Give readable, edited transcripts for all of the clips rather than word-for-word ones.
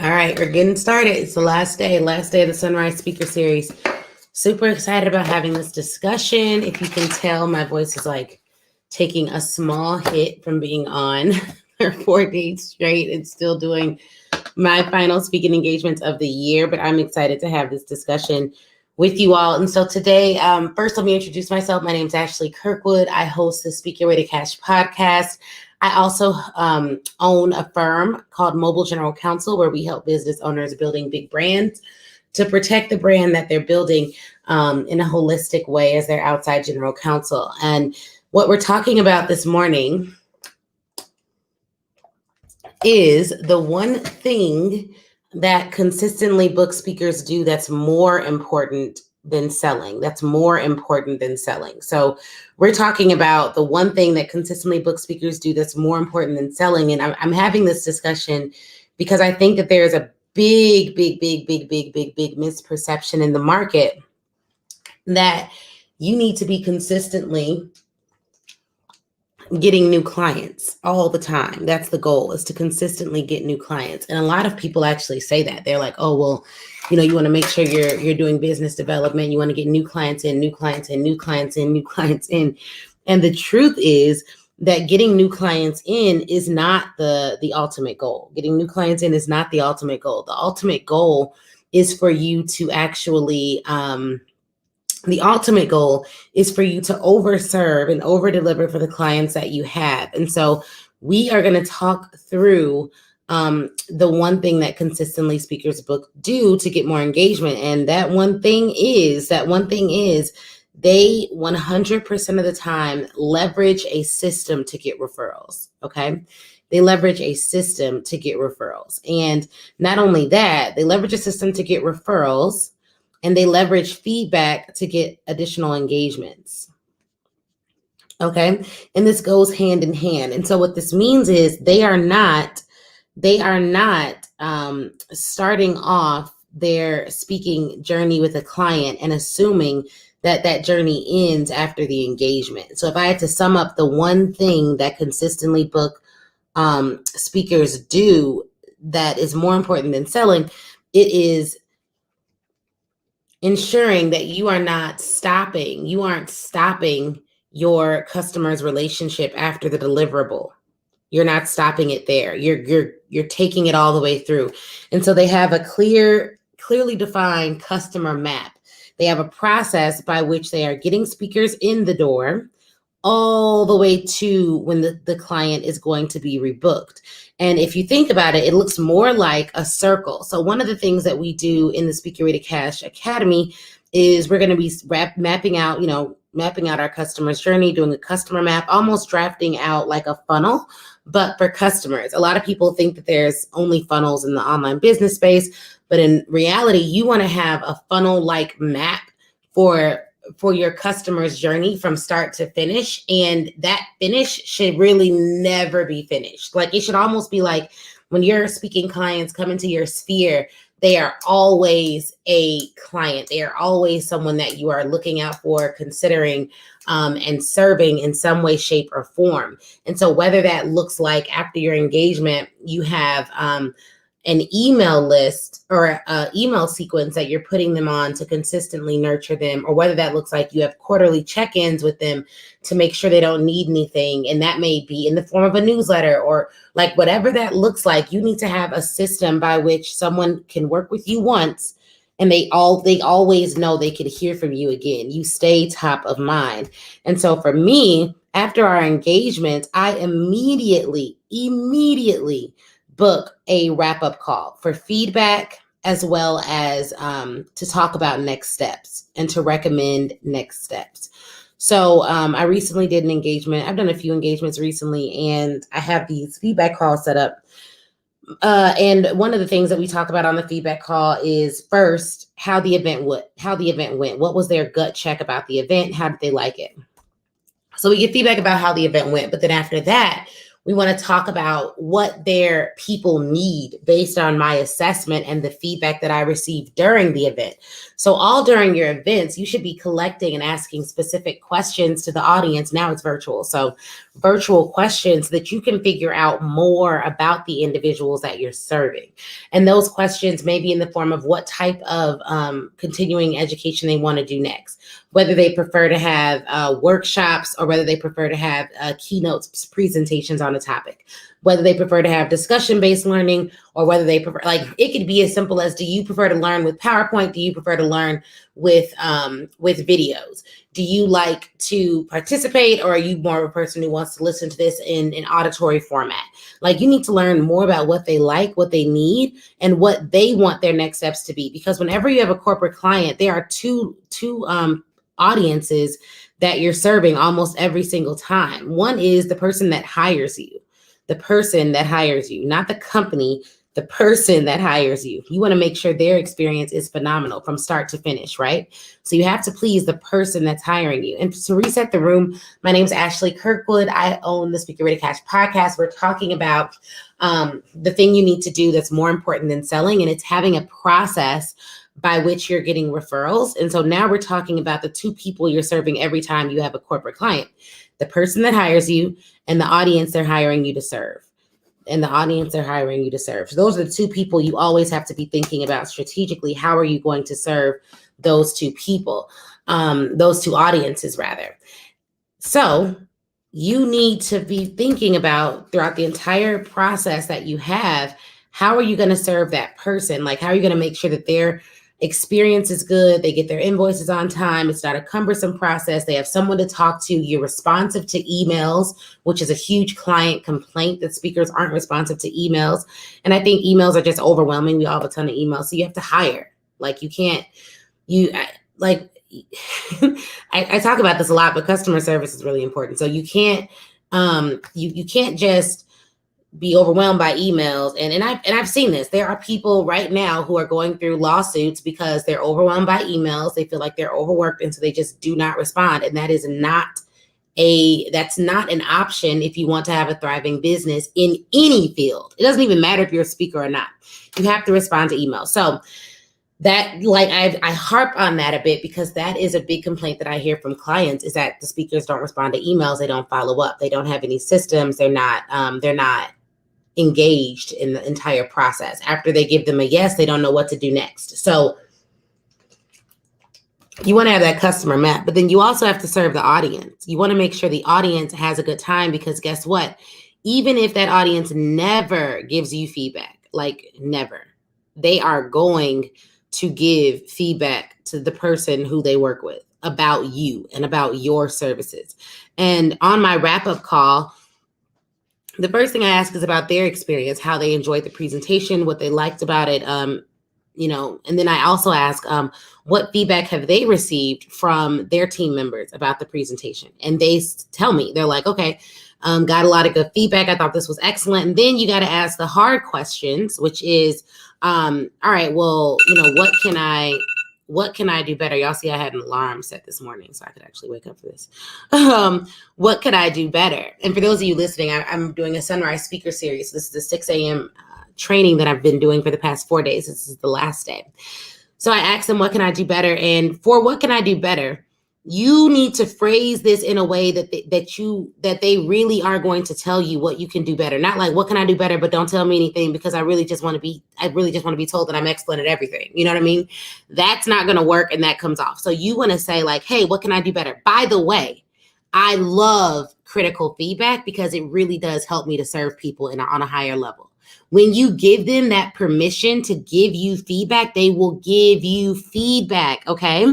All right, we're getting started. It's the last day of the Sunrise Speaker Series. Super excited about having this discussion. If you can tell, my voice is like taking a small hit from being on for 4 days straight and still doing my final speaking engagements of the year. But I'm excited to have this discussion with you all. And so today, first, let me introduce myself. My name is Ashley Kirkwood. I host the Speak Your Way to Cash podcast. I also own a firm called Mobile General Counsel, where we help business owners building big brands to protect the brand that they're building in a holistic way as their outside general counsel. And what we're talking about this morning is the one thing that consistently book speakers do that's more important than selling. So we're talking about the one thing that consistently book speakers do that's more important than selling. And I'm having this discussion because I think that there's a big misperception in the market that you need to be consistently getting new clients all the time. That's the goal, is to consistently get new clients. And a lot of people actually say that. They're like, oh, well, you want to make sure you're doing business development. You want to get new clients in. And the truth is that getting new clients in is not the ultimate goal. Getting new clients in is not the ultimate goal. The ultimate goal is for you to actually overserve and over-deliver for the clients that you have. And so we are going to talk through the one thing that consistently speakers book do to get more engagement. And that one thing is they 100% of the time leverage a system to get referrals. Okay. They leverage a system to get referrals. And not only that, they leverage a system to get referrals, and they leverage feedback to get additional engagements. Okay. And this goes hand in hand. And so what this means is they are not starting off their speaking journey with a client and assuming that journey ends after the engagement. So if I had to sum up the one thing that consistently book speakers do that is more important than selling, it is ensuring that you aren't stopping your customer's relationship after the deliverable. You're not stopping it there. You're taking it all the way through. And so they have a clearly defined customer map. They have a process by which they are getting speakers in the door all the way to when the client is going to be rebooked. And if you think about it, it looks more like a circle. So one of the things that we do in the Speak Your Way to Cash Academy is we're going to be mapping out our customer's journey, doing a customer map, almost drafting out like a funnel, but for customers. A lot of people think that there's only funnels in the online business space, but in reality, you want to have a funnel-like map for your customer's journey from start to finish. And that finish should really never be finished. Like, it should almost be like when your speaking clients come into your sphere, they are always a client. They are always someone that you are looking out for, considering, and serving in some way, shape, or form. And so whether that looks like after your engagement, you have an email list or an email sequence that you're putting them on to consistently nurture them, or whether that looks like you have quarterly check-ins with them to make sure they don't need anything. And that may be in the form of a newsletter, or like whatever that looks like. You need to have a system by which someone can work with you once and they always know they could hear from you again. You stay top of mind. And so for me, after our engagement, I immediately book a wrap-up call for feedback, as well as to talk about next steps and to recommend next steps. So I recently did an engagement. I've done a few engagements recently, and I have these feedback calls set up. And one of the things that we talk about on the feedback call is first how the event went. What was their gut check about the event? How did they like it? So we get feedback about how the event went, but then after that, We want to talk about what their people need based on my assessment and the feedback that I received during the event. So all during your events, you should be collecting and asking specific questions to the audience. Now it's virtual. So virtual questions that you can figure out more about the individuals that you're serving. And those questions may be in the form of what type of continuing education they want to do next, whether they prefer to have workshops or whether they prefer to have keynotes, presentations on a topic, whether they prefer to have discussion-based learning or whether they prefer, like it could be as simple as, do you prefer to learn with PowerPoint? Do you prefer to learn with videos? Do you like to participate, or are you more of a person who wants to listen to this in an auditory format? Like, you need to learn more about what they like, what they need, and what they want their next steps to be. Because whenever you have a corporate client, there are two audiences that you're serving almost every single time. One is the person that hires you, not the company, the person that hires you. You want to make sure their experience is phenomenal from start to finish, right? So you have to please the person that's hiring you. And to reset the room, my name is Ashley Kirkwood. I own the Speaker Ready Cash podcast. We're talking about the thing you need to do that's more important than selling, and it's having a process by which you're getting referrals. And so now we're talking about the two people you're serving every time you have a corporate client: the person that hires you and the audience they're hiring you to serve. So those are the two people you always have to be thinking about strategically. How are you going to serve those two people, those two audiences rather? So you need to be thinking about, throughout the entire process that you have, how are you going to serve that person? Like, how are you going to make sure that their experience is good, they get their invoices on time, it's not a cumbersome process, they have someone to talk to, you're responsive to emails, which is a huge client complaint, that speakers aren't responsive to emails. And I think emails are just overwhelming. We all have a ton of emails, so you have to hire. Like, you can't, I talk about this a lot, but customer service is really important. So you can't, you can't just be overwhelmed by emails. And I've seen this. There are people right now who are going through lawsuits because they're overwhelmed by emails. They feel like they're overworked, and so they just do not respond. And that is that's not an option if you want to have a thriving business in any field. It doesn't even matter if you're a speaker or not. You have to respond to emails. So that, like, I harp on that a bit because that is a big complaint that I hear from clients, is that the speakers don't respond to emails. They don't follow up. They don't have any systems. They're not engaged in the entire process. After they give them a yes, they don't know what to do next. So you want to have that customer map, but then you also have to serve the audience. You want to make sure the audience has a good time, because guess what? Even if that audience never gives you feedback, like never, they are going to give feedback to the person who they work with about you and about your services. And on my wrap-up call, the first thing I ask is about their experience, how they enjoyed the presentation, what they liked about it, and then I also ask, what feedback have they received from their team members about the presentation? And they tell me, they're like, okay, got a lot of good feedback. I thought this was excellent. And then you got to ask the hard questions, which is, all right, well, what can I do better? Y'all see, I had an alarm set this morning so I could actually wake up for this. What could I do better? And for those of you listening, I'm doing a Sunrise Speaker Series. This is the 6 a.m. Training that I've been doing for the past 4 days. This is the last day. So I asked them, what can I do better? And for what can I do better, you need to phrase this in a way that they really are going to tell you what you can do better. Not like, what can I do better, but don't tell me anything, because I really just want to be told that I'm excellent at everything. You know what I mean? That's not going to work, and that comes off. So you want to say like, hey, what can I do better? By the way, I love critical feedback because it really does help me to serve people on a higher level. When you give them that permission to give you feedback, they will give you feedback, okay?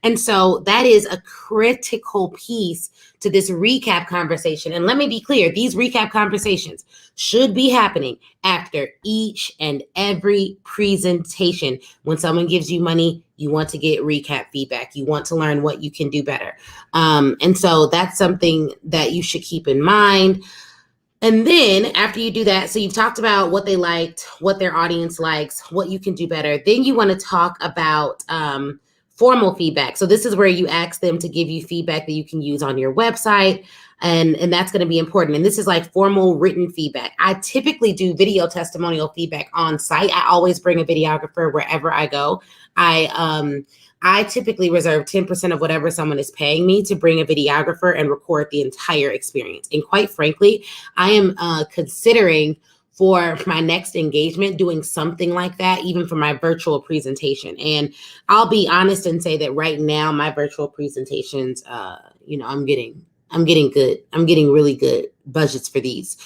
And so that is a critical piece to this recap conversation. And let me be clear, these recap conversations should be happening after each and every presentation. When someone gives you money, you want to get recap feedback. You want to learn what you can do better. And so that's something that you should keep in mind. And then after you do that, so you've talked about what they liked, what their audience likes, what you can do better. Then you want to talk about formal feedback. So this is where you ask them to give you feedback that you can use on your website. And that's going to be important. And this is like formal written feedback. I typically do video testimonial feedback on site. I always bring a videographer wherever I go. I typically reserve 10% of whatever someone is paying me to bring a videographer and record the entire experience. And quite frankly, I am considering for my next engagement doing something like that, even for my virtual presentation. And I'll be honest and say that right now, my virtual presentations, I'm getting good. I'm getting really good budgets for these.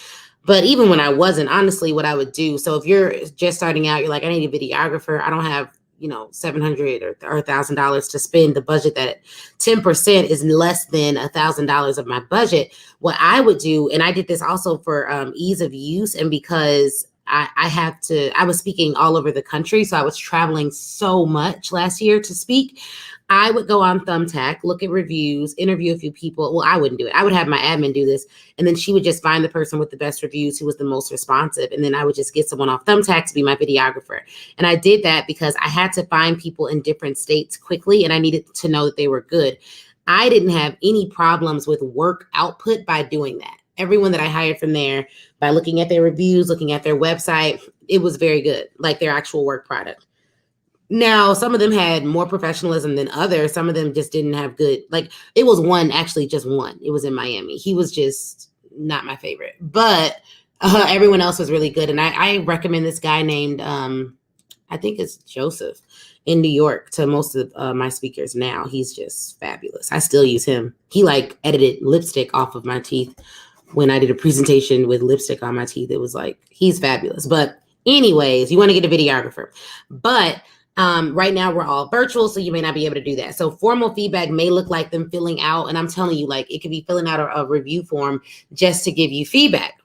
But even when I wasn't, honestly, what I would do. So if you're just starting out, you're like, I need a videographer. I don't have, $700 or $1,000 to spend. The budget that 10% is less than $1,000 of my budget. What I would do, and I did this also for ease of use, and because I was speaking all over the country, so I was traveling so much last year to speak. I would go on Thumbtack, look at reviews, interview a few people. Well, I wouldn't do it. I would have my admin do this. And then she would just find the person with the best reviews who was the most responsive. And then I would just get someone off Thumbtack to be my videographer. And I did that because I had to find people in different states quickly, and I needed to know that they were good. I didn't have any problems with work output by doing that. Everyone that I hired from there, by looking at their reviews, looking at their website, it was very good, like their actual work product. Now, some of them had more professionalism than others. Some of them just didn't have good, like it was just one. It was in Miami. He was just not my favorite, but everyone else was really good. And I recommend this guy named, I think it's Joseph in New York to most of my speakers now. He's just fabulous. I still use him. He like edited lipstick off of my teeth when I did a presentation with lipstick on my teeth. It was like, he's fabulous. But anyways, you want to get a videographer, but right now we're all virtual, so you may not be able to do that. So formal feedback may look like them filling out, and I'm telling you, like it could be filling out a review form just to give you feedback,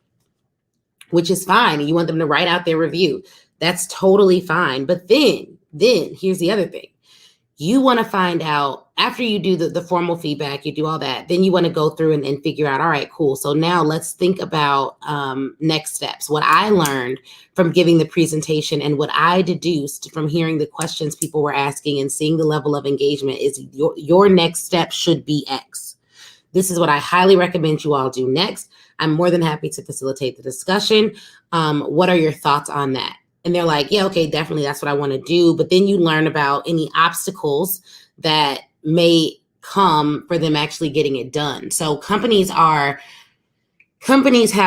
which is fine. You want them to write out their review. That's totally fine. But then here's the other thing. You want to find out, after you do the formal feedback, you do all that, then you want to go through and figure out, all right, cool. So now let's think about next steps. What I learned from giving the presentation and what I deduced from hearing the questions people were asking and seeing the level of engagement is your next step should be X. This is what I highly recommend you all do next. I'm more than happy to facilitate the discussion. What are your thoughts on that? And they're like, yeah, okay, definitely. That's what I want to do. But then you learn about any obstacles that may come for them actually getting it done. So companies have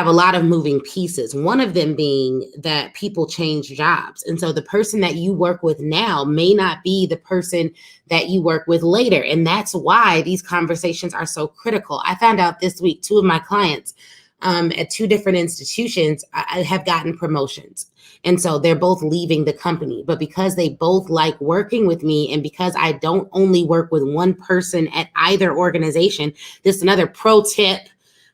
a lot of moving pieces. One of them being that people change jobs. And so the person that you work with now may not be the person that you work with later. And that's why these conversations are so critical. I found out this week, 2 of my clients at 2 different institutions I have gotten promotions. And so they're both leaving the company, but because they both like working with me and because I don't only work with one person at either organization, this is another pro tip.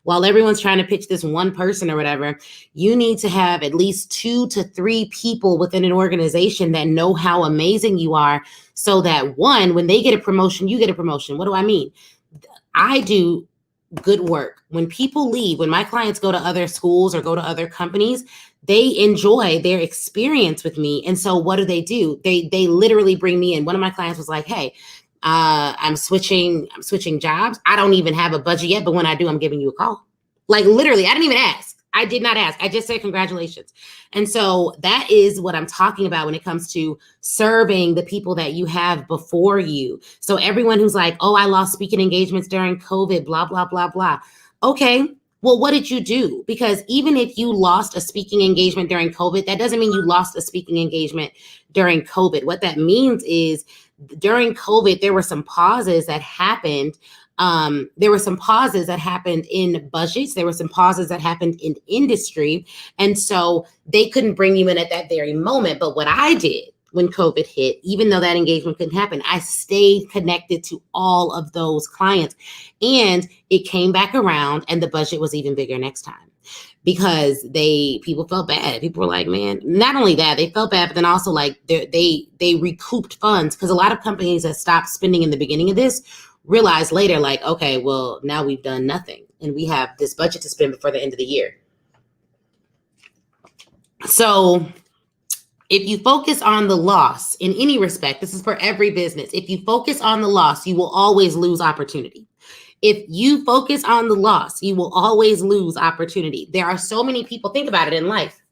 While everyone's trying to pitch this one person or whatever, you need to have at least 2 to 3 people within an organization that know how amazing you are so that one, when they get a promotion, you get a promotion. What do I mean? I do good work. When people leave, when my clients go to other schools or go to other companies, they enjoy their experience with me. And so what do? They literally bring me in. One of my clients was like, hey, I'm switching jobs. I don't even have a budget yet, but when I do, I'm giving you a call. Like literally, I didn't even ask. I did not ask. I just said congratulations. And so that is what I'm talking about when it comes to serving the people that you have before you. So everyone who's like, oh, I lost speaking engagements during COVID, blah, blah, blah, blah. Okay, well, what did you do? Because even if you lost a speaking engagement during COVID, that doesn't mean you lost a speaking engagement during COVID. What that means is during COVID, there were some pauses that happened. There were some pauses that happened in budgets. There were some pauses that happened in industry. And so they couldn't bring you in at that very moment. But what I did when COVID hit, even though that engagement couldn't happen, I stayed connected to all of those clients. And it came back around and the budget was even bigger next time. Because people felt bad. People were like, man, not only that, they felt bad, but then also like they recouped funds, because a lot of companies that stopped spending in the beginning of this realized later, like, okay, well, now we've done nothing and we have this budget to spend before the end of the year. So If you focus on the loss in any respect, this is for every business. If you focus on the loss, you will always lose opportunity. If you focus on the loss, you will always lose opportunity. There are so many people, think about it in life.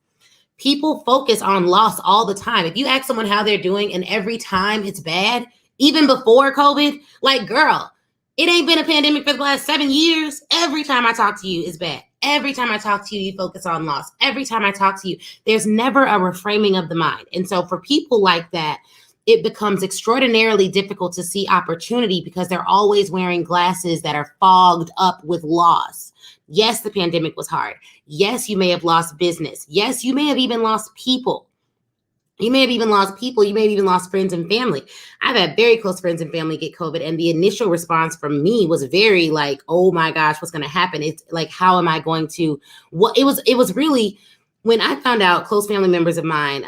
People focus on loss all the time. If you ask someone how they're doing and every time it's bad, even before COVID, like, girl, it ain't been a pandemic for the last 7 years. Every time I talk to you, it's bad. Every time I talk to you, you focus on loss. Every time I talk to you, there's never a reframing of the mind. And so for people like that, it becomes extraordinarily difficult to see opportunity because they're always wearing glasses that are fogged up with loss. Yes, the pandemic was hard. Yes, you may have lost business. Yes, you may have even lost people. You may have even lost people. You may have even lost friends and family. I've had very close friends and family get COVID. And the initial response from me was very like, oh my gosh, what's going to happen? It's like, how am I going to, what it was really, when I found out close family members of mine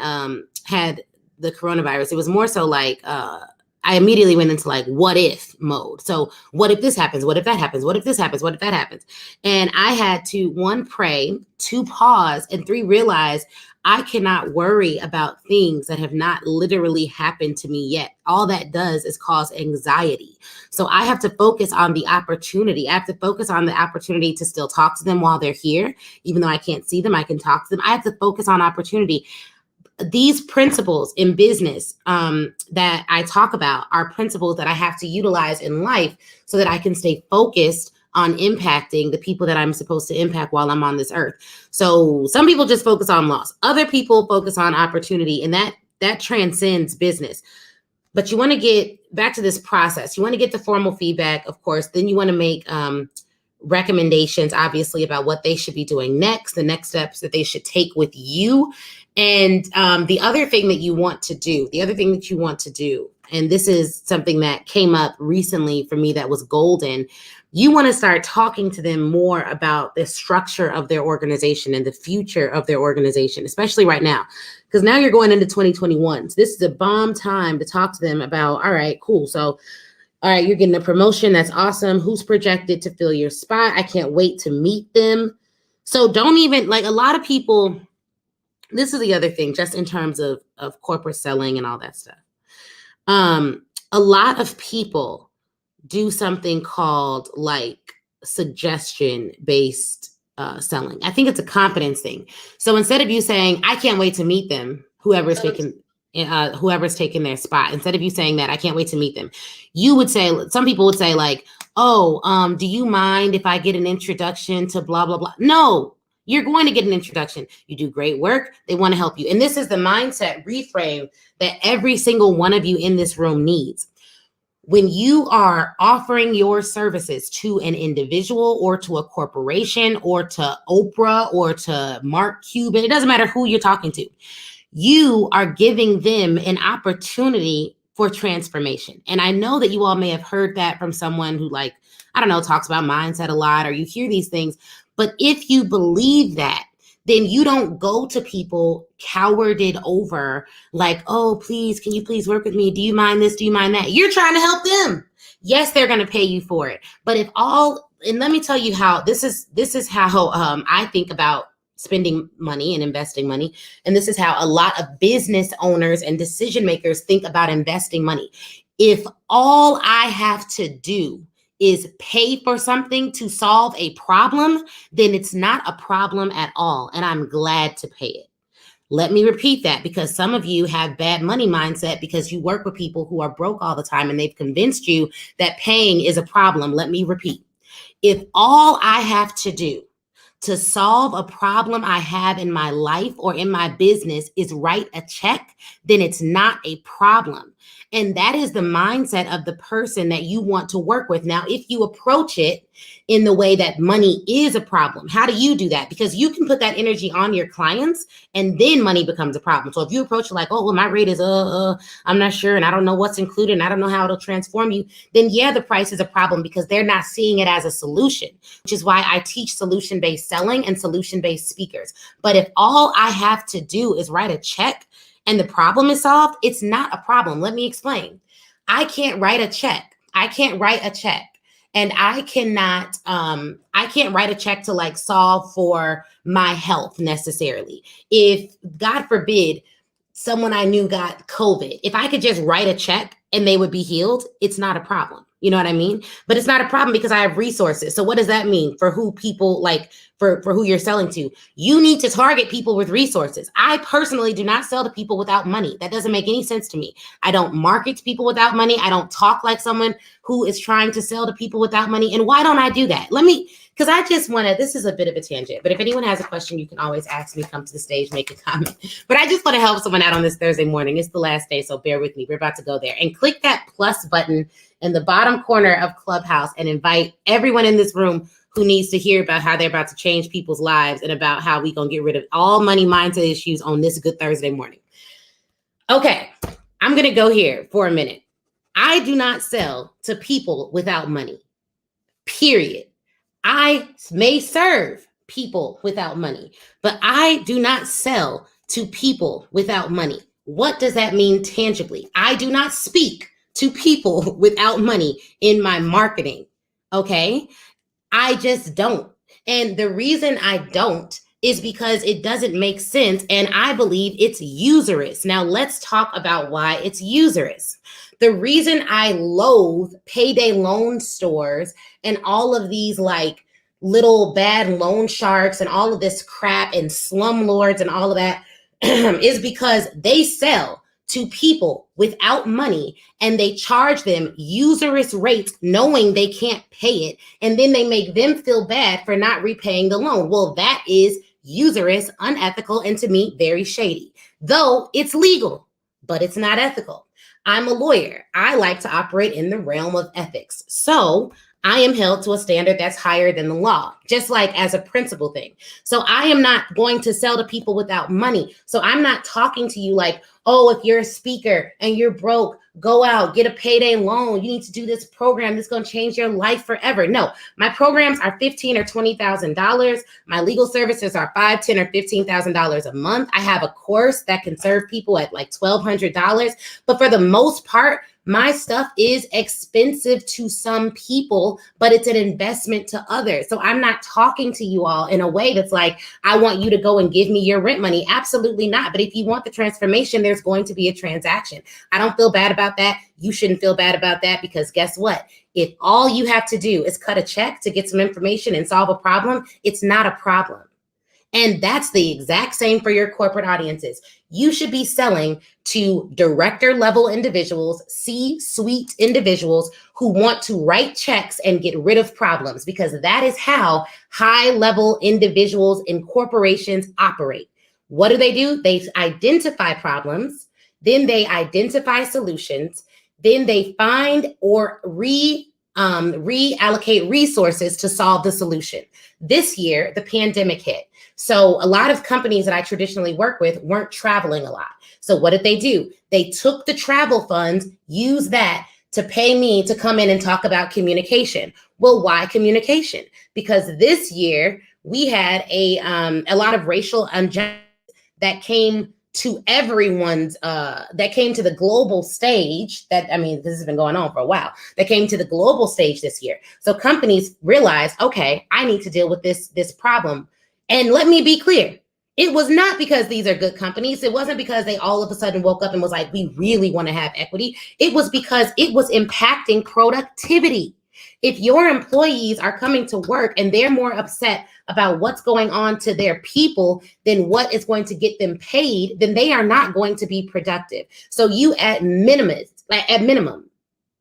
had the coronavirus, it was more so like, I immediately went into like, what if mode. So what if this happens? What if that happens? What if this happens? What if that happens? And I had to, 1, pray, 2, pause, and 3, realize I cannot worry about things that have not literally happened to me yet. All that does is cause anxiety. So I have to focus on the opportunity. I have to focus on the opportunity to still talk to them while they're here. Even though I can't see them, I can talk to them. I have to focus on opportunity. These principles in business that I talk about are principles that I have to utilize in life so that I can stay focused on impacting the people that I'm supposed to impact while I'm on this earth. So some people just focus on loss. Other people focus on opportunity, and that transcends business. But you want to get back to this process. You want to get the formal feedback, of course. Then you want to make recommendations, obviously, about what they should be doing next, the next steps that they should take with you. And the other thing that you want to do, and this is something that came up recently for me that was golden, you want to start talking to them more about the structure of their organization and the future of their organization, especially right now, because now you're going into 2021. So this is a bomb time to talk to them about, all right, cool. So, all right, you're getting a promotion. That's awesome. Who's projected to fill your spot? I can't wait to meet them. So don't even, like, a lot of people, this is the other thing, just in terms of corporate selling and all that stuff. A lot of people do something called like suggestion-based selling. I think it's a confidence thing. So instead of you saying, I can't wait to meet them, whoever's taking their spot, instead of you saying that, I can't wait to meet them, you would say, some people would say like, oh, do you mind if I get an introduction to blah, blah, blah? No, you're going to get an introduction. You do great work. They want to help you. And this is the mindset reframe that every single one of you in this room needs. When you are offering your services to an individual or to a corporation or to Oprah or to Mark Cuban, it doesn't matter who you're talking to, you are giving them an opportunity for transformation. And I know that you all may have heard that from someone who, like, I don't know, talks about mindset a lot, or you hear these things. But if you believe that, then you don't go to people cowarded over like, oh, please, can you please work with me? Do you mind this? Do you mind that? You're trying to help them. Yes, they're going to pay you for it. But and let me tell you how this is how I think about spending money and investing money. And this is how a lot of business owners and decision makers think about investing money. If all I have to do is pay for something to solve a problem, then it's not a problem at all. And I'm glad to pay it. Let me repeat that, because some of you have bad money mindset because you work with people who are broke all the time and they've convinced you that paying is a problem. Let me repeat. If all I have to do to solve a problem I have in my life or in my business is write a check, then it's not a problem. And that is the mindset of the person that you want to work with. Now, if you approach it in the way that money is a problem, how do you do that? Because you can put that energy on your clients and then money becomes a problem. So if you approach it like, oh, well, my rate is, I'm not sure, and I don't know what's included, and I don't know how it'll transform you, then yeah, the price is a problem because they're not seeing it as a solution, which is why I teach solution-based selling and solution-based speakers. But if all I have to do is write a check and the problem is solved, it's not a problem. Let me explain. I can't write a check. And I can't write a check to like solve for my health necessarily. If, God forbid, someone I knew got COVID. If I could just write a check and they would be healed, it's not a problem. You know what I mean? But it's not a problem because I have resources. So what does that mean for who people like for who you're selling to? You need to target people with resources. I personally do not sell to people without money. That doesn't make any sense to me. I don't market to people without money. I don't talk like someone who is trying to sell to people without money. And why don't I do that? Because I just want to, this is a bit of a tangent, but if anyone has a question, you can always ask me, come to the stage, make a comment. But I just want to help someone out on this Thursday morning. It's the last day, so bear with me. We're about to go there. And click that plus button in the bottom corner of Clubhouse and invite everyone in this room who needs to hear about how they're about to change people's lives and about how we going to get rid of all money mindset issues on this good Thursday morning. Okay, I'm going to go here for a minute. I do not sell to people without money, period. I may serve people without money, but I do not sell to people without money. What does that mean tangibly? I do not speak to people without money in my marketing, okay? I just don't. And the reason I don't is because it doesn't make sense, and I believe it's usurious. Now, let's talk about why it's usurious. The reason I loathe payday loan stores and all of these like little bad loan sharks and all of this crap and slumlords and all of that is because they sell to people without money and they charge them usurious rates knowing they can't pay it. And then they make them feel bad for not repaying the loan. Well, that is usurious, unethical, and to me, very shady. Though it's legal, but it's not ethical. I'm a lawyer. I like to operate in the realm of ethics. So I am held to a standard that's higher than the law, just like as a principle thing. So I am not going to sell to people without money. So I'm not talking to you like, oh, if you're a speaker and you're broke, go out, get a payday loan. You need to do this program that's going to change your life forever. No, my programs are $15,000 or $20,000. My legal services are $5,000, $10,000 or $15,000 a month. I have a course that can serve people at like $1,200. But for the most part, my stuff is expensive to some people, but it's an investment to others. So I'm not talking to you all in a way that's like, I want you to go and give me your rent money. Absolutely not. But if you want the transformation, there's going to be a transaction. I don't feel bad about that. You shouldn't feel bad about that, because guess what? If all you have to do is cut a check to get some information and solve a problem, it's not a problem. And that's the exact same for your corporate audiences. You should be selling to director level individuals, C-suite individuals who want to write checks and get rid of problems, because that is how high level individuals in corporations operate. What do? They identify problems, then they identify solutions, then they find or reallocate resources to solve the solution. This year, the pandemic hit. So a lot of companies that I traditionally work with weren't traveling a lot. So what did they do? They took the travel funds, used that to pay me to come in and talk about communication. Well, why communication? Because this year we had a lot of racial injustice that came to everyone's, that came to the global stage. This has been going on for a while. That came to the global stage this year. So companies realized, okay, I need to deal with this problem. And let me be clear, it was not because these are good companies. It wasn't because they all of a sudden woke up and was like, we really want to have equity. It was because it was impacting productivity. If your employees are coming to work and they're more upset about what's going on to their people than what is going to get them paid, then they are not going to be productive. So you at minimum,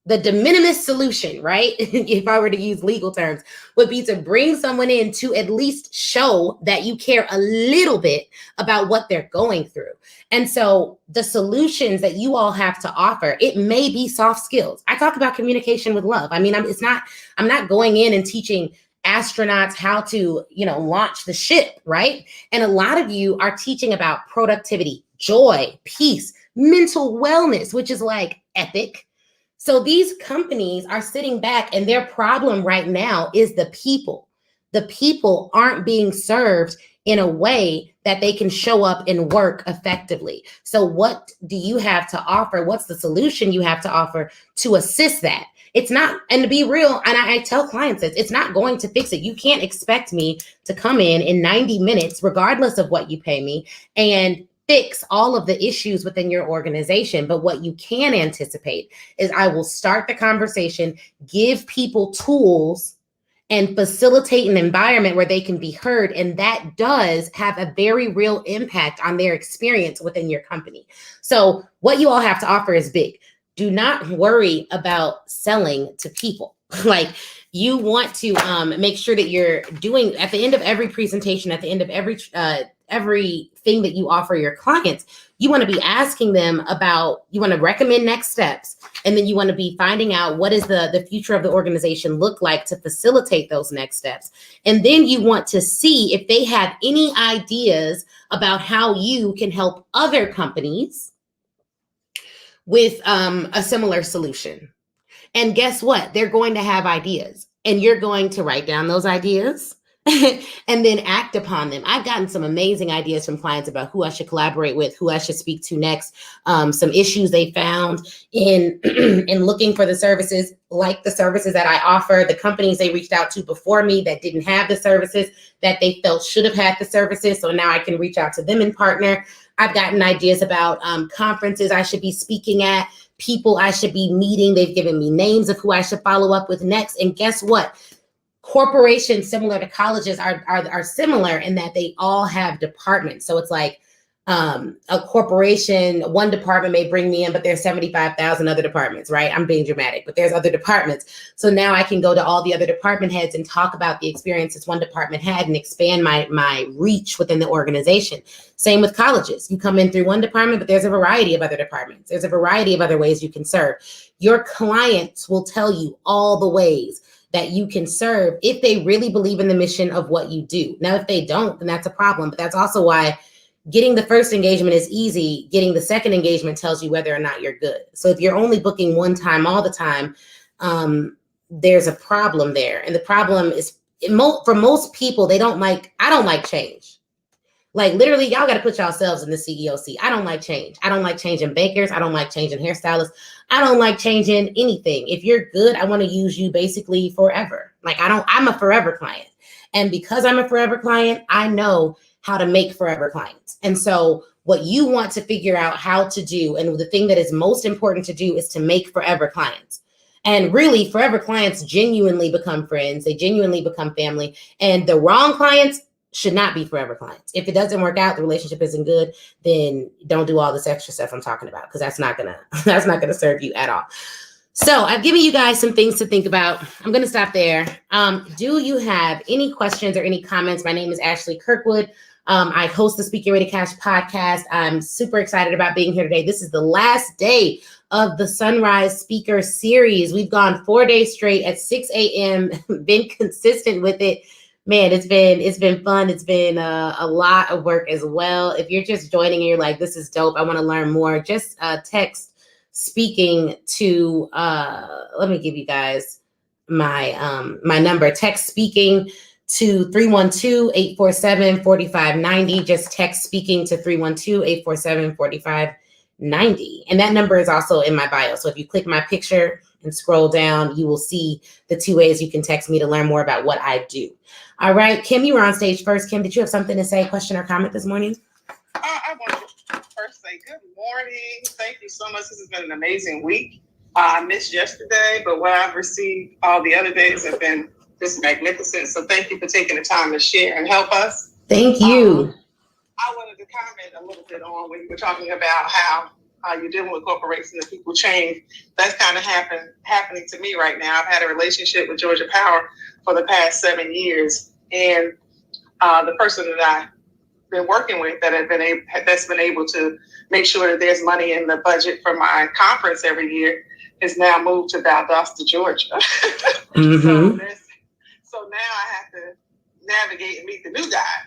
the de minimis solution, right? If I were to use legal terms, would be to bring someone in to at least show that you care a little bit about what they're going through. And so the solutions that you all have to offer, it may be soft skills. I talk about communication with love. I'm not going in and teaching astronauts how to, launch the ship, right? And a lot of you are teaching about productivity, joy, peace, mental wellness, which is like epic. So these companies are sitting back and their problem right now is the people. The people aren't being served in a way that they can show up and work effectively. So what do you have to offer? What's the solution you have to offer to assist that? It's not, and to be real, and I tell clients this, it's not going to fix it. You can't expect me to come in 90 minutes, regardless of what you pay me, and fix all of the issues within your organization. But what you can anticipate is I will start the conversation, give people tools, and facilitate an environment where they can be heard. And that does have a very real impact on their experience within your company. So what you all have to offer is big. Do not worry about selling to people. Like, you want to make sure that you're doing, at the end of every presentation, at the end of everything that you offer your clients, you want to be asking them about, you want to recommend next steps. And then you want to be finding out what is the future of the organization look like to facilitate those next steps. And then you want to see if they have any ideas about how you can help other companies with a similar solution. And guess what? They're going to have ideas, and you're going to write down those ideas and then act upon them. I've gotten some amazing ideas from clients about who I should collaborate with, who I should speak to next, some issues they found in looking for the services, like the services that I offer, the companies they reached out to before me that didn't have the services that they felt should have had the services. So now I can reach out to them and partner. I've gotten ideas about conferences I should be speaking at, people I should be meeting. They've given me names of who I should follow up with next. And guess what? Corporations similar to colleges are similar in that they all have departments. So it's like a corporation, one department may bring me in, but there's 75,000 other departments, right? I'm being dramatic, but there's other departments. So now I can go to all the other department heads and talk about the experiences one department had and expand my reach within the organization. Same with colleges. You come in through one department, but there's a variety of other departments. There's a variety of other ways you can serve. Your clients will tell you all the ways that you can serve if they really believe in the mission of what you do. Now, if they don't, then that's a problem. But that's also why getting the first engagement is easy. Getting the second engagement tells you whether or not you're good. So if you're only booking one time all the time, there's a problem there. And the problem is, for most people, I don't like change. Like, literally, y'all got to put yourselves in the CEO seat. I don't like change. I don't like changing bakers. I don't like changing hairstylists. I don't like changing anything. If you're good, I want to use you basically forever. Like, I'm a forever client. And because I'm a forever client, I know how to make forever clients. And so what you want to figure out how to do, and the thing that is most important to do, is to make forever clients. And really, forever clients genuinely become friends. They genuinely become family. And the wrong clients should not be forever clients. If it doesn't work out, the relationship isn't good, then don't do all this extra stuff I'm talking about, because that's not gonna serve you at all. So I've given you guys some things to think about. I'm gonna stop there. Do you have any questions or any comments? My name is Ashley Kirkwood. I host the Speaking Ready Cash podcast. I'm super excited about being here today. This is the last day of the Sunrise Speaker Series. We've gone 4 days straight at 6 a.m., been consistent with it. Man, it's been fun. It's been a lot of work as well. If you're just joining and you're like, this is dope, I want to learn more, just text speaking to, let me give you guys my number. Text speaking to 312-847-4590. Just text speaking to 312-847-4590. And that number is also in my bio. So if you click my picture and scroll down, you will see the 2 ways you can text me to learn more about what I do. All right, Kim, you were on stage first. Kim, did you have something to say, question or comment this morning? I want to first say good morning. Thank you so much. This has been an amazing week. I missed yesterday, but what I've received all the other days have been just magnificent. So thank you for taking the time to share and help us. Thank you. I wanted to comment a little bit on when you were talking about how you're dealing with corporations and people change. That's kind of happening to me right now. I've had a relationship with Georgia Power for the past 7 years. And the person that I've been working with that's been able to make sure that there's money in the budget for my conference every year is now moved to Valdosta, Georgia. Mm-hmm. So now I have to navigate and meet the new guy,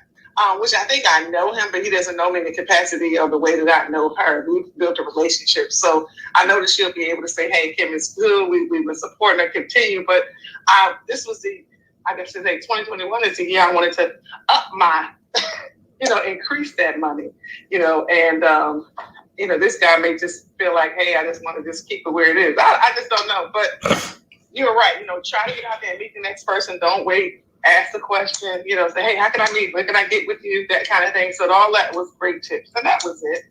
which I think I know him, but he doesn't know me in the capacity of the way that I know her. We've built a relationship. So I know that she'll be able to say, hey, Kim, it's good. We've been supporting her, continue. But this was I guess today, 2021 is the year I wanted to up my, increase that money, and, this guy may just feel like, hey, I just want to just keep it where it is. I just don't know. But you're right. Try to get out there and meet the next person. Don't wait ask the question, say, hey, how can I meet? Where can I get with you? That kind of thing. So all that was great tips. And that was it.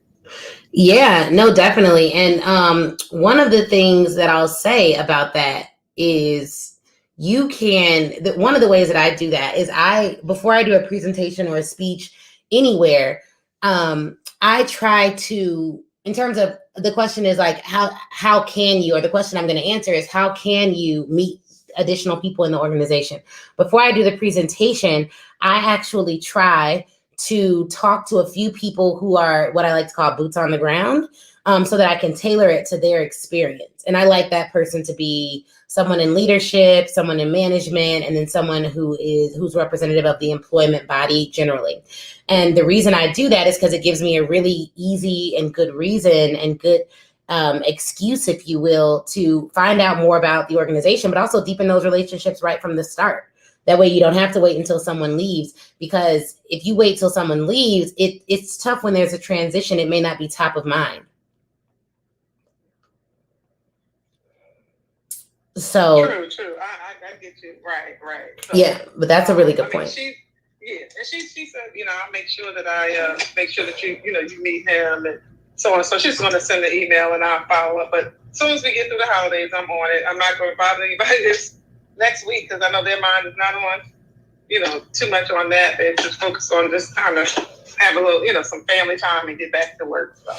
Yeah, no, definitely. And one of the things that I'll say about that is one of the ways that I do that is before I do a presentation or a speech anywhere, I try to, in terms of the question is like, how can you, or the question I'm going to answer is, how can you meet additional people in the organization? Before I do the presentation, I actually try to talk to a few people who are what I like to call boots on the ground, so that I can tailor it to their experience. And I like that person to be someone in leadership, someone in management, and then someone who's representative of the employment body generally. And the reason I do that is because it gives me a really easy and good reason and good excuse, if you will, to find out more about the organization, but also deepen those relationships right from the start. That way you don't have to wait until someone leaves, because if you wait till someone leaves, it's tough when there's a transition. It may not be top of mind. So true. I get you. Right. So, yeah, but that's a really good point. She said, I'll make sure that I make sure that you meet him and so on. So she's going to send the email and I'll follow up. But as soon as we get through the holidays, I'm on it. I'm not going to bother anybody this next week because I know their mind is not on, too much on that. They're just focused on just kind of have a little, some family time and get back to work. So.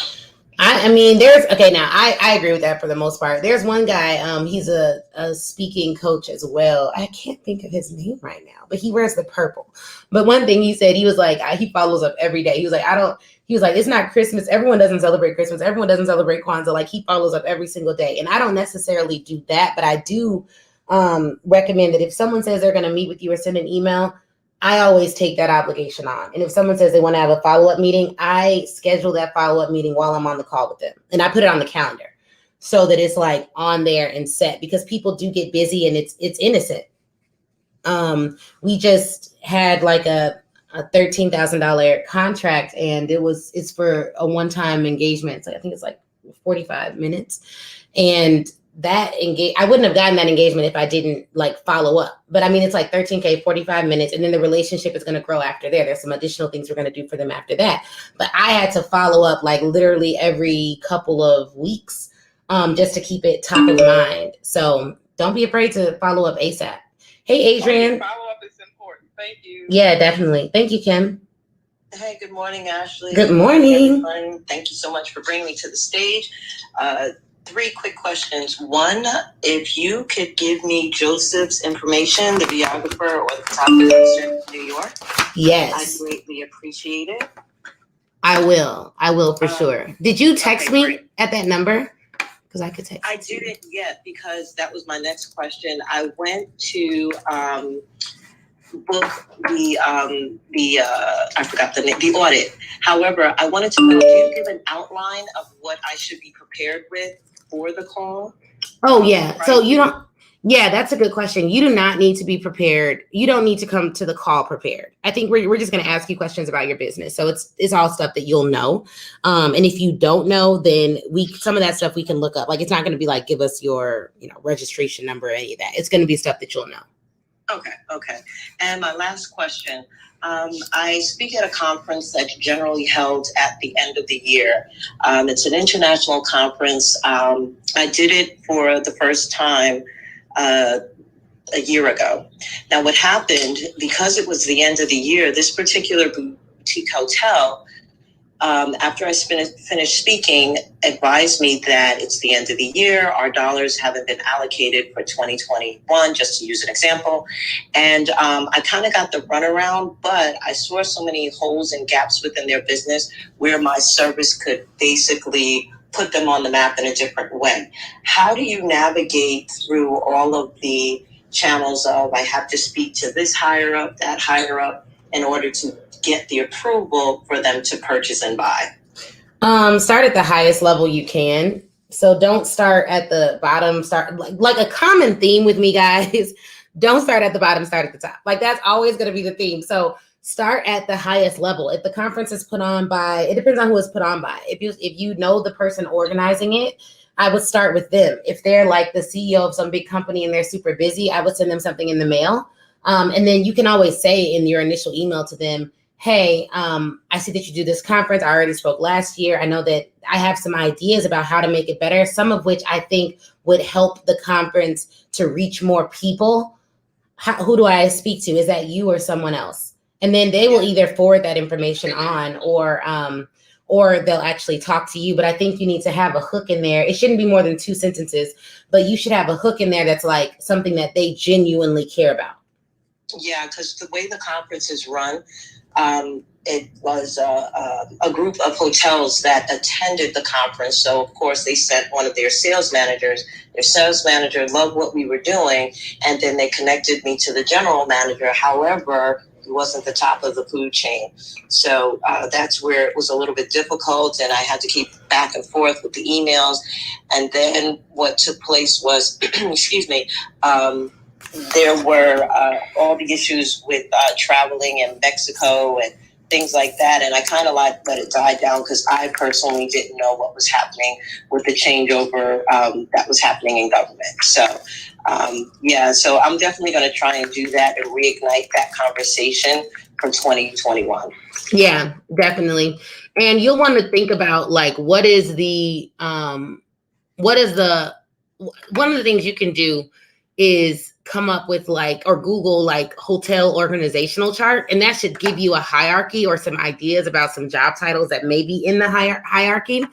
I agree with that for the most part. There's one guy, he's a speaking coach as well. I can't think of his name right now, but he wears the purple. But one thing he said, he was like, he follows up every day. He was like, it's not Christmas. Everyone doesn't celebrate Christmas. Everyone doesn't celebrate Kwanzaa. Like, he follows up every single day. And I don't necessarily do that, but I do recommend that if someone says they're going to meet with you or send an email, I always take that obligation on. And if someone says they want to have a follow-up meeting, I schedule that follow-up meeting while I'm on the call with them. And I put it on the calendar so that it's like on there and set, because people do get busy and it's innocent. We just had like a $13,000 contract, and it's for a one-time engagement. So I think it's like 45 minutes. And I wouldn't have gotten that engagement if I didn't like follow up. But I mean, it's like $13K, 45 minutes, and then the relationship is going to grow after there. There's some additional things we're going to do for them after that. But I had to follow up like literally every couple of weeks, just to keep it top of mind. So don't be afraid to follow up ASAP. Hey, Adrian. Follow up is important. Thank you. Yeah, definitely. Thank you, Kim. Hey, good morning, Ashley. Good morning. Thank you so much for bringing me to the stage. 3 quick questions. 1, if you could give me Joseph's information, the videographer or the photographer in New York. Yes. I greatly appreciate it. I will for sure. Did you text me great. at that number? Because I could text. I didn't yet, because that was my next question. I went to book the I forgot the name, the audit. However, I wanted to know, do you give an outline of what I should be prepared with for the call? Oh, yeah. So you don't, yeah, that's a good question. You do not need to be prepared. You don't need to come to the call prepared. I think we're just going to ask you questions about your business. So it's all stuff that you'll know. And if you don't know, then some of that stuff we can look up. Like, it's not going to be like, give us your, registration number or any of that. It's going to be stuff that you'll know. Okay. And my last question, I speak at a conference that's generally held at the end of the year. It's an international conference. I did it for the first time a year ago. Now, what happened, because it was the end of the year, this particular boutique hotel, after I finished speaking, advised me that it's the end of the year. Our dollars haven't been allocated for 2021, just to use an example. And I kind of got the runaround, but I saw so many holes and gaps within their business where my service could basically put them on the map in a different way. How do you navigate through all of the channels of, I have to speak to this higher up, that higher up, in order to get the approval for them to purchase and buy? Start at the highest level you can. So don't start at the bottom. Start like a common theme with me, guys. Don't start at the bottom, start at the top. Like, that's always going to be the theme. So start at the highest level. If the conference is put on by, it depends on who it's put on by. If you know the person organizing it, I would start with them. If they're like the CEO of some big company and they're super busy, I would send them something in the mail. And then you can always say in your initial email to them, hey, I see that you do this conference. I already spoke last year. I know that I have some ideas about how to make it better, some of which I think would help the conference to reach more people. Who do I speak to? Is that you or someone else? And then they will either forward that information on or they'll actually talk to you. But I think you need to have a hook in there. It shouldn't be more than 2 sentences, but you should have a hook in there that's like something that they genuinely care about. Yeah, because the way the conference is run, it was a group of hotels that attended the conference. So, of course, they sent one of their sales managers. Their sales manager loved what we were doing, and then they connected me to the general manager. However, he wasn't the top of the food chain. So that's where it was a little bit difficult, and I had to keep back and forth with the emails. And then what took place was, excuse me, there were all the issues with traveling in Mexico and things like that. And I kind of let it die down because I personally didn't know what was happening with the changeover that was happening in government. So, so I'm definitely going to try and do that and reignite that conversation for 2021. Yeah, definitely. And you'll want to think about like, one of the things you can do is come up with or Google hotel organizational chart. And that should give you a hierarchy or some ideas about some job titles that may be in the hierarchy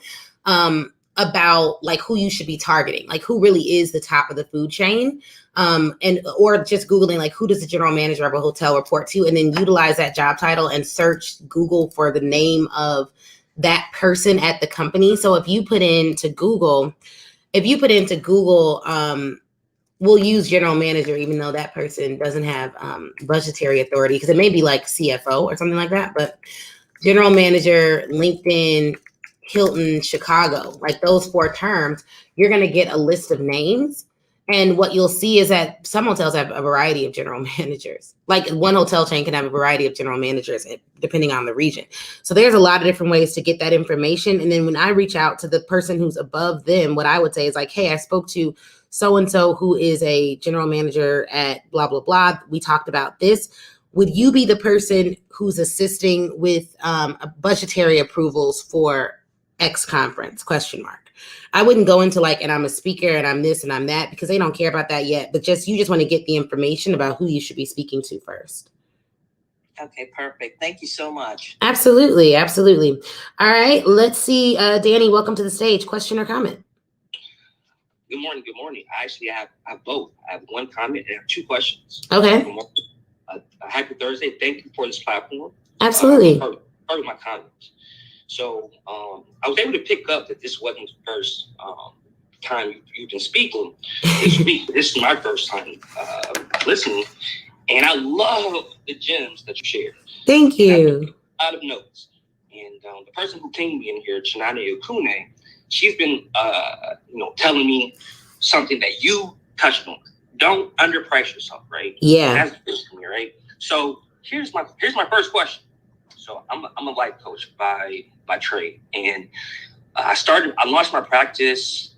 about who you should be targeting, who really is the top of the food chain. Or just Googling who does the general manager of a hotel report to, and then utilize that job title and search Google for the name of that person at the company. So if you put into Google, we'll use general manager, even though that person doesn't have budgetary authority, because it may be CFO or something like that. But general manager, LinkedIn, Hilton, Chicago, those 4 terms, you're going to get a list of names. And what you'll see is that some hotels have a variety of general managers. One hotel chain can have a variety of general managers depending on the region. So there's a lot of different ways to get that information. And then when I reach out to the person who's above them, what I would say is hey, I spoke to so-and-so who is a general manager at blah, blah, blah. We talked about this. Would you be the person who's assisting with budgetary approvals for X conference? ? I wouldn't go into and I'm a speaker and I'm this and I'm that, because they don't care about that yet. But you just want to get the information about who you should be speaking to first. Okay, perfect. Thank you so much. Absolutely. Absolutely. All right. Let's see. Danny, welcome to the stage. Question or comment? Good morning. Good morning. I actually have both. I have 1 comment and I have 2 questions. Okay. Happy Thursday. Thank you for this platform. Absolutely. Part of my comments. So I was able to pick up that this wasn't the first time you've been speaking. This is my first time listening, and I love the gems that you shared. Thank you. Out of notes, and the person who pinged me in here, Chinana Okune, she's been telling me something that you touched on. Don't underprice yourself, right? Yeah. That's good for me, right? So here's my first question. So I'm a life coach by trade, and I launched my practice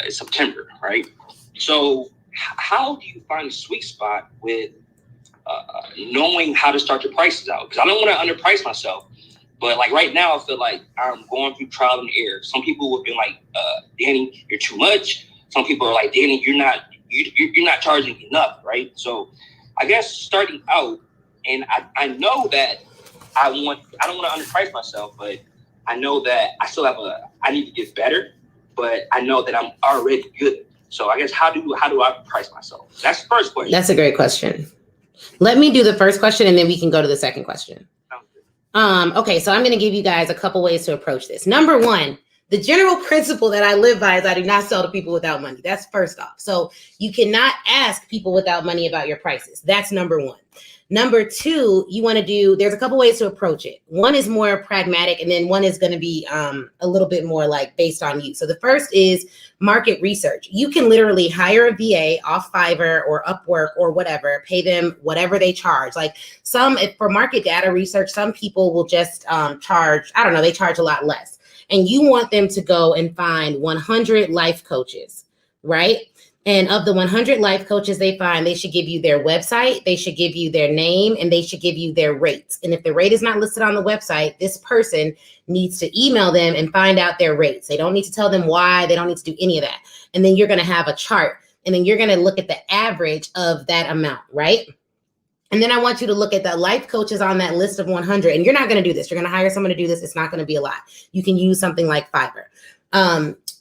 in September, right? So how do you find a sweet spot with knowing how to start your prices out? Because I don't want to underprice myself, but right now I feel like I'm going through trial and error. Some people have been Danny, you're too much. Some people are Danny, you're not charging enough, right? So I guess starting out, and I know that I don't want to underprice myself, but I know that I still I need to get better, but I know that I'm already good. So I guess how do I price myself? That's the first question. That's a great question. Let me do the first question and then we can go to the second question. Okay, so I'm going to give you guys a couple ways to approach this. Number 1, the general principle that I live by is I do not sell to people without money. That's first off. So you cannot ask people without money about your prices. That's number 1. Number 2, there's a couple ways to approach it. One is more pragmatic, and then one is going to be a little bit more based on you. So the first is market research. You can literally hire a VA off Fiverr or Upwork or whatever, pay them whatever they charge. For market data research, some people will just charge, they charge a lot less. And you want them to go and find 100 life coaches, right? And of the 100 life coaches they find, they should give you their website, they should give you their name, and they should give you their rates. And if the rate is not listed on the website, this person needs to email them and find out their rates. They don't need to tell them why. They don't need to do any of that. And then you're going to have a chart. And then you're going to look at the average of that amount, right? And then I want you to look at the life coaches on that list of 100. And you're not going to do this. You're going to hire someone to do this. It's not going to be a lot. You can use something like Fiverr.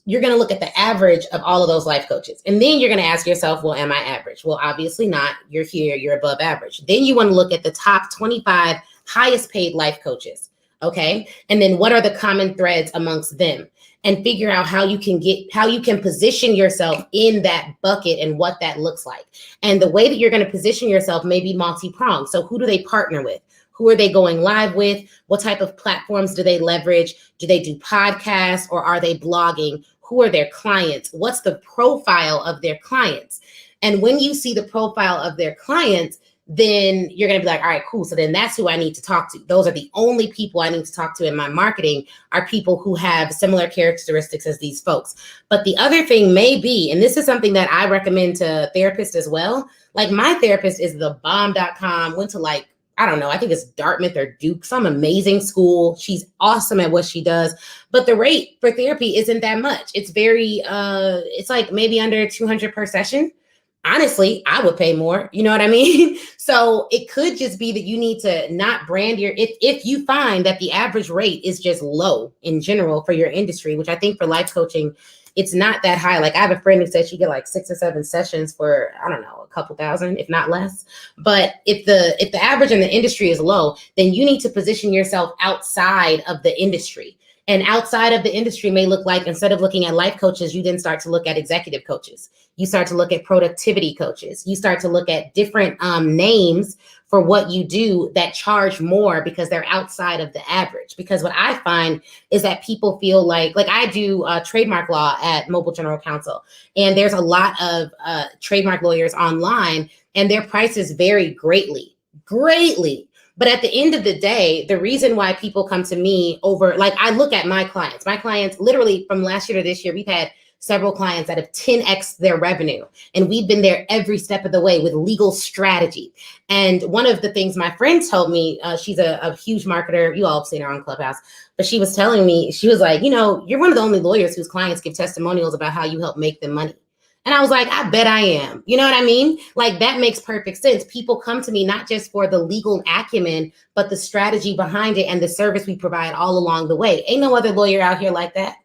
You're going to look at the average of all of those life coaches. And then you're going to ask yourself, well, am I average? Well, obviously not. You're here. You're above average. Then you want to look at the top 25 highest paid life coaches. Okay. And then what are the common threads amongst them? And figure out how you can position yourself in that bucket and what that looks like. And the way that you're going to position yourself may be multi-pronged. So who do they partner with? Who are they going live with? What type of platforms do they leverage? Do they do podcasts or are they blogging? Who are their clients? What's the profile of their clients? And when you see the profile of their clients, then you're going to be like, all right, cool. So then that's who I need to talk to. Those are the only people I need to talk to in my marketing are people who have similar characteristics as these folks. But the other thing may be, and this is something that I recommend to therapists as well. Like my therapist is thebomb.com, went to I don't know, I think it's Dartmouth or Duke, some amazing school. She's awesome at what she does. But the rate for therapy isn't that much. It's very, it's like maybe under 200 per session. Honestly, I would pay more. You know what I mean? So it could just be that you need to not brand if you find that the average rate is just low in general for your industry, which I think for life coaching, it's not that high. Like I have a friend who said she get like 6 or 7 sessions for, I don't know, a couple thousand, if not less. But if the average in the industry is low, then you need to position yourself outside of the industry. And outside of the industry may look like, instead of looking at life coaches, you then start to look at executive coaches. You start to look at productivity coaches. You start to look at different names for what you do that charge more because they're outside of the average. Because what I find is that people feel like I do trademark law at Mobile General Counsel, and there's a lot of trademark lawyers online, and their prices vary greatly. But at the end of the day, the reason why people come to me over, I look at my clients literally from last year to this year, we've had several clients that have 10x their revenue. And we've been there every step of the way with legal strategy. And one of the things my friend told me, she's a huge marketer. You all have seen her on Clubhouse, but she was telling me, she was like, you're one of the only lawyers whose clients give testimonials about how you help make them money. And I was like, I bet I am. You know what I mean? That makes perfect sense. People come to me not just for the legal acumen, but the strategy behind it and the service we provide all along the way. Ain't no other lawyer out here like that.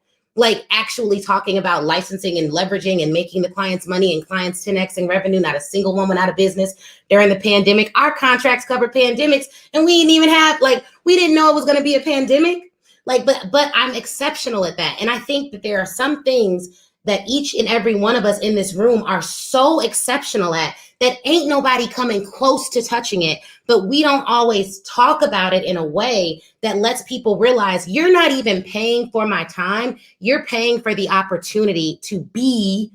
Actually talking about licensing and leveraging and making the clients money and clients 10xing revenue, not a single one went out of business during the pandemic. Our contracts cover pandemics and we didn't even have, we didn't know it was going to be a pandemic. But I'm exceptional at that. And I think that there are some things that each and every one of us in this room are so exceptional at that ain't nobody coming close to touching it, but we don't always talk about it in a way that lets people realize you're not even paying for my time. You're paying for the opportunity to be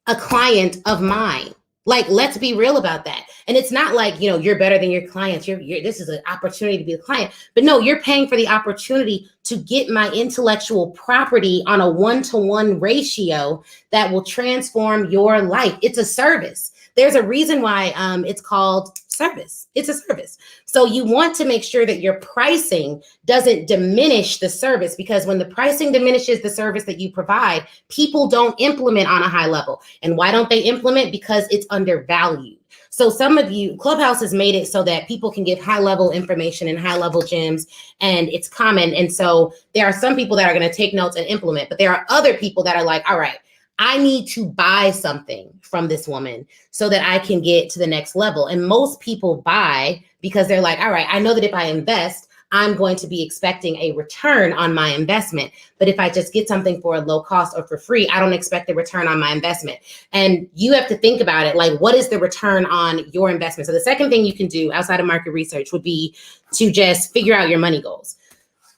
a client of mine. Let's be real about that. And it's not you're better than your clients. This is an opportunity to be a client. But no, you're paying for the opportunity to get my intellectual property on a 1-to-1 ratio that will transform your life. It's a service. There's a reason why it's called service. It's a service. So you want to make sure that your pricing doesn't diminish the service, because when the pricing diminishes the service that you provide, people don't implement on a high level. And why don't they implement? Because it's undervalued. So some of you, Clubhouse has made it so that people can get high level information and high level gems, and it's common. And so there are some people that are going to take notes and implement, but there are other people that are like, all right, I need to buy something from this woman so that I can get to the next level. And most people buy because they're like, all right, I know that if I invest, I'm going to be expecting a return on my investment. But if I just get something for a low cost or for free, I don't expect a return on my investment. And you have to think about it, what is the return on your investment? So the second thing you can do outside of market research would be to just figure out your money goals.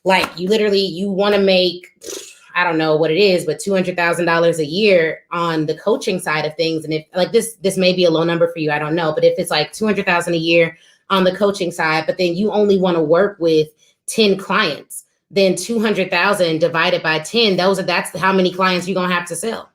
You want to make, I don't know what it is, but $200,000 a year on the coaching side of things. And if this may be a low number for you, I don't know, but if it's $200,000 a year on the coaching side, but then you only want to work with 10 clients, then 200,000 divided by 10, that's how many clients you're going to have to sell.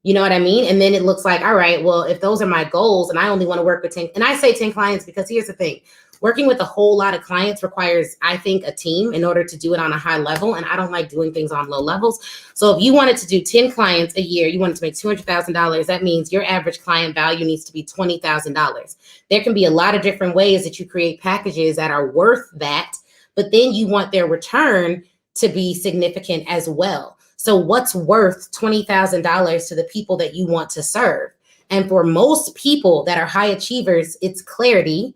You know what I mean? And then it looks like, all right, well, if those are my goals and I only want to work with 10, and I say 10 clients because here's the thing, working with a whole lot of clients requires, I think, a team in order to do it on a high level. And I don't like doing things on low levels. So if you wanted to do 10 clients a year, you wanted to make $200,000, that means your average client value needs to be $20,000. There can be a lot of different ways that you create packages that are worth that, but then you want their return to be significant as well. So what's worth $20,000 to the people that you want to serve? And for most people that are high achievers, it's clarity,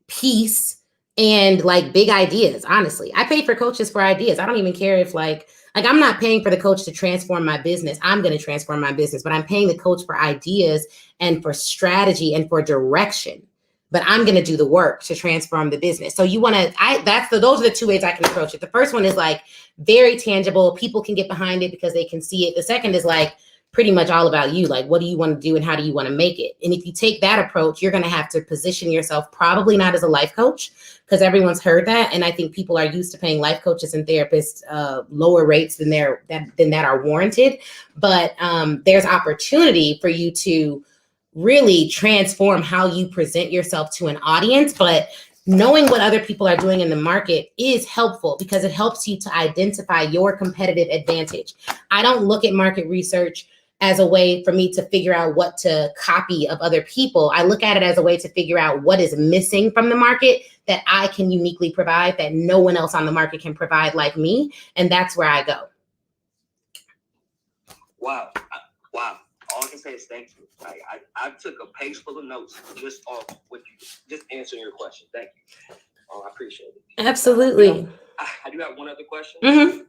peace, and like big ideas. Honestly, I pay for coaches for ideas. I don't even care if like I'm not paying for the coach to transform my business. I'm going to transform my business, but I'm paying the coach for ideas and for strategy and for direction. But I'm going to do the work to transform the business. So you want to, those are the two ways I can approach it. The first one is like very tangible. People can get behind it because they can see it. The second is like pretty much all about you. Like, what do you want to do and how do you want to make it? And if you take that approach, you're going to have to position yourself probably not as a life coach because everyone's heard that. And I think people are used to paying life coaches and therapists lower rates than that are warranted. But there's opportunity for you to really transform how you present yourself to an audience. But knowing what other people are doing in the market is helpful because it helps you to identify your competitive advantage. I don't look at market research as a way for me to figure out what to copy of other people. I look at it as a way to figure out what is missing from the market that I can uniquely provide that no one else on the market can provide like me. And that's where I go. Wow. Wow. All I can say is thank you. I took a page full of notes just off what you just answering your question. Thank you. I appreciate it. Absolutely. I do have one other question. Mm-hmm.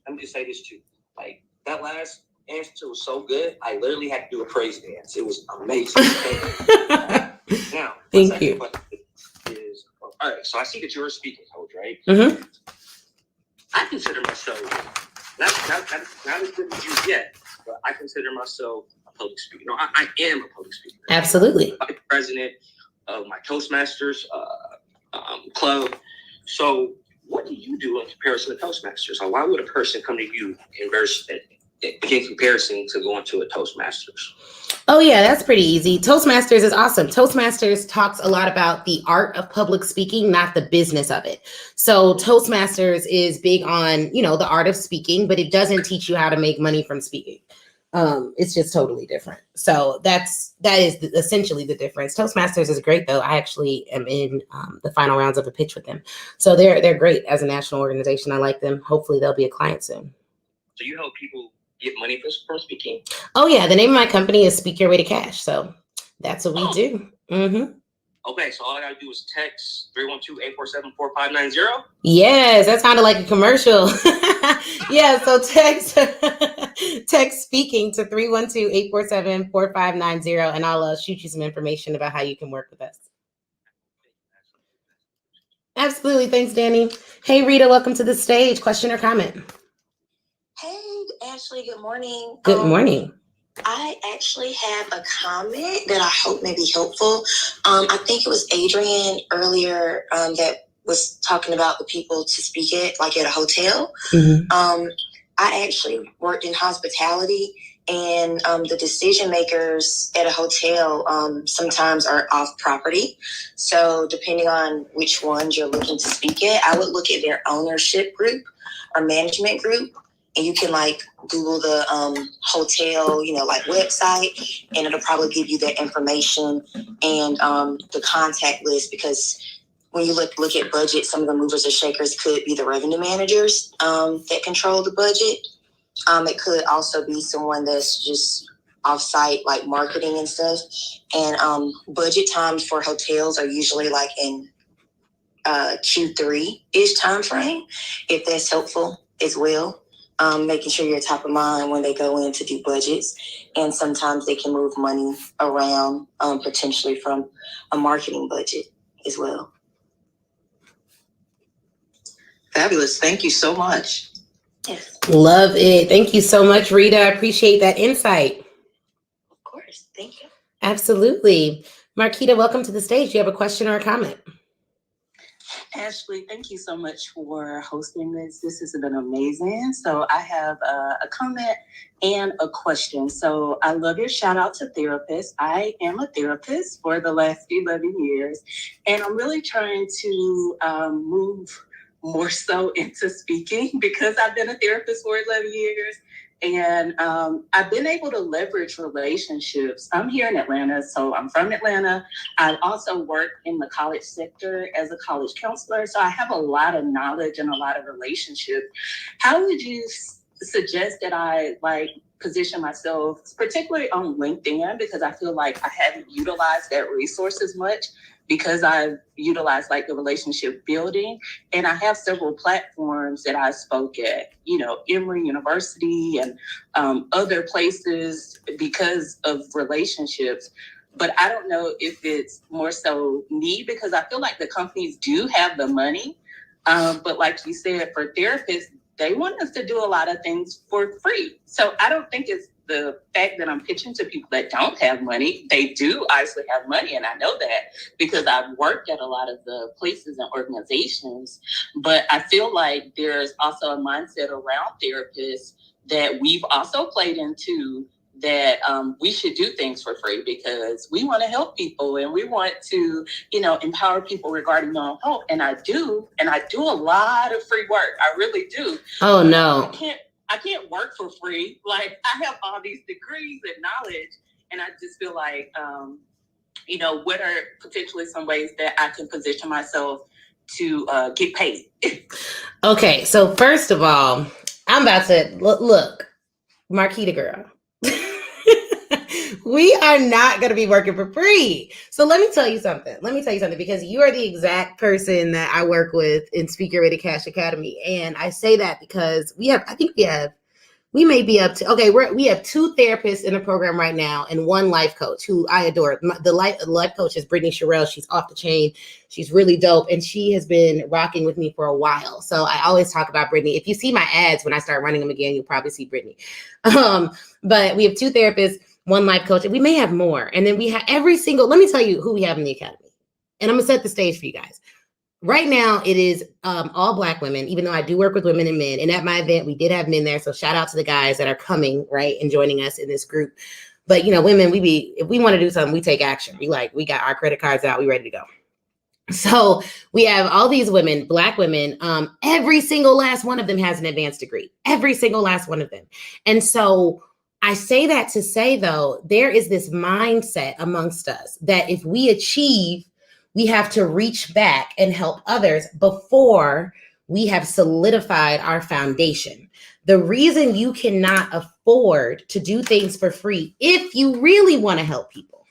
Let me just say this too. Like that last answer was so good. I literally had to do a praise dance. It was amazing. Now, thank you. Is all right. So I see that you're a speaking coach, right? Mm-hmm. I consider myself not as good as you yet, but I consider myself a public speaker. No, I am a public speaker. Absolutely. I'm the president of my Toastmasters club. So what do you do in comparison to Toastmasters? Or why would a person come to you in comparison to going to a Toastmasters? Oh yeah, that's pretty easy. Toastmasters is awesome. Toastmasters talks a lot about the art of public speaking, not the business of it. So Toastmasters is big on, the art of speaking, but it doesn't teach you how to make money from speaking. It's just totally different. So that is essentially the difference. Toastmasters is great though. I actually am in the final rounds of a pitch with them. So they're great as a national organization. I like them. Hopefully they'll be a client soon. So you help people get money from speaking? Oh yeah, the name of my company is Speak Your Way to Cash. So that's what we do. Mm-hmm. Okay, so all I gotta do is text 312-847-4590. Yes, that sounded like a commercial. Yeah, so text speaking to 312-847-4590, and I'll shoot you some information about how you can work with us. Absolutely, thanks, Danny. Hey, Rita, welcome to the stage. Question or comment? Hey, Ashley, good morning. Good morning. I actually have a comment that I hope may be helpful. I think it was Adrian earlier that was talking about the people to speak at a hotel. Mm-hmm. I actually worked in hospitality, and the decision makers at a hotel sometimes are off property. So depending on which ones you're looking to speak at, I would look at their ownership group or management group. And you can Google the hotel, website, and it'll probably give you that information and the contact list. Because when you look at budget, some of the movers and shakers could be the revenue managers that control the budget. It could also be someone that's just off-site, marketing and stuff. And budget times for hotels are usually in Q3-ish time frame, if that's helpful as well. Making sure you're top of mind when they go in to do budgets. And sometimes they can move money around potentially from a marketing budget as well. Fabulous. Thank you so much. Yes. Love it. Thank you so much, Rita. I appreciate that insight. Of course. Thank you. Absolutely. Marquita, welcome to the stage. Do you have a question or a comment? Ashley, thank you so much for hosting this. This has been amazing. So I have a comment and a question. So I love your shout out to therapists. I am a therapist for the last 11 years, and I'm really trying to move more so into speaking because I've been a therapist for 11 years. And I've been able to leverage relationships. I'm here in Atlanta, so I'm from Atlanta. I also work in the college sector as a college counselor, so I have a lot of knowledge and a lot of relationships. How would you suggest that I position myself, particularly on LinkedIn, because I feel like I haven't utilized that resource as much because I've utilized the relationship building, and I have several platforms that I spoke at, Emory University and other places because of relationships. But I don't know if it's more so me because I feel like the companies do have the money. But like you said, for therapists, they want us to do a lot of things for free. So I don't think it's the fact that I'm pitching to people that don't have money. They do obviously have money, and I know that because I've worked at a lot of the places and organizations. But I feel like there's also a mindset around therapists that we've also played into, that we should do things for free because we want to help people and we want to, empower people regarding mental health. And I do a lot of free work. I really do. Oh, no. I can't work for free. I have all these degrees and knowledge, and I just feel like, what are potentially some ways that I can position myself to get paid? Okay, so first of all, I'm about to look, Marquita girl. We are not going to be working for free. So let me tell you something. Because you are the exact person that I work with in Speaker Ready Cash Academy. And I say that because we have 2 therapists in the program right now and 1 life coach who I adore. The life coach is Brittany Sherrill. She's off the chain. She's really dope. And she has been rocking with me for a while. So I always talk about Brittany. If you see my ads, when I start running them again, you'll probably see Brittany. But we have 2 therapists, 1 life coach, and we may have more. And then we have let me tell you who we have in the academy. And I'm going to set the stage for you guys. Right now, it is all Black women, even though I do work with women and men. And at my event, we did have men there. So shout out to the guys that are coming, right, and joining us in this group. But, women, if we want to do something, we take action. We got our credit cards out. We ready to go. So we have all these women, Black women. Every single last one of them has an advanced degree. Every single last one of them. And so I say that to say, though, there is this mindset amongst us that if we achieve, we have to reach back and help others before we have solidified our foundation. The reason you cannot afford to do things for free, if you really want to help people,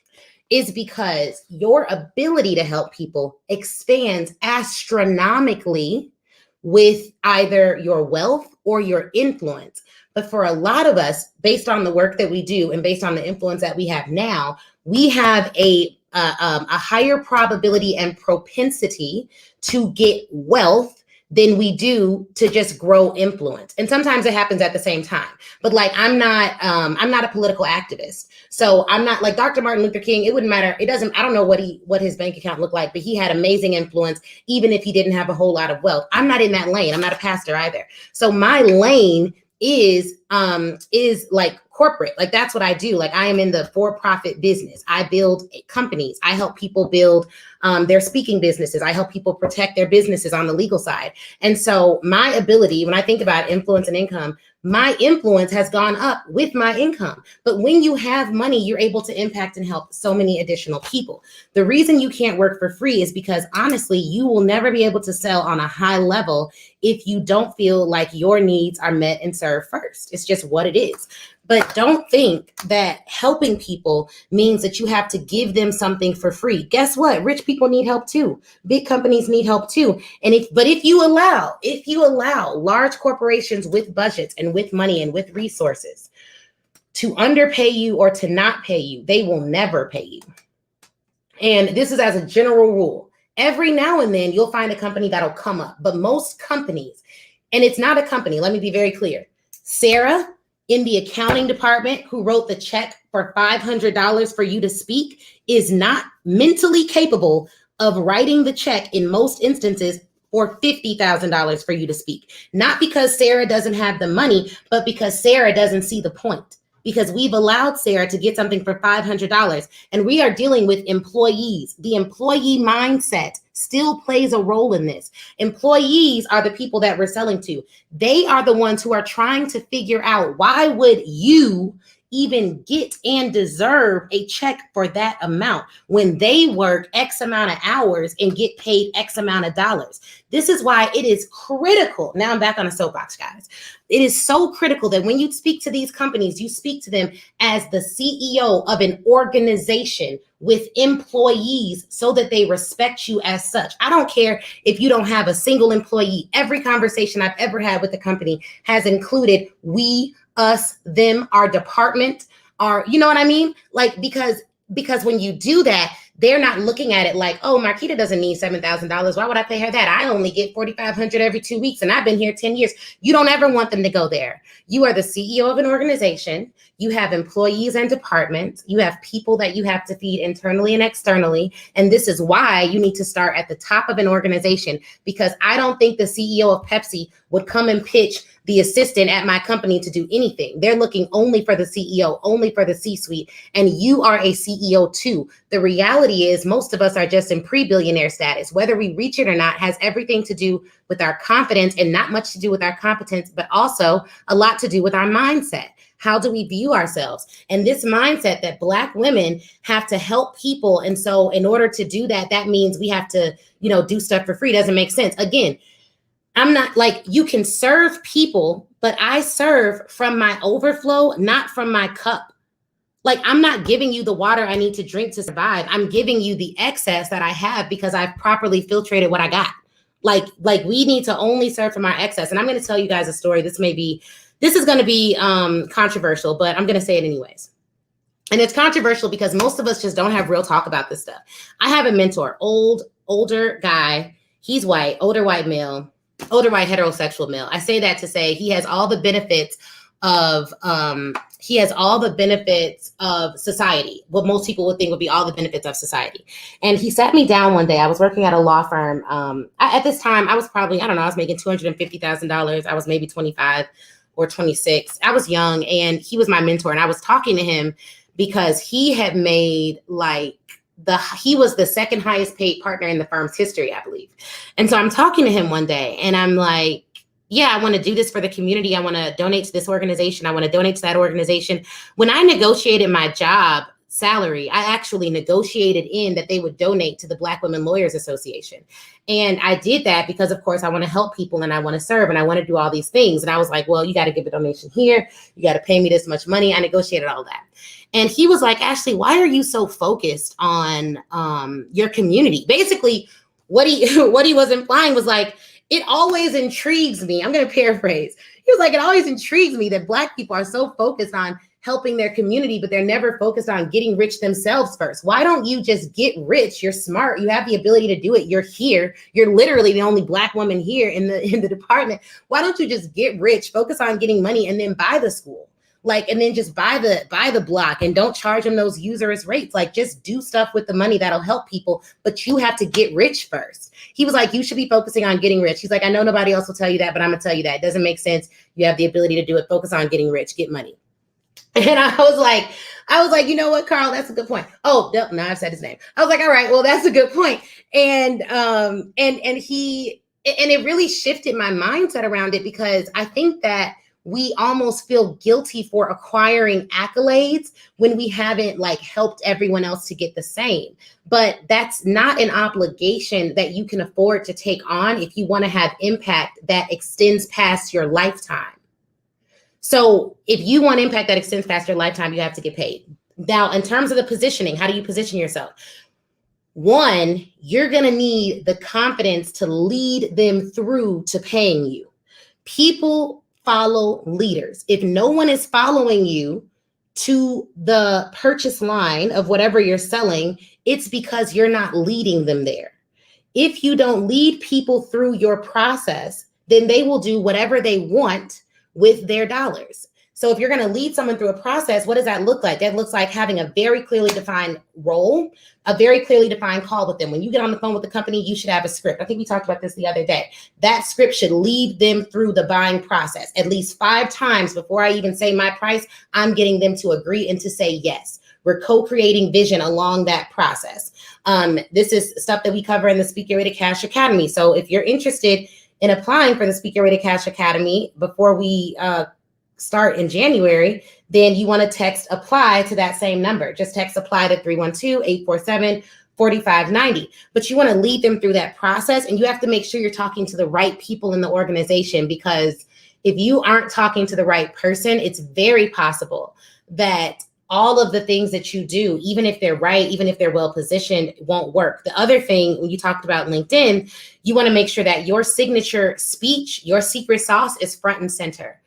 is because your ability to help people expands astronomically with either your wealth or your influence. But for a lot of us, based on the work that we do and based on the influence that we have now, we have a higher probability and propensity to get wealth than we do to just grow influence. And sometimes it happens at the same time. But I'm not a political activist. So I'm not like Dr. Martin Luther King. It wouldn't matter. I don't know what his bank account looked like, but he had amazing influence, even if he didn't have a whole lot of wealth. I'm not in that lane. I'm not a pastor either. So my lane is corporate. That's what I do. I am in the for-profit business. I build companies. I help people build their speaking businesses. I help people protect their businesses on the legal side. And so my ability, when I think about influence and income, my influence has gone up with my income. But when you have money, you're able to impact and help so many additional people. The reason you can't work for free is because honestly, you will never be able to sell on a high level if you don't feel like your needs are met and served first. It's just what it is. But don't think that helping people means that you have to give them something for free. Guess what? Rich people need help too. Big companies need help too. And if you allow large corporations with budgets and with money and with resources to underpay you or to not pay you, they will never pay you. And this is as a general rule. Every now and then you'll find a company that'll come up, but most companies, and it's not a company, let me be very clear. Sarah in the accounting department who wrote the check for $500 for you to speak is not mentally capable of writing the check in most instances for $50,000 for you to speak. Not because Sarah doesn't have the money, but because Sarah doesn't see the point. Because we've allowed Sarah to get something for $500, and we are dealing with employees. The employee mindset still plays a role in this. Employees are the people that we're selling to. They are the ones who are trying to figure out, why would you even get and deserve a check for that amount when they work X amount of hours and get paid X amount of dollars? This is why it is critical. Now I'm back on a soapbox, guys. It is so critical that when you speak to these companies, you speak to them as the CEO of an organization with employees so that they respect you as such. I don't care if you don't have a single employee. Every conversation I've ever had with a company has included we, us, them, our department, our, you know what I mean? Like, because when you do that, they're not looking at it like, oh, Marquita doesn't need $7,000. Why would I pay her that? I only get $4,500 every 2 weeks, and I've been here 10 years. You don't ever want them to go there. You are the CEO of an organization. You have employees and departments. You have people that you have to feed internally and externally. And this is why you need to start at the top of an organization, because I don't think the CEO of Pepsi would come and pitch the assistant at my company to do anything. They're looking only for the CEO, only for the C-suite. And you are a CEO too. The reality is most of us are just in pre-billionaire status. Whether we reach it or not has everything to do with our confidence and not much to do with our competence, but also a lot to do with our mindset. How do we view ourselves? And this mindset that Black women have to help people. And so in order to do that, that means we have to, do stuff for free. Doesn't make sense. Again, I'm not like, you can serve people, but I serve from my overflow, not from my cup. Like, I'm not giving you the water I need to drink to survive. I'm giving you the excess that I have because I've properly filtrated what I got. Like we need to only serve from our excess. And I'm going to tell you guys a story. This is going to be controversial, but I'm going to say it anyways. And it's controversial because most of us just don't have real talk about this stuff. I have a mentor, older guy. He's white, older white heterosexual male. I say that to say he has all the benefits of society. What most people would think would be all the benefits of society. And he sat me down one day. I was working at a law firm. At this time, I was probably, I was making $250,000. I was maybe 25 or 26. I was young, and he was my mentor. And I was talking to him because he had made he was the second highest paid partner in the firm's history, I believe. And so I'm talking to him one day, and I'm like, yeah, I want to do this for the community. I want to donate to this organization. I want to donate to that organization. When I negotiated my job salary, I actually negotiated in that they would donate to the Black Women Lawyers Association. And I did that because, of course, I want to help people and I want to serve and I want to do all these things. And I was like, well, you got to give a donation here. You got to pay me this much money. I negotiated all that. And he was like, Ashley, why are you so focused on your community? Basically, what he was implying was like, it always intrigues me. I'm going to paraphrase. He was like, it always intrigues me that Black people are so focused on helping their community, but they're never focused on getting rich themselves first. Why don't you just get rich? You're smart. You have the ability to do it. You're here. You're literally the only Black woman here in the department. Why don't you just get rich, focus on getting money, and then buy the school? And then just buy the block and don't charge them those usurious rates. Just do stuff with the money that'll help people, but you have to get rich first. He was like, you should be focusing on getting rich. He's like, I know nobody else will tell you that, but I'm gonna tell you that. It doesn't make sense. You have the ability to do it. Focus on getting rich, get money. And I was like, you know what, Carl, that's a good point. Oh, no, I've said his name. I was like, all right, well, that's a good point. And it really shifted my mindset around it, because I think that we almost feel guilty for acquiring accolades when we haven't helped everyone else to get the same. But that's not an obligation that you can afford to take on if you want to have impact that extends past your lifetime. So if you want impact that extends past your lifetime, you have to get paid. Now, in terms of the positioning, how do you position yourself? One, you're going to need the confidence to lead them through to paying you. People follow leaders. If no one is following you to the purchase line of whatever you're selling, it's because you're not leading them there. If you don't lead people through your process, then they will do whatever they want with their dollars. So if you're going to lead someone through a process, what does that look like? That looks like having a very clearly defined role, a very clearly defined call with them. When you get on the phone with the company, you should have a script. I think we talked about this the other day. That script should lead them through the buying process at least 5 times before I even say my price. I'm getting them to agree and to say yes. We're co-creating vision along that process. This is stuff that we cover in the Speak Your Way to Cash Academy. So if you're interested in applying for the Speak Your Way to Cash Academy before we start in January, then you want to text apply to that same number. Just text apply to 312-847-4590. But you want to lead them through that process, and you have to make sure you're talking to the right people in the organization, because if you aren't talking to the right person, it's very possible that all of the things that you do, even if they're right, even if they're well positioned, won't work. The other thing, when you talked about LinkedIn, you want to make sure that your signature speech, your secret sauce is front and center.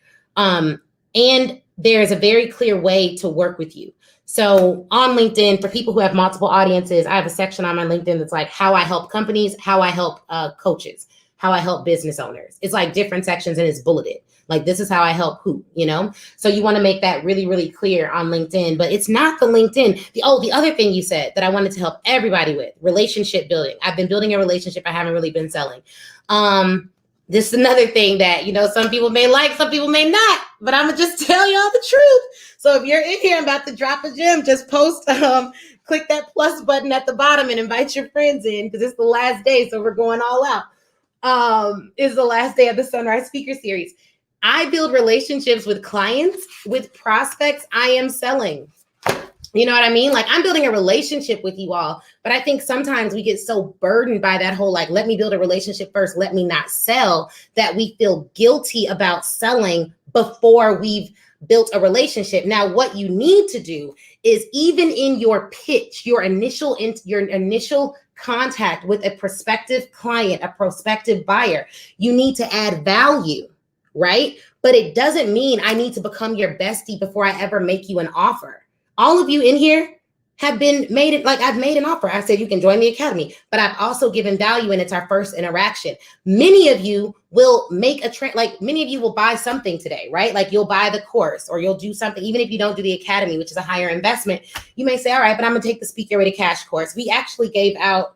And there's a very clear way to work with you. So on LinkedIn, for people who have multiple audiences, I have a section on my LinkedIn that's like how I help companies, how I help coaches, how I help business owners. It's like different sections and it's bulleted. Like, this is how I help who, you know? So you want to make that really, really clear on LinkedIn, but it's not the LinkedIn. The other thing you said that I wanted to help everybody with, relationship building. I've been building a relationship. I haven't really been selling. This is another thing that, you know, some people may like, some people may not, but I'm gonna just tell y'all the truth. So if you're in here and about to drop a gem, just post, click that plus button at the bottom and invite your friends in, because it's the last day. So we're going all out. It's the last day of the Sunrise Speaker Series. I build relationships with clients, with prospects I am selling. You know what I mean? Like, I'm building a relationship with you all, but I think sometimes we get so burdened by that whole, like, let me build a relationship first, let me not sell, that we feel guilty about selling before we've built a relationship. Now, what you need to do is, even in your pitch, your initial contact with a prospective client, a prospective buyer, you need to add value, right? But it doesn't mean I need to become your bestie before I ever make you an offer. All of you in here have been made it, like, I've made an offer. I said you can join the academy, but I've also given value, and it's our first interaction. Many of you will make many of you will buy something today, right? Like, you'll buy the course, or you'll do something. Even if you don't do the academy, which is a higher investment, you may say, all right, but I'm gonna take the Speak Your Way to Cash course. We actually gave out,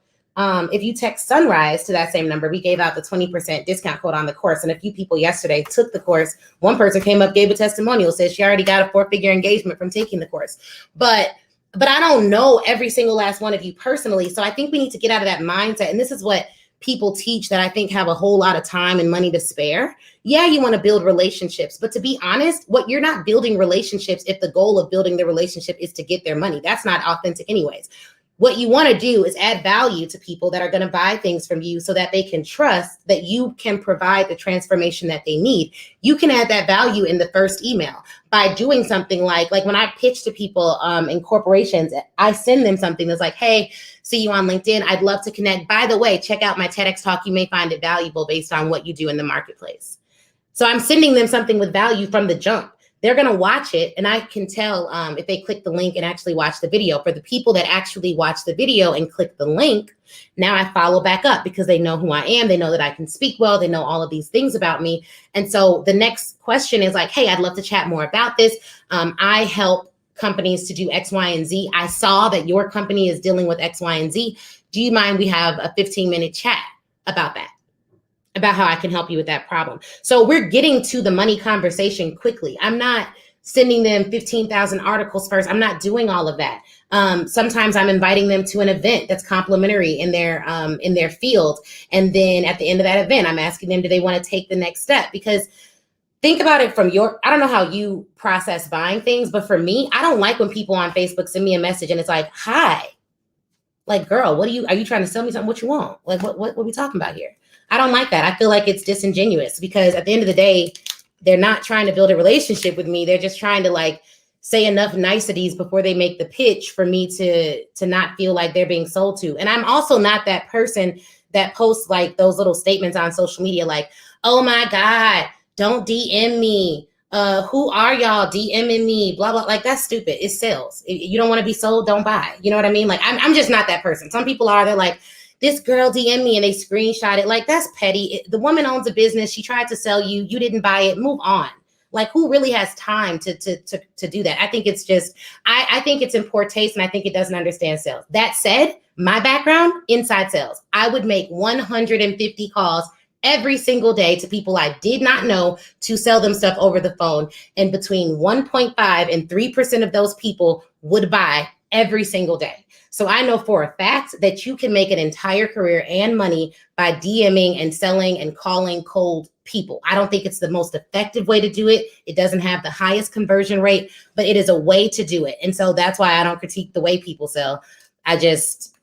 if you text Sunrise to that same number, we gave out the 20% discount code on the course. And a few people yesterday took the course. One person came up, gave a testimonial, said she already got a 4-figure engagement from taking the course. But I don't know every single last one of you personally. So I think we need to get out of that mindset. And this is what people teach that I think have a whole lot of time and money to spare. Yeah, you want to build relationships, but to be honest, you're not building relationships if the goal of building the relationship is to get their money. That's not authentic anyways. What you want to do is add value to people that are going to buy things from you, so that they can trust that you can provide the transformation that they need. You can add that value in the first email by doing something like when I pitch to people in corporations, I send them something that's like, hey, see you on LinkedIn. I'd love to connect. By the way, check out my TEDx talk. You may find it valuable based on what you do in the marketplace. So I'm sending them something with value from the jump. They're going to watch it, and I can tell if they click the link and actually watch the video. For the people that actually watch the video and click the link, now I follow back up because they know who I am. They know that I can speak well. They know all of these things about me. And so the next question is like, hey, I'd love to chat more about this. I help companies to do X, Y, and Z. I saw that your company is dealing with X, Y, and Z. Do you mind we have a 15-minute chat about that? About how I can help you with that problem. So we're getting to the money conversation quickly. I'm not sending them 15,000 articles first. I'm not doing all of that. Sometimes I'm inviting them to an event that's complimentary in their field. And then at the end of that event, I'm asking them, do they want to take the next step? Because think about it from I don't know how you process buying things, but for me, I don't like when people on Facebook send me a message and it's like, hi, like, girl, are you trying to sell me something? What you want? Like, what are we talking about here? I don't like that. I feel like it's disingenuous, because at the end of the day, they're not trying to build a relationship with me. They're just trying to like say enough niceties before they make the pitch for me to not feel like they're being sold to. And I'm also not that person that posts like those little statements on social media like, oh my God, don't DM me. Who are y'all DMing me? Blah, blah. Like, that's stupid. It's sales. If you don't want to be sold, don't buy. You know what I mean? Like, I'm just not that person. Some people are. They're like, this girl DM me and they screenshot it. Like, that's petty. The woman owns a business. She tried to sell you. You didn't buy it. Move on. Like, who really has time to do that? I think it's just, I think it's in poor taste, and I think it doesn't understand sales. That said, my background, inside sales. I would make 150 calls every single day to people I did not know to sell them stuff over the phone. And between 1.5 and 3% of those people would buy every single day. So I know for a fact that you can make an entire career and money by DMing and selling and calling cold people. I don't think it's the most effective way to do it. It doesn't have the highest conversion rate, but it is a way to do it. And so that's why I don't critique the way people sell. I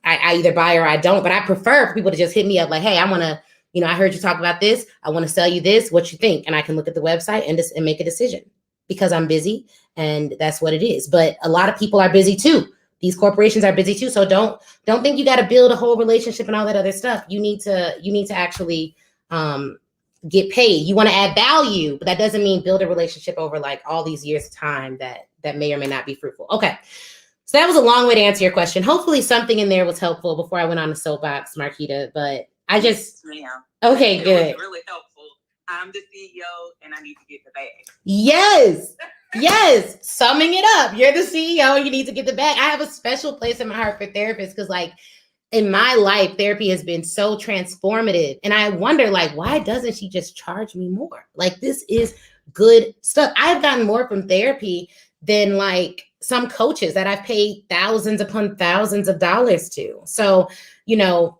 either buy or I don't, but I prefer for people to just hit me up like, hey, I want to, I heard you talk about this. I want to sell you this. What you think? And I can look at the website and make a decision because I'm busy, and that's what it is. But a lot of people are busy too. These corporations are busy too. So don't think you got to build a whole relationship and all that other stuff. You need to actually get paid. You want to add value, but that doesn't mean build a relationship over like all these years of time that may or may not be fruitful. Okay. So that was a long way to answer your question. Hopefully something in there was helpful before I went on the soapbox, Marquita, but I just, okay, good. It was really helpful. I'm the CEO and I need to get the bag. Yes. Yes. Summing it up. You're the CEO. You need to get the bag. I have a special place in my heart for therapists because like in my life, therapy has been so transformative. And I wonder like, why doesn't she just charge me more? Like this is good stuff. I've gotten more from therapy than like some coaches that I've paid thousands upon thousands of dollars to. So,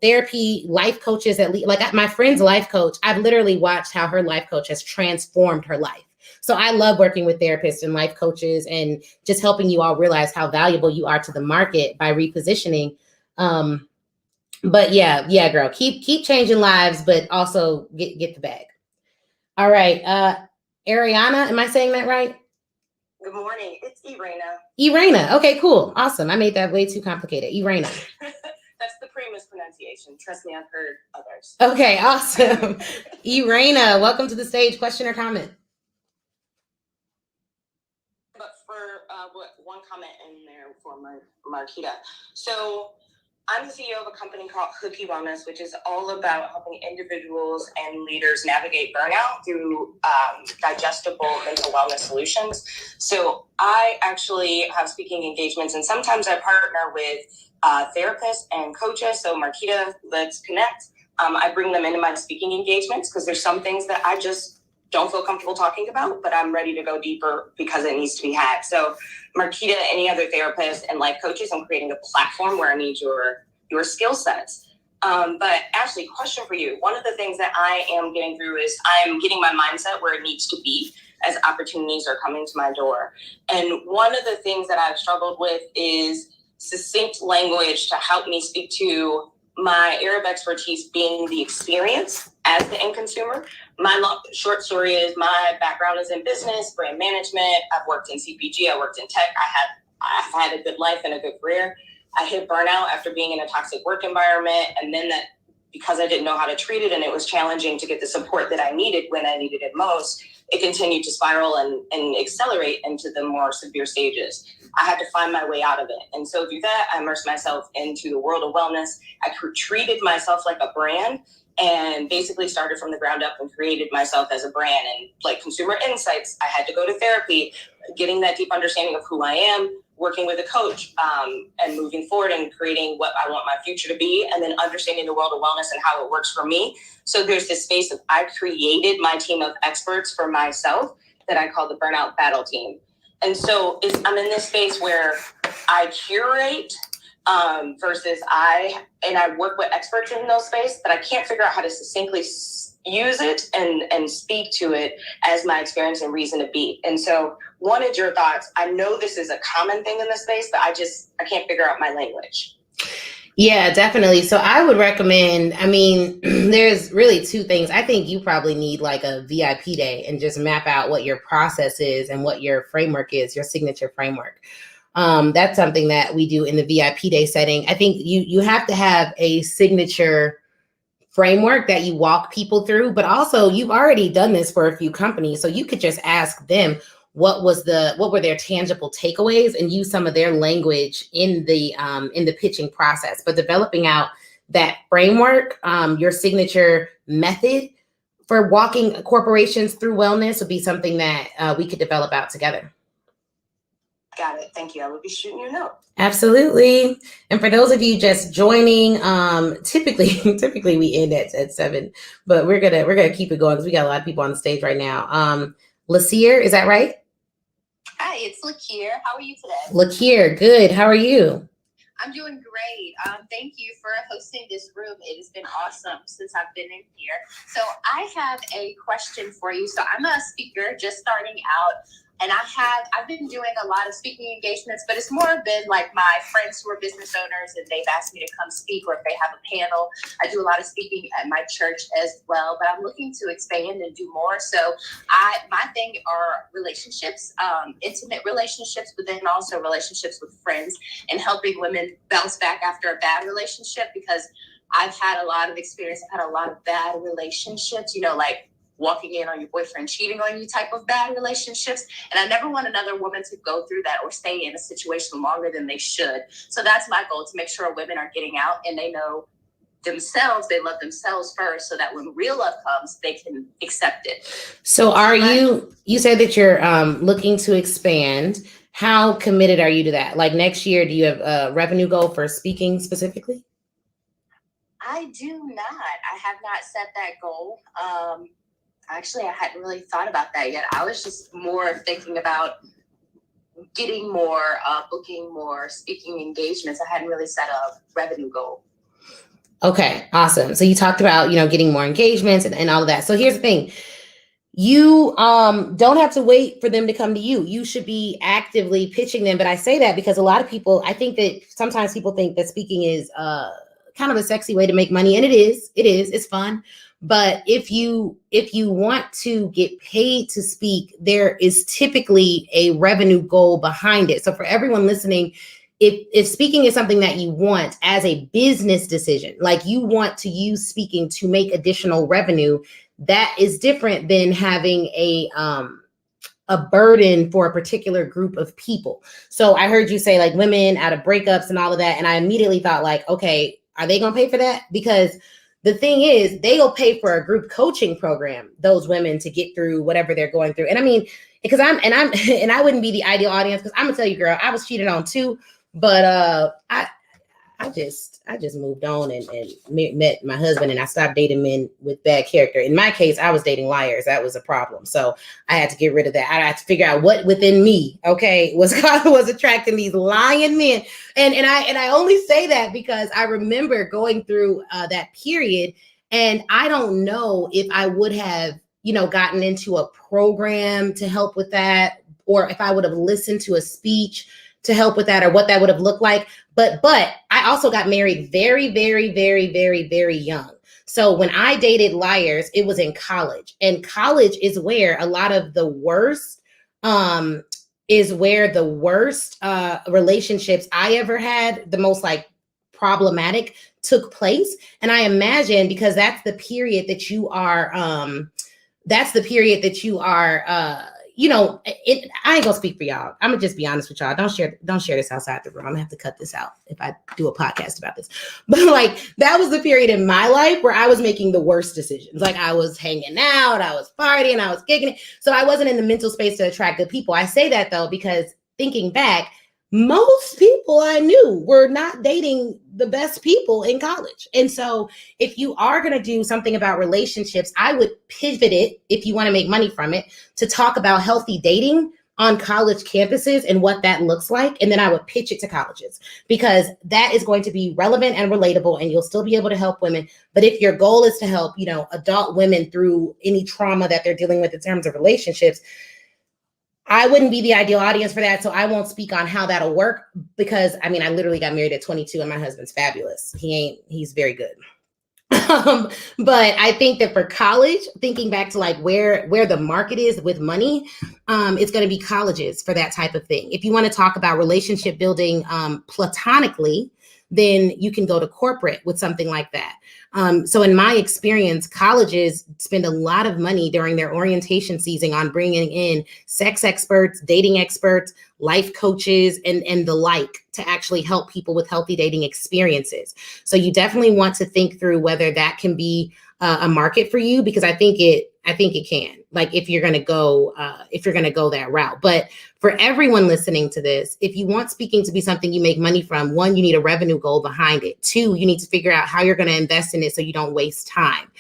therapy, life coaches, like my friend's life coach, I've literally watched how her life coach has transformed her life. So I love working with therapists and life coaches and just helping you all realize how valuable you are to the market by repositioning. But yeah, girl, keep changing lives, but also get the bag. All right. Ariana, am I saying that right? Good morning. It's Irena. Irena. Okay, cool. Awesome. I made that way too complicated. Irena. That's the premise pronunciation. Trust me, I've heard others. Okay, awesome. Irena, welcome to the stage. Question or comment? But for one comment in there for Marquita. So I'm the CEO of a company called Hooky Wellness, which is all about helping individuals and leaders navigate burnout through digestible mental wellness solutions. So I actually have speaking engagements, and sometimes I partner with therapists and coaches. So Marquita, let's connect. I bring them into my speaking engagements because there's some things that I just don't feel comfortable talking about, but I'm ready to go deeper because it needs to be had. So Marquita, any other therapists and life coaches, I'm creating a platform where I need your skill sets. But Ashley, question for you. One of the things that I am getting through is I'm getting my mindset where it needs to be as opportunities are coming to my door. And one of the things that I've struggled with is succinct language to help me speak to my area of expertise being the experience as the end consumer. My short story is my background is in business, brand management. I've worked in CPG. I worked in tech. I've had a good life and a good career. I hit burnout after being in a toxic work environment. And then that, because I didn't know how to treat it and it was challenging to get the support that I needed when I needed it most, it continued to spiral and accelerate into the more severe stages. I had to find my way out of it. And so through that, I immersed myself into the world of wellness. I treated myself like a brand and basically started from the ground up and created myself as a brand. And like consumer insights, I had to go to therapy, getting that deep understanding of who I am, working with a coach, and moving forward and creating what I want my future to be, and then understanding the world of wellness and how it works for me. So there's this space of I created my team of experts for myself that I call the Burnout Battle Team. And so I'm in this space where I curate versus I work with experts in those spaces, but I can't figure out how to succinctly use it and speak to it as my experience and reason to be. And so wanted your thoughts. I know this is a common thing in this space, but I can't figure out my language. Yeah, definitely. So I would recommend, there's really two things. I think you probably need like a VIP day and just map out what your process is and what your framework is, your signature framework. That's something that we do in the VIP day setting. I think you have to have a signature framework that you walk people through, but also you've already done this for a few companies. So you could just ask them what were their tangible takeaways and use some of their language in the pitching process. But developing out that framework, your signature method for walking corporations through wellness would be something that we could develop out together. Got it. Thank you. I will be shooting you a note. Absolutely. And for those of you just joining, typically we end at 7, but we're gonna keep it going because we got a lot of people on the stage right now. Lacier, is that right? Hi, it's Lakier. How are you today? Lakier, good. How are you? I'm doing great. Thank you for hosting this room. It has been awesome since I've been in here. So I have a question for you. So I'm a speaker just starting out, and I've been doing a lot of speaking engagements, but it's more been like my friends who are business owners and they've asked me to come speak, or if they have a panel. I do a lot of speaking at my church as well, but I'm looking to expand and do more. So my thing are relationships, intimate relationships, but then also relationships with friends, and helping women bounce back after a bad relationship, because I've had a lot of experience. I've had a lot of bad relationships, like walking in on your boyfriend cheating on you type of bad relationships. And I never want another woman to go through that or stay in a situation longer than they should. So that's my goal, to make sure women are getting out and they know themselves, they love themselves first, so that when real love comes, they can accept it. So you said that you're looking to expand. How committed are you to that? Like next year, do you have a revenue goal for speaking specifically? I do not. I have not set that goal. Actually, I hadn't really thought about that yet. I was just more thinking about getting more, booking more speaking engagements. I hadn't really set a revenue goal. Okay, awesome. So you talked about, getting more engagements and all of that. So here's the thing. You don't have to wait for them to come to you. You should be actively pitching them. But I say that because a lot of people, I think that sometimes people think that speaking is kind of a sexy way to make money. And it's fun. But if you want to get paid to speak, there is typically a revenue goal behind it. So for everyone listening, if speaking is something that you want as a business decision, like you want to use speaking to make additional revenue, that is different than having a burden for a particular group of people. So I heard you say like women out of breakups and all of that. And I immediately thought like, okay, are they going to pay for that? Because the thing is, they'll pay for a group coaching program, those women, to get through whatever they're going through. And I mean, because I wouldn't be the ideal audience, because I'm gonna tell you, girl, I was cheated on too. But I just moved on and met my husband, and I stopped dating men with bad character. In my case, I was dating liars. That was a problem. So I had to get rid of that. I had to figure out what within me, was attracting these lying men. And I only say that because I remember going through that period, and I don't know if I would have, gotten into a program to help with that, or if I would have listened to a speech to help with that, or what that would have looked like. But I also got married very, very, very, very, very young. So when I dated liars, it was in college, and college is where a lot of the worst relationships I ever had, the most like problematic, took place. And I imagine because that's the period that you are, I ain't gonna speak for y'all. I'm gonna just be honest with y'all. Don't share this outside the room. I'm gonna have to cut this out if I do a podcast about this. But like, that was the period in my life where I was making the worst decisions. Like, I was hanging out, I was partying, I was kicking it. So I wasn't in the mental space to attract good people. I say that though, because thinking back, most people I knew were not dating the best people in college. And so if you are going to do something about relationships, I would pivot it, if you want to make money from it, to talk about healthy dating on college campuses and what that looks like. And then I would pitch it to colleges, because that is going to be relevant and relatable, and you'll still be able to help women. But if your goal is to help, adult women through any trauma that they're dealing with in terms of relationships, I wouldn't be the ideal audience for that. So I won't speak on how that'll work, because I literally got married at 22 and my husband's fabulous. He's very good. But I think that for college, thinking back to like where the market is with money, it's going to be colleges for that type of thing. If you want to talk about relationship building platonically, then you can go to corporate with something like that. So in my experience, colleges spend a lot of money during their orientation season on bringing in sex experts, dating experts, life coaches, and the like, to actually help people with healthy dating experiences. So you definitely want to think through whether that can be a market for you, because I think it can, like, if you're going to go that route. But for everyone listening to this, if you want speaking to be something you make money from, one, you need a revenue goal behind it. Two, you need to figure out how you're going to invest in it so you don't waste time.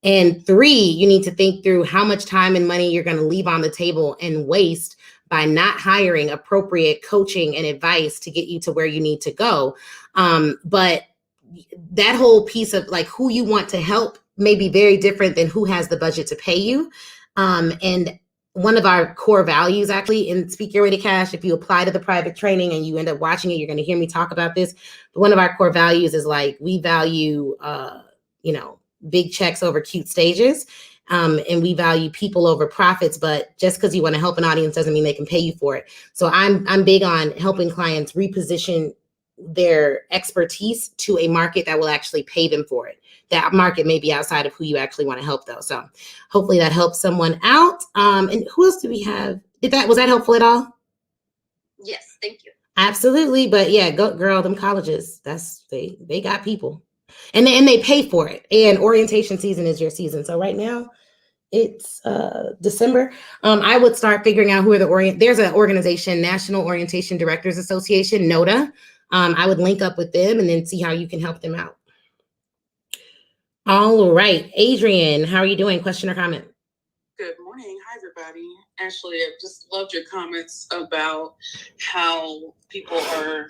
And three, you need to think through how much time and money you're going to leave on the table and waste by not hiring appropriate coaching and advice to get you to where you need to go. But that whole piece of like who you want to help may be very different than who has the budget to pay you. And one of our core values actually in Speak Your Way to Cash, if you apply to the private training and you end up watching it, you're going to hear me talk about this. But one of our core values is like, we value, big checks over cute stages. And we value people over profits, but just because you want to help an audience doesn't mean they can pay you for it. So I'm big on helping clients reposition their expertise to a market that will actually pay them for it. That market may be outside of who you actually want to help though. So hopefully that helps someone out. And who else do we have? Was that helpful at all? Yes, thank you. Absolutely. But yeah, go girl, them colleges, they got people. And they pay for it. And orientation season is your season. So right now it's December. I would start figuring out who are there's an organization, National Orientation Directors Association, NODA. I would link up with them and then see how you can help them out. All right, Adrian, how are you doing? Question or comment? Good morning. Hi, everybody. Ashley, I just loved your comments about how people are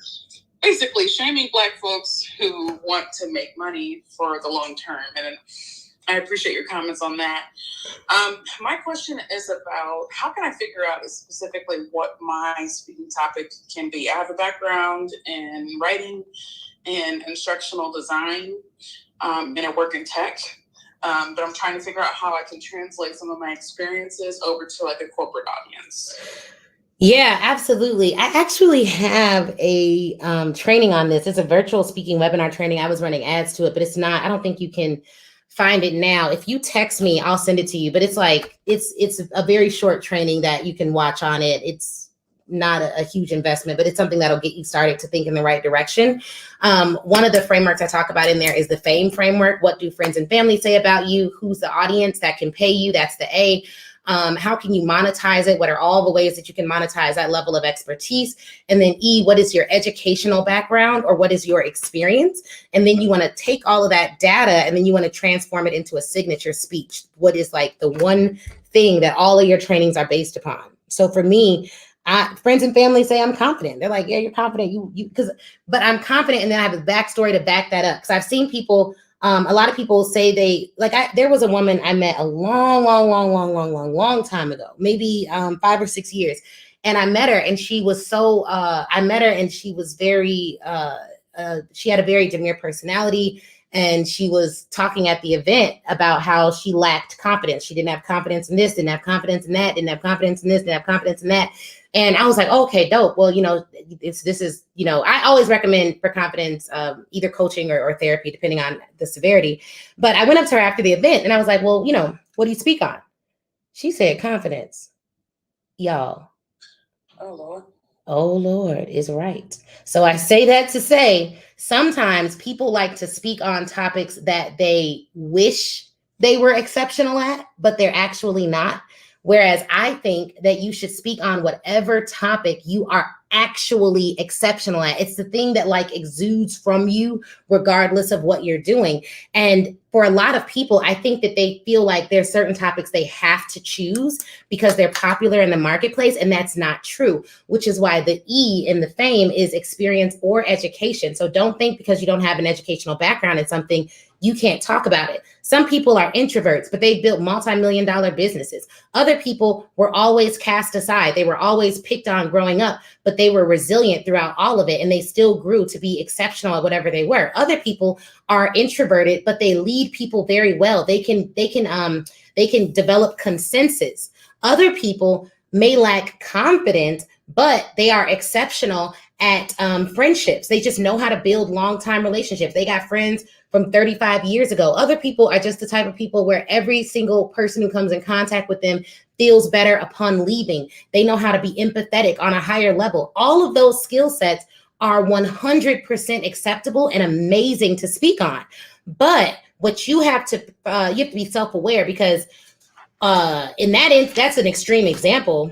basically shaming Black folks who want to make money for the long term. And I appreciate your comments on that. My question is about how can I figure out specifically what my speaking topic can be? I have a background in writing and instructional design, and I work in tech. But I'm trying to figure out how I can translate some of my experiences over to like a corporate audience. Yeah, absolutely. I actually have a training on this. It's a virtual speaking webinar training. I was running ads to it, but it's not, I don't think you can find it now. If you text me, I'll send it to you. But it's like, it's a very short training that you can watch on it. It's not a huge investment, but it's something that'll get you started to think in the right direction. One of the frameworks I talk about in there is the FAME framework. What do friends and family say about you? Who's the audience that can pay you? That's the A. How can you monetize it? What are all the ways that you can monetize that level of expertise? And then E, what is your educational background or what is your experience? And then you want to take all of that data and then you want to transform it into a signature speech. What is like the one thing that all of your trainings are based upon? So for me, friends and family say I'm confident. They're like, yeah, you're confident. But I'm confident, and then I have a backstory to back that up. Because I've seen people, a lot of people say there was a woman I met a long time ago, maybe 5 or 6 years. And I met her and she was she was very, she had a very demure personality. And she was talking at the event about how she lacked confidence. She didn't have confidence in this, didn't have confidence in that, didn't have confidence in this, didn't have confidence in that. And I was like, oh, okay, dope. Well, I always recommend for confidence, either coaching or therapy, depending on the severity. But I went up to her after the event and I was like, well, what do you speak on? She said confidence. Y'all. Oh, Lord is right. So I say that to say, sometimes people like to speak on topics that they wish they were exceptional at, but they're actually not. Whereas I think that you should speak on whatever topic you are actually exceptional at. It's the thing that like exudes from you, regardless of what you're doing. And for a lot of people, I think that they feel like there's certain topics they have to choose because they're popular in the marketplace. And that's not true, which is why the E in the FAME is experience or education. So don't think because you don't have an educational background in something, you can't talk about it. Some people are introverts, but they built multi-million-dollar businesses. Other people were always cast aside. They were always picked on growing up, but they were resilient throughout all of it. And they still grew to be exceptional at whatever they were. Other people are introverted, but they lead people very well. They can develop consensus. Other people may lack confidence, but they are exceptional at friendships. They just know how to build long-time relationships. They got friends from 35 years ago. Other people are just the type of people where every single person who comes in contact with them feels better upon leaving. They know how to be empathetic on a higher level. All of those skill sets are 100% acceptable and amazing to speak on. But what you have to be self-aware, because that's an extreme example.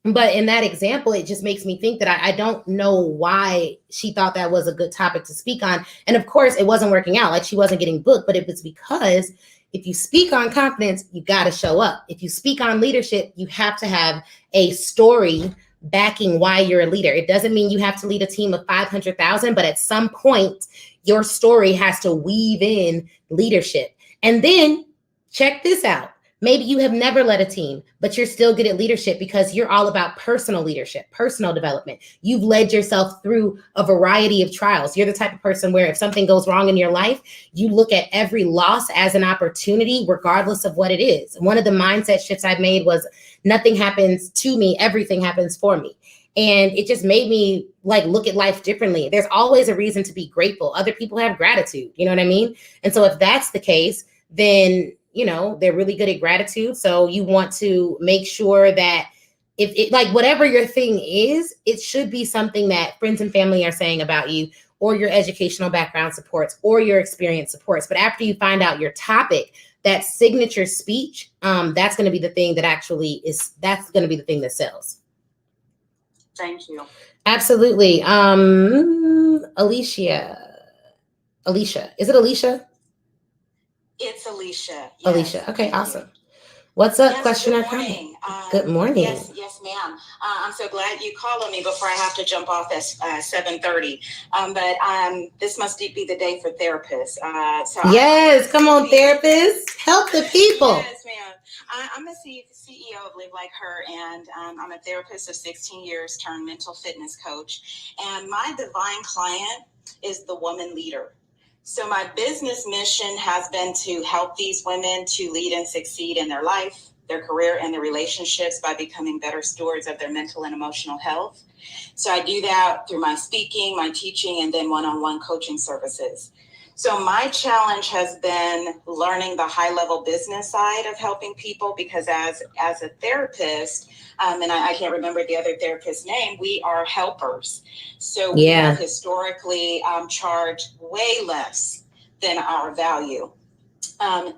But in that example, it just makes me think that I don't know why she thought that was a good topic to speak on. And of course, it wasn't working out. Like, she wasn't getting booked, but it was because if you speak on confidence, you got to show up. If you speak on leadership, you have to have a story backing why you're a leader. It doesn't mean you have to lead a team of 500,000, but at some point, your story has to weave in leadership. And then check this out. Maybe you have never led a team, but you're still good at leadership because you're all about personal leadership, personal development. You've led yourself through a variety of trials. You're the type of person where if something goes wrong in your life, you look at every loss as an opportunity, regardless of what it is. One of the mindset shifts I made was nothing happens to me, everything happens for me. And it just made me like look at life differently. There's always a reason to be grateful. Other people have gratitude, you know what I mean? And so if that's the case, then they're really good at gratitude. So you want to make sure that if it, like, whatever your thing is, it should be something that friends and family are saying about you, or your educational background supports, or your experience supports. But after you find out your topic, that signature speech, that's going to be the thing that that's going to be the thing that sells. Thank you. Absolutely. Alicia, is it Alicia? It's Alicia. Yes, Alicia. Okay, awesome. What's up? Yes, Question or good comment? morning. Good morning. Yes, ma'am. I'm so glad you called on me before I have to jump off at 7:30. But this must be the day for therapists. Yes, come on, therapists. Help the people. Yes, ma'am. I'm the CEO of Live Like Her, and I'm a therapist of 16 years turned mental fitness coach. And my divine client is the woman leader. So my business mission has been to help these women to lead and succeed in their life, their career, and their relationships by becoming better stewards of their mental and emotional health. So I do that through my speaking, my teaching, and then one-on-one coaching services. So my challenge has been learning the high-level business side of helping people, because as a therapist, and I can't remember the other therapist's name, we are helpers. So we have historically charged way less than our value.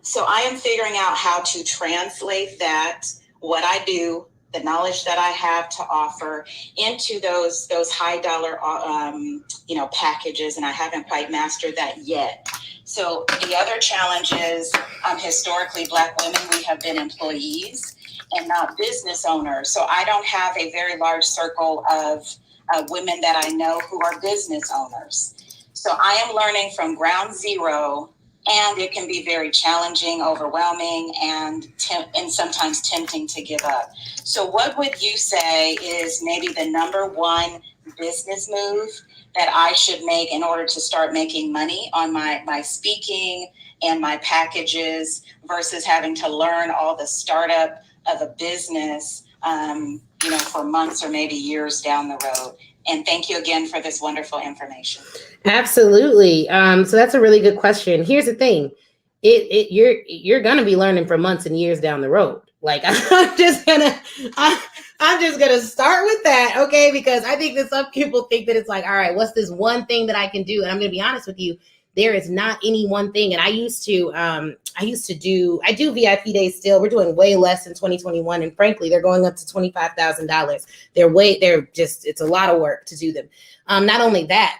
So I am figuring out how to translate that, what I do, the knowledge that I have to offer, into those high dollar packages, and I haven't quite mastered that yet. So the other challenge is historically Black women, we have been employees and not business owners. So I don't have a very large circle of women that I know who are business owners. So I am learning from ground zero, and it can be very challenging, overwhelming, and sometimes tempting to give up. So what would you say is maybe the number one business move that I should make in order to start making money on my speaking and my packages, versus having to learn all the startup of a business, for months or maybe years down the road? And thank you again for this wonderful information. Absolutely. So that's a really good question. Here's the thing. You're gonna be learning for months and years down the road. Like, I'm just gonna start with that, okay? Because I think that some people think that it's like, all right, what's this one thing that I can do? And I'm gonna be honest with you, there is not any one thing. And I do VIP days still. We're doing way less in 2021. And frankly, they're going up to $25,000. It's a lot of work to do them. Not only that,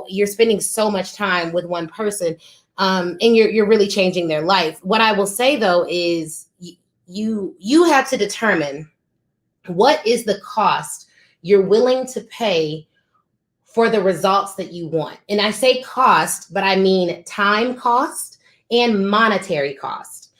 you're spending so much time with one person, and you're really changing their life. What I will say though is you have to determine what is the cost you're willing to pay for the results that you want. And I say cost, but I mean time cost and monetary cost.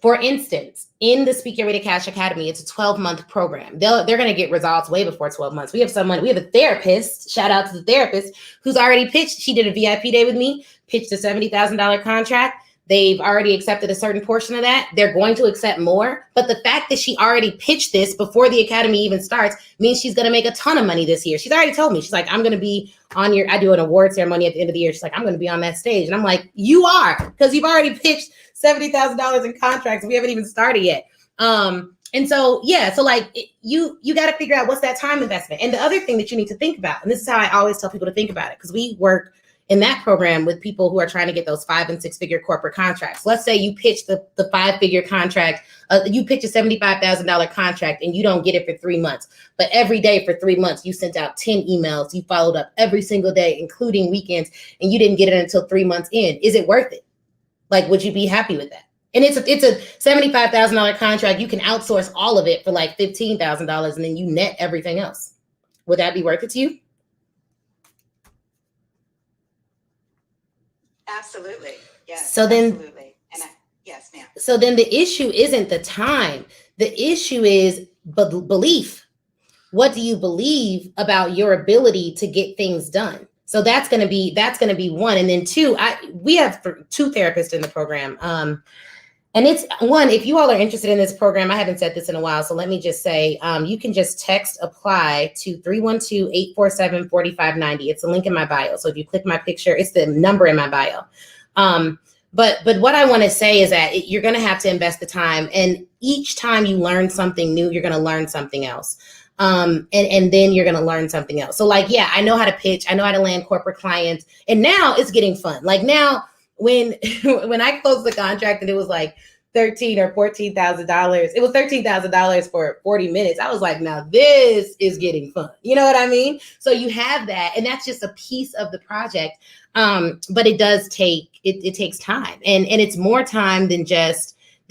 For instance, in the Speak Your Way to Cash Academy, it's a 12-month program. They're going to get results way before 12 months. We have a therapist, shout out to the therapist, who's already pitched. She did a VIP day with me, pitched a $70,000 contract. They've already accepted a certain portion of that. They're going to accept more. But the fact that she already pitched this before the academy even starts means she's going to make a ton of money this year. She's already told me. She's like, I'm going to be on I do an award ceremony at the end of the year. She's like, I'm going to be on that stage. And I'm like, you are, because you've already pitched $70,000 in contracts. We haven't even started yet. And so, you got to figure out what's that time investment. And the other thing that you need to think about, and this is how I always tell people to think about it, because we work in that program with people who are trying to get those 5 and 6 figure corporate contracts. Let's say you pitch the 5-figure contract, you pitch a $75,000 contract and you don't get it for 3 months. But every day for 3 months, you sent out 10 emails, you followed up every single day, including weekends, and you didn't get it until 3 months in. Is it worth it? Like, would you be happy with that? And it's a $75,000 contract. You can outsource all of it for like $15,000 and then you net everything else. Would that be worth it to you? Absolutely. Yes. So then, absolutely. And yes, ma'am. So then the issue isn't the time. The issue is belief. What do you believe about your ability to get things done? So that's going to be one. And then two, we have 2 therapists in the program. And it's one, if you all are interested in this program, I haven't said this in a while, so let me just say, you can just text apply to 312-847-4590. It's a link in my bio. So if you click my picture, it's the number in my bio. But what I want to say is that you're going to have to invest the time, and each time you learn something new, you're going to learn something else. And then you're going to learn something else. So like, yeah, I know how to pitch. I know how to land corporate clients. And now it's getting fun. Like now, when I closed the contract and it was like $13,000 or $14,000, it was $13,000 for 40 minutes. I was like, now this is getting fun. You know what I mean? So you have that, and that's just a piece of the project. But it does it takes time, and it's more time than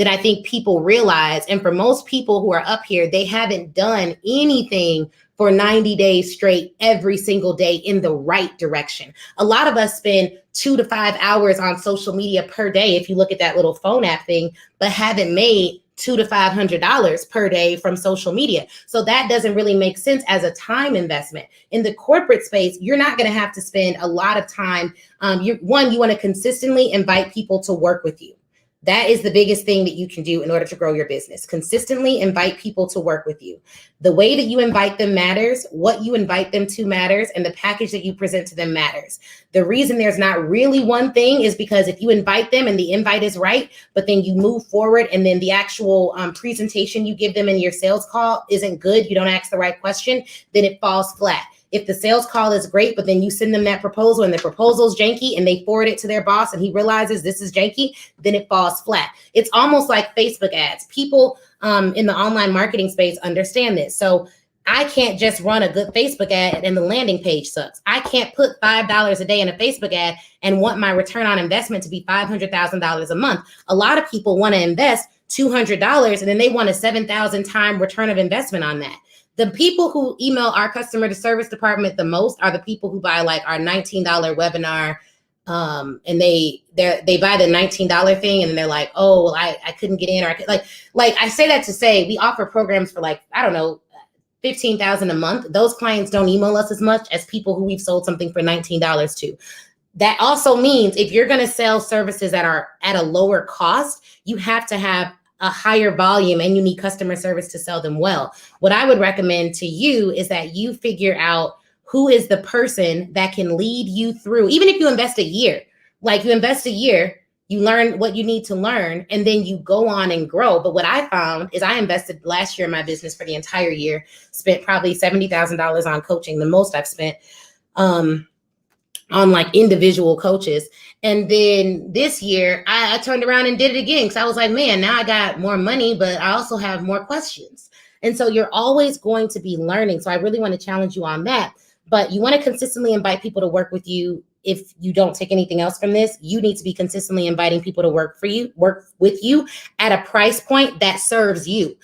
I think people realize. And for most people who are up here, they haven't done anything for 90 days straight every single day in the right direction. A lot of us spend 2 to 5 hours on social media per day, if you look at that little phone app thing, but haven't made $200 to $500 per day from social media. So that doesn't really make sense as a time investment. In the corporate space, you're not going to have to spend a lot of time. You want to consistently invite people to work with you. That is the biggest thing that you can do in order to grow your business. Consistently invite people to work with you. The way that you invite them matters, what you invite them to matters, and the package that you present to them matters. The reason there's not really one thing is because if you invite them and the invite is right, but then you move forward and then the actual presentation you give them in your sales call isn't good, you don't ask the right question, then it falls flat. If the sales call is great, but then you send them that proposal and the proposal's janky and they forward it to their boss and he realizes this is janky, then it falls flat. It's almost like Facebook ads. People in the online marketing space understand this. So I can't just run a good Facebook ad and the landing page sucks. I can't put $5 a day in a Facebook ad and want my return on investment to be $500,000 a month. A lot of people want to invest $200 and then they want a 7,000 time return of investment on that. The people who email our customer service department the most are the people who buy like our $19 webinar, and they buy the $19 thing, and then they're like, oh, well, I couldn't get in, or I could, like I say that to say we offer programs for like, I don't know, $15,000 a month. Those clients don't email us as much as people who we've sold something for $19 to. That also means if you're going to sell services that are at a lower cost, you have to have a higher volume and you need customer service to sell them well. What I would recommend to you is that you figure out who is the person that can lead you through, even if you invest a year, like you invest a year, you learn what you need to learn, and then you go on and grow. But what I found is I invested last year in my business for the entire year, spent probably $70,000 on coaching, the most I've spent on like individual coaches. And then this year I turned around and did it again because I was like, man, now I got more money, but I also have more questions. And so you're always going to be learning. So I really want to challenge you on that. But you want to consistently invite people to work with you. If you don't take anything else from this, you need to be consistently inviting people to work with you at a price point that serves you.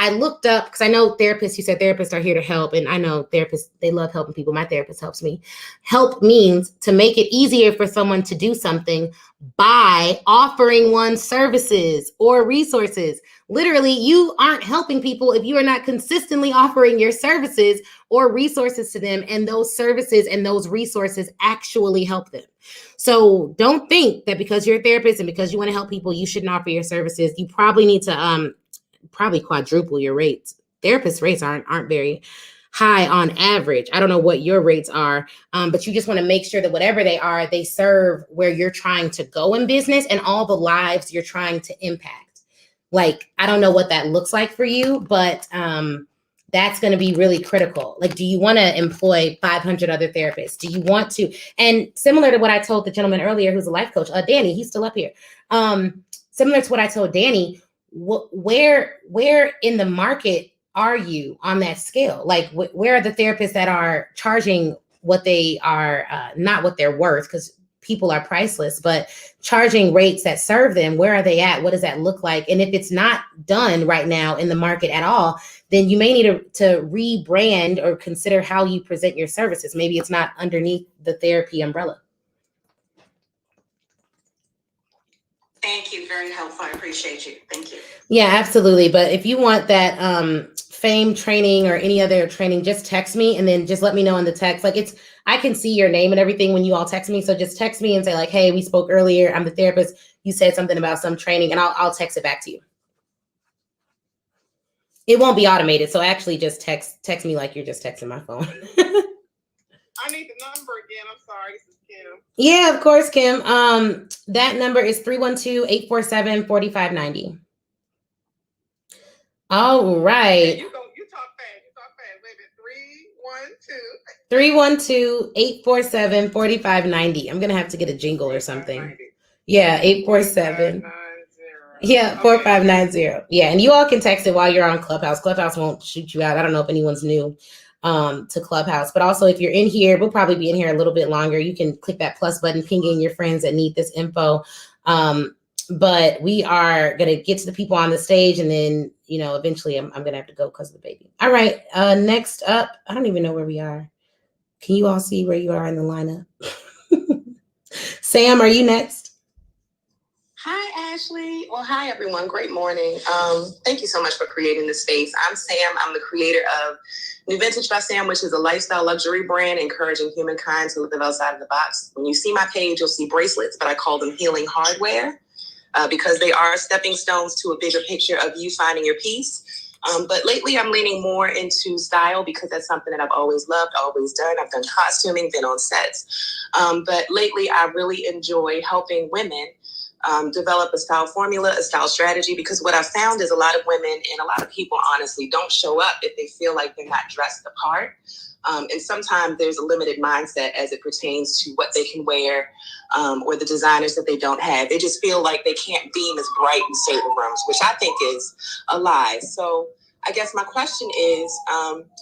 I looked up, because I know therapists, you said therapists are here to help. And I know therapists, they love helping people. My therapist helps me. Help means to make it easier for someone to do something by offering one services or resources. Literally, you aren't helping people if you are not consistently offering your services or resources to them, and those services and those resources actually help them. So don't think that because you're a therapist and because you want to help people, you shouldn't offer your services. You probably need to probably quadruple your rates. Therapist rates aren't very high on average. I don't know what your rates are, but you just want to make sure that whatever they are, they serve where you're trying to go in business and all the lives you're trying to impact. Like, I don't know what that looks like for you, but that's going to be really critical. Like, do you want to employ 500 other therapists? Do you want to? And similar to what I told the gentleman earlier, who's a life coach, Danny, he's still up here. Similar to what I told Danny, where in the market are you on that scale? Like, where are the therapists that are charging what they are, not what they're worth, because people are priceless, but charging rates that serve them? Where are they at? What does that look like? And if it's not done right now in the market at all, then you may need to rebrand or consider how you present your services. Maybe it's not underneath the therapy umbrella. Thank you. Very helpful. I appreciate you. Thank you. Yeah, absolutely. But if you want that FAME training or any other training, just text me and then just let me know in the text. Like, I can see your name and everything when you all text me. So just text me and say like, hey, we spoke earlier. I'm the therapist. You said something about some training, and I'll text it back to you. It won't be automated. So actually just text me like you're just texting my phone. I need the number again. I'm sorry. This is Kim. Yeah, of course, Kim. That number is 312-847-4590. All right. You talk fast. Wait a minute. 312-847-4590. I'm gonna have to get a jingle or something. Yeah, 847. Yeah, 4590. Yeah, and you all can text it while you're on Clubhouse. Clubhouse won't shoot you out. I don't know if anyone's new to Clubhouse, but also if you're in here, we'll probably be in here a little bit longer. You can click that plus button, ping in your friends that need this info. But we are gonna get to the people on the stage, and then eventually I'm gonna have to go because of the baby. All right, next up, I don't even know where we are. Can you all see where you are in the lineup? Sam, are you next? Hi, Ashley. Well, hi, everyone. Great morning. Thank you so much for creating this space. I'm Sam. I'm the creator of New Vintage by Sam, which is a lifestyle luxury brand encouraging humankind to live outside of the box. When you see my page, you'll see bracelets, but I call them healing hardware because they are stepping stones to a bigger picture of you finding your peace. But lately, I'm leaning more into style because that's something that I've always loved, always done. I've done costuming, been on sets. But lately, I really enjoy helping women develop a style formula, a style strategy, because what I've found is a lot of women and a lot of people honestly don't show up if they feel like they're not dressed the part. And sometimes there's a limited mindset as it pertains to what they can wear or the designers that they don't have. They just feel like they can't beam as bright in certain rooms, which I think is a lie. So I guess my question is,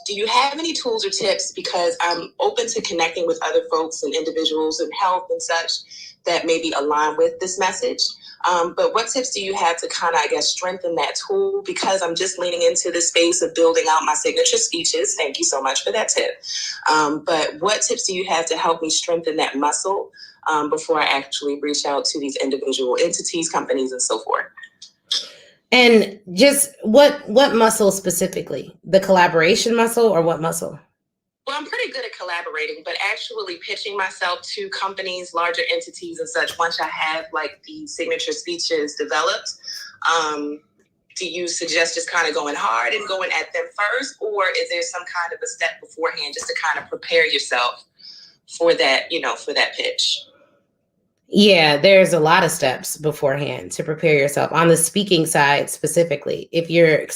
do you have any tools or tips? Because I'm open to connecting with other folks and individuals in health and such that maybe align with this message. But what tips do you have to kind of, I guess, strengthen that tool? Because I'm just leaning into the space of building out my signature speeches. Thank you so much for that tip. But what tips do you have to help me strengthen that muscle before I actually reach out to these individual entities, companies, and so forth? And just what muscle specifically? The collaboration muscle or what muscle? Well, I'm pretty good at collaborating, but actually pitching myself to companies, larger entities and such, once I have like the signature speeches developed, do you suggest just kind of going hard and going at them first? Or is there some kind of a step beforehand just to kind of prepare yourself for that, for that pitch? Yeah, there's a lot of steps beforehand to prepare yourself on the speaking side specifically. If you're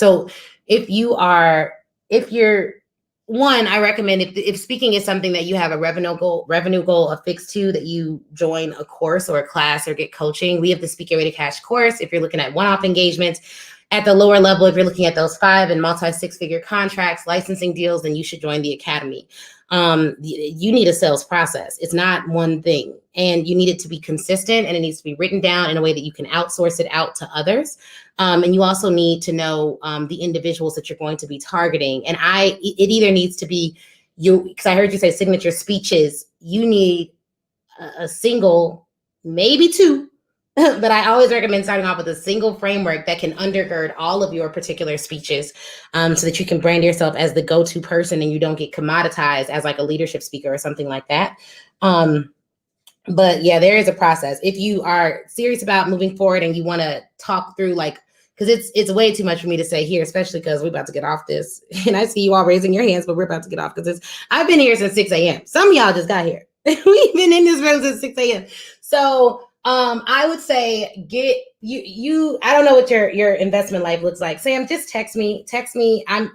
one, I recommend if speaking is something that you have a revenue goal affixed to, that you join a course or a class or get coaching. We have the Speak Your Way to Cash course. If you're looking at one-off engagements, at the lower level, if you're looking at those 5 and multi-6-figure contracts, licensing deals, then you should join the academy. You need a sales process. It's not one thing, and you need it to be consistent, and it needs to be written down in a way that you can outsource it out to others. And you also need to know the individuals that you're going to be targeting. And it either needs to be you, because I heard you say signature speeches. You need a single, maybe 2. But I always recommend starting off with a single framework that can undergird all of your particular speeches so that you can brand yourself as the go-to person and you don't get commoditized as like a leadership speaker or something like that. But yeah, there is a process. If you are serious about moving forward and you want to talk through because it's way too much for me to say here, especially because we're about to get off this. And I see you all raising your hands, but we're about to get off because I've been here since 6 a.m. Some of y'all just got here. We've been in this room since 6 a.m. So I would say get you. I don't know what your investment life looks like. Sam, just text me.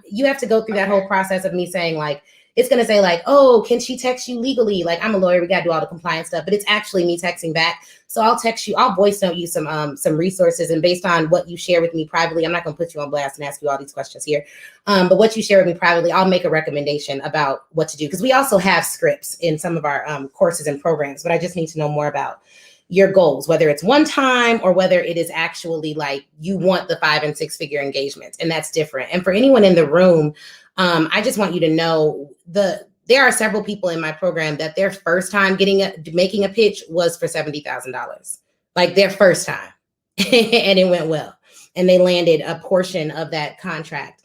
You have to go through that whole process of me saying like, it's going to say like, oh, can she text you legally? Like, I'm a lawyer. We got to do all the compliance stuff, but it's actually me texting back. So I'll text you. I'll voice note you some resources. And based on what you share with me privately, I'm not going to put you on blast and ask you all these questions here. But what you share with me privately, I'll make a recommendation about what to do. Because we also have scripts in some of our courses and programs, but I just need to know more about your goals, whether it's one time or whether it is actually like you want the 5 and 6 figure engagements, and that's different. And for anyone in the room, I just want you to know there are several people in my program that their first time making a pitch was for $70,000, like their first time, and it went well, and they landed a portion of that contract.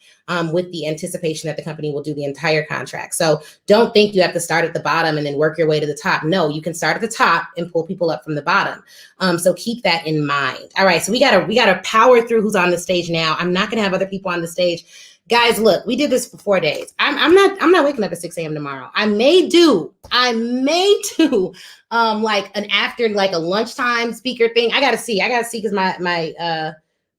With the anticipation that the company will do the entire contract. So don't think you have to start at the bottom and then work your way to the top. No, you can start at the top and pull people up from the bottom. So keep that in mind. All right, so we gotta power through who's on the stage now. I'm not gonna have other people on the stage. Guys, look, we did this for 4 days. I'm not waking up at 6 a.m. tomorrow. I may do like an after like a lunchtime speaker thing. I gotta see because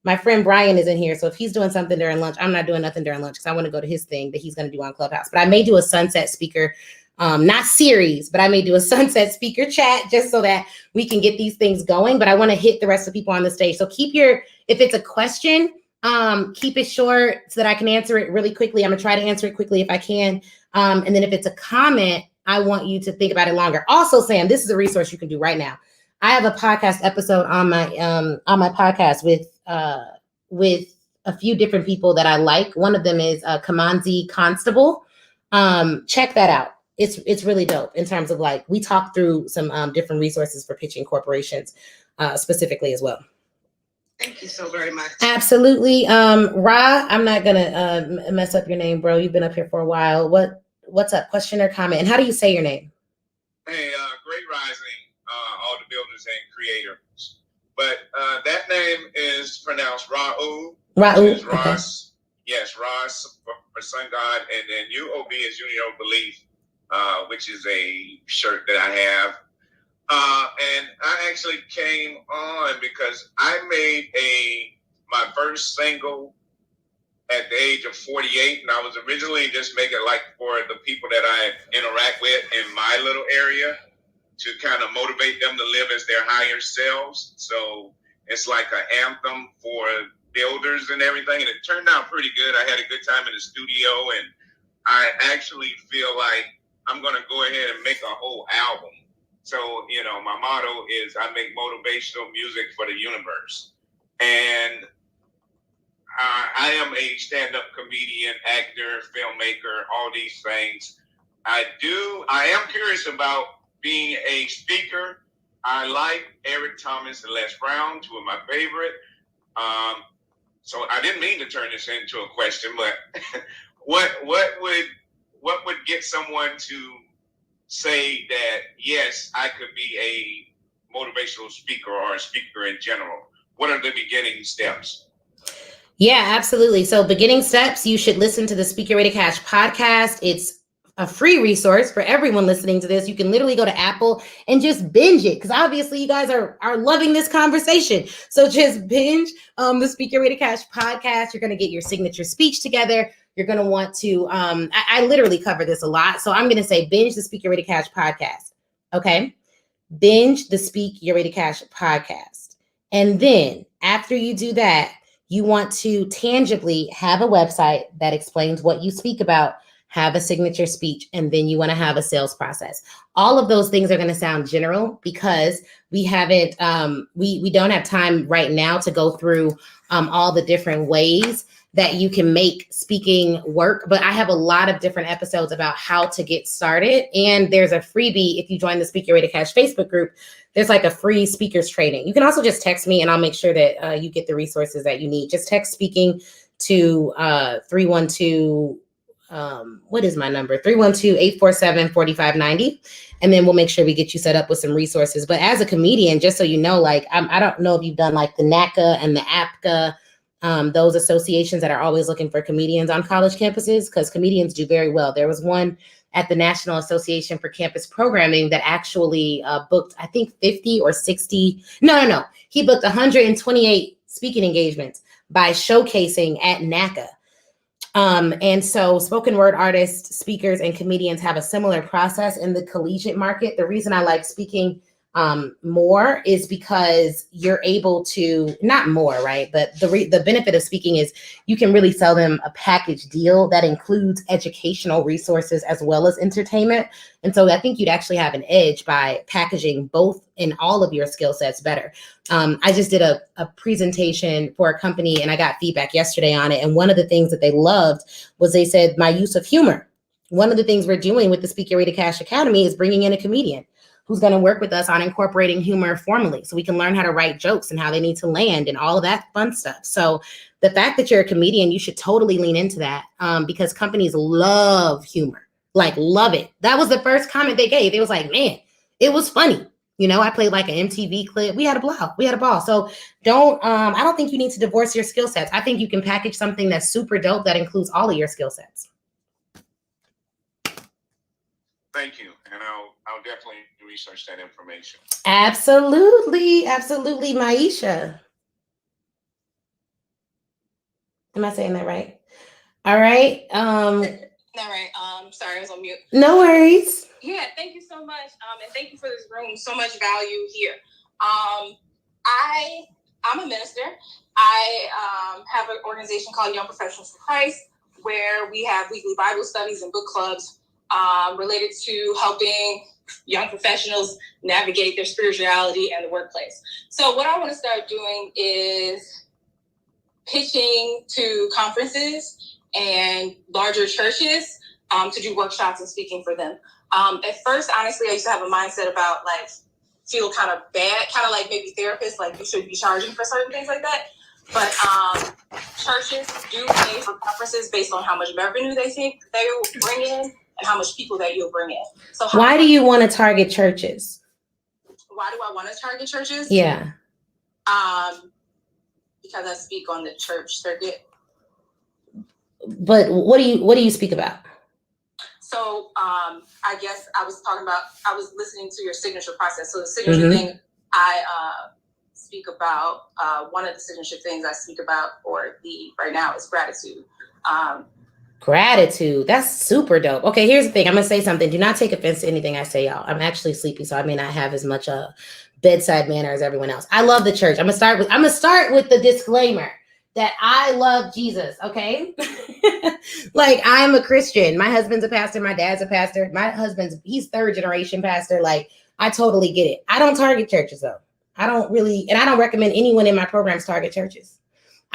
my friend Brian is in here. So if he's doing something during lunch, I'm not doing nothing during lunch because I want to go to his thing that he's going to do on Clubhouse. But I may do a sunset speaker, not series, but I may do a sunset speaker chat just so that we can get these things going. But I want to hit the rest of the people on the stage. So if it's a question, keep it short so that I can answer it really quickly. I'm going to try to answer it quickly if I can. And then if it's a comment, I want you to think about it longer. Also, Sam, this is a resource you can do right now. I have a podcast episode on my podcast with a few different people that I like. One of them is Kamanzi Constable. Check that out. It's really dope in terms of like we talk through some different resources for pitching corporations specifically as well. Thank you so very much. Absolutely. Ra, I'm not gonna mess up your name, bro. You've been up here for a while. What's up? Question or comment? And how do you say your name? Hey, great rising, all the builders and creators. But that name is pronounced Ra'u. Ra'u. Is Ross. Okay. Yes, Ross for Sun God. And then UOB is Unity of Belief, which is a shirt that I have. And I actually came on because I made my first single at the age of 48. And I was originally just making it like for the people that I interact with in my little area, to kind of motivate them to live as their higher selves. So it's like an anthem for builders and everything. And it turned out pretty good. I had a good time in the studio, and I actually feel like I'm going to go ahead and make a whole album. So, my motto is I make motivational music for the universe. And I am a stand-up comedian, actor, filmmaker, all these things. I am curious about being a speaker. I like Eric Thomas and Les Brown, two of my favorite. So I didn't mean to turn this into a question, but what would get someone to say that, yes, I could be a motivational speaker or a speaker in general? What are the beginning steps? Yeah, absolutely. So beginning steps, you should listen to the Speak Your Way to Cash podcast. It's a free resource for everyone listening to this. You can literally go to Apple and just binge it, because obviously you guys are loving this conversation. So just binge the Speak Your Way to Cash podcast. You're going to get your signature speech together. You're going to want to, I literally cover this a lot. So I'm going to say binge the Speak Your Way to Cash podcast. Okay. Binge the Speak Your Way to Cash podcast. And then after you do that, you want to tangibly have a website that explains what you speak about, have a signature speech, and then you want to have a sales process. All of those things are going to sound general because we haven't, we don't have time right now to go through all the different ways that you can make speaking work. But I have a lot of different episodes about how to get started. And there's a freebie if you join the Speak Your Way to Cash Facebook group. There's like a free speakers training. You can also just text me and I'll make sure that you get the resources that you need. Just text speaking to 312, what is my number? 312-847-4590. And then we'll make sure we get you set up with some resources. But as a comedian, just so you know, like, I don't know if you've done like the NACA and the APCA, those associations that are always looking for comedians on college campuses, because comedians do very well. There was one at the National Association for Campus Programming that actually booked, I think 50 or 60. No. He booked 128 speaking engagements by showcasing at NACA. And so spoken word artists, speakers, and comedians have a similar process in the collegiate market. The reason I like speaking more is because you're able to, not more, right? But the benefit of speaking is you can really sell them a package deal that includes educational resources as well as entertainment. And so I think you'd actually have an edge by packaging both in all of your skill sets better. I just did a presentation for a company and I got feedback yesterday on it. And one of the things that they loved was they said my use of humor. One of the things we're doing with the Speak Your Way to Cash Academy is bringing in a comedian who's going to work with us on incorporating humor formally so we can learn how to write jokes and how they need to land and all of that fun stuff. So the fact that you're a comedian, you should totally lean into that because companies love humor, like love it. That was the first comment they gave. It was like, man, it was funny. You know, I played like an MTV clip. We had a ball. So I don't think you need to divorce your skill sets. I think you can package something that's super dope that includes all of your skill sets. Thank you. And I'll definitely research that information. Absolutely. Maisha. Am I saying that right? All right. All right. Sorry, I was on mute. No worries. Yeah, thank you so much. And thank you for this room. So much value here. I'm a minister. I have an organization called Young Professionals for Christ, where we have weekly Bible studies and book clubs related to helping young professionals navigate their spirituality and the workplace. So what I want to start doing is pitching to conferences and larger churches to do workshops and speaking for them. At first, honestly, I used to have a mindset about like feel kind of bad, kind of like maybe therapists, like you should be charging for certain things like that. But churches do pay for conferences based on how much revenue they think they will bring in and how much people that you'll bring in. So why do you want to target churches? Why do I want to target churches? Yeah. Because I speak on the church circuit. But what do you speak about? So I guess I was listening to your signature process. So the signature thing I speak about, one of the signature things I speak about right now is gratitude. Gratitude. That's super dope. Okay, here's the thing. I'm going to say something. Do not take offense to anything I say, y'all. I'm actually sleepy, so I may not have as much bedside manner as everyone else. I love the church. I'm going to start with the disclaimer that I love Jesus, okay? Like, I'm a Christian. My husband's a pastor. My dad's a pastor. He's third generation pastor. Like, I totally get it. I don't target churches, though. I don't recommend anyone in my programs target churches.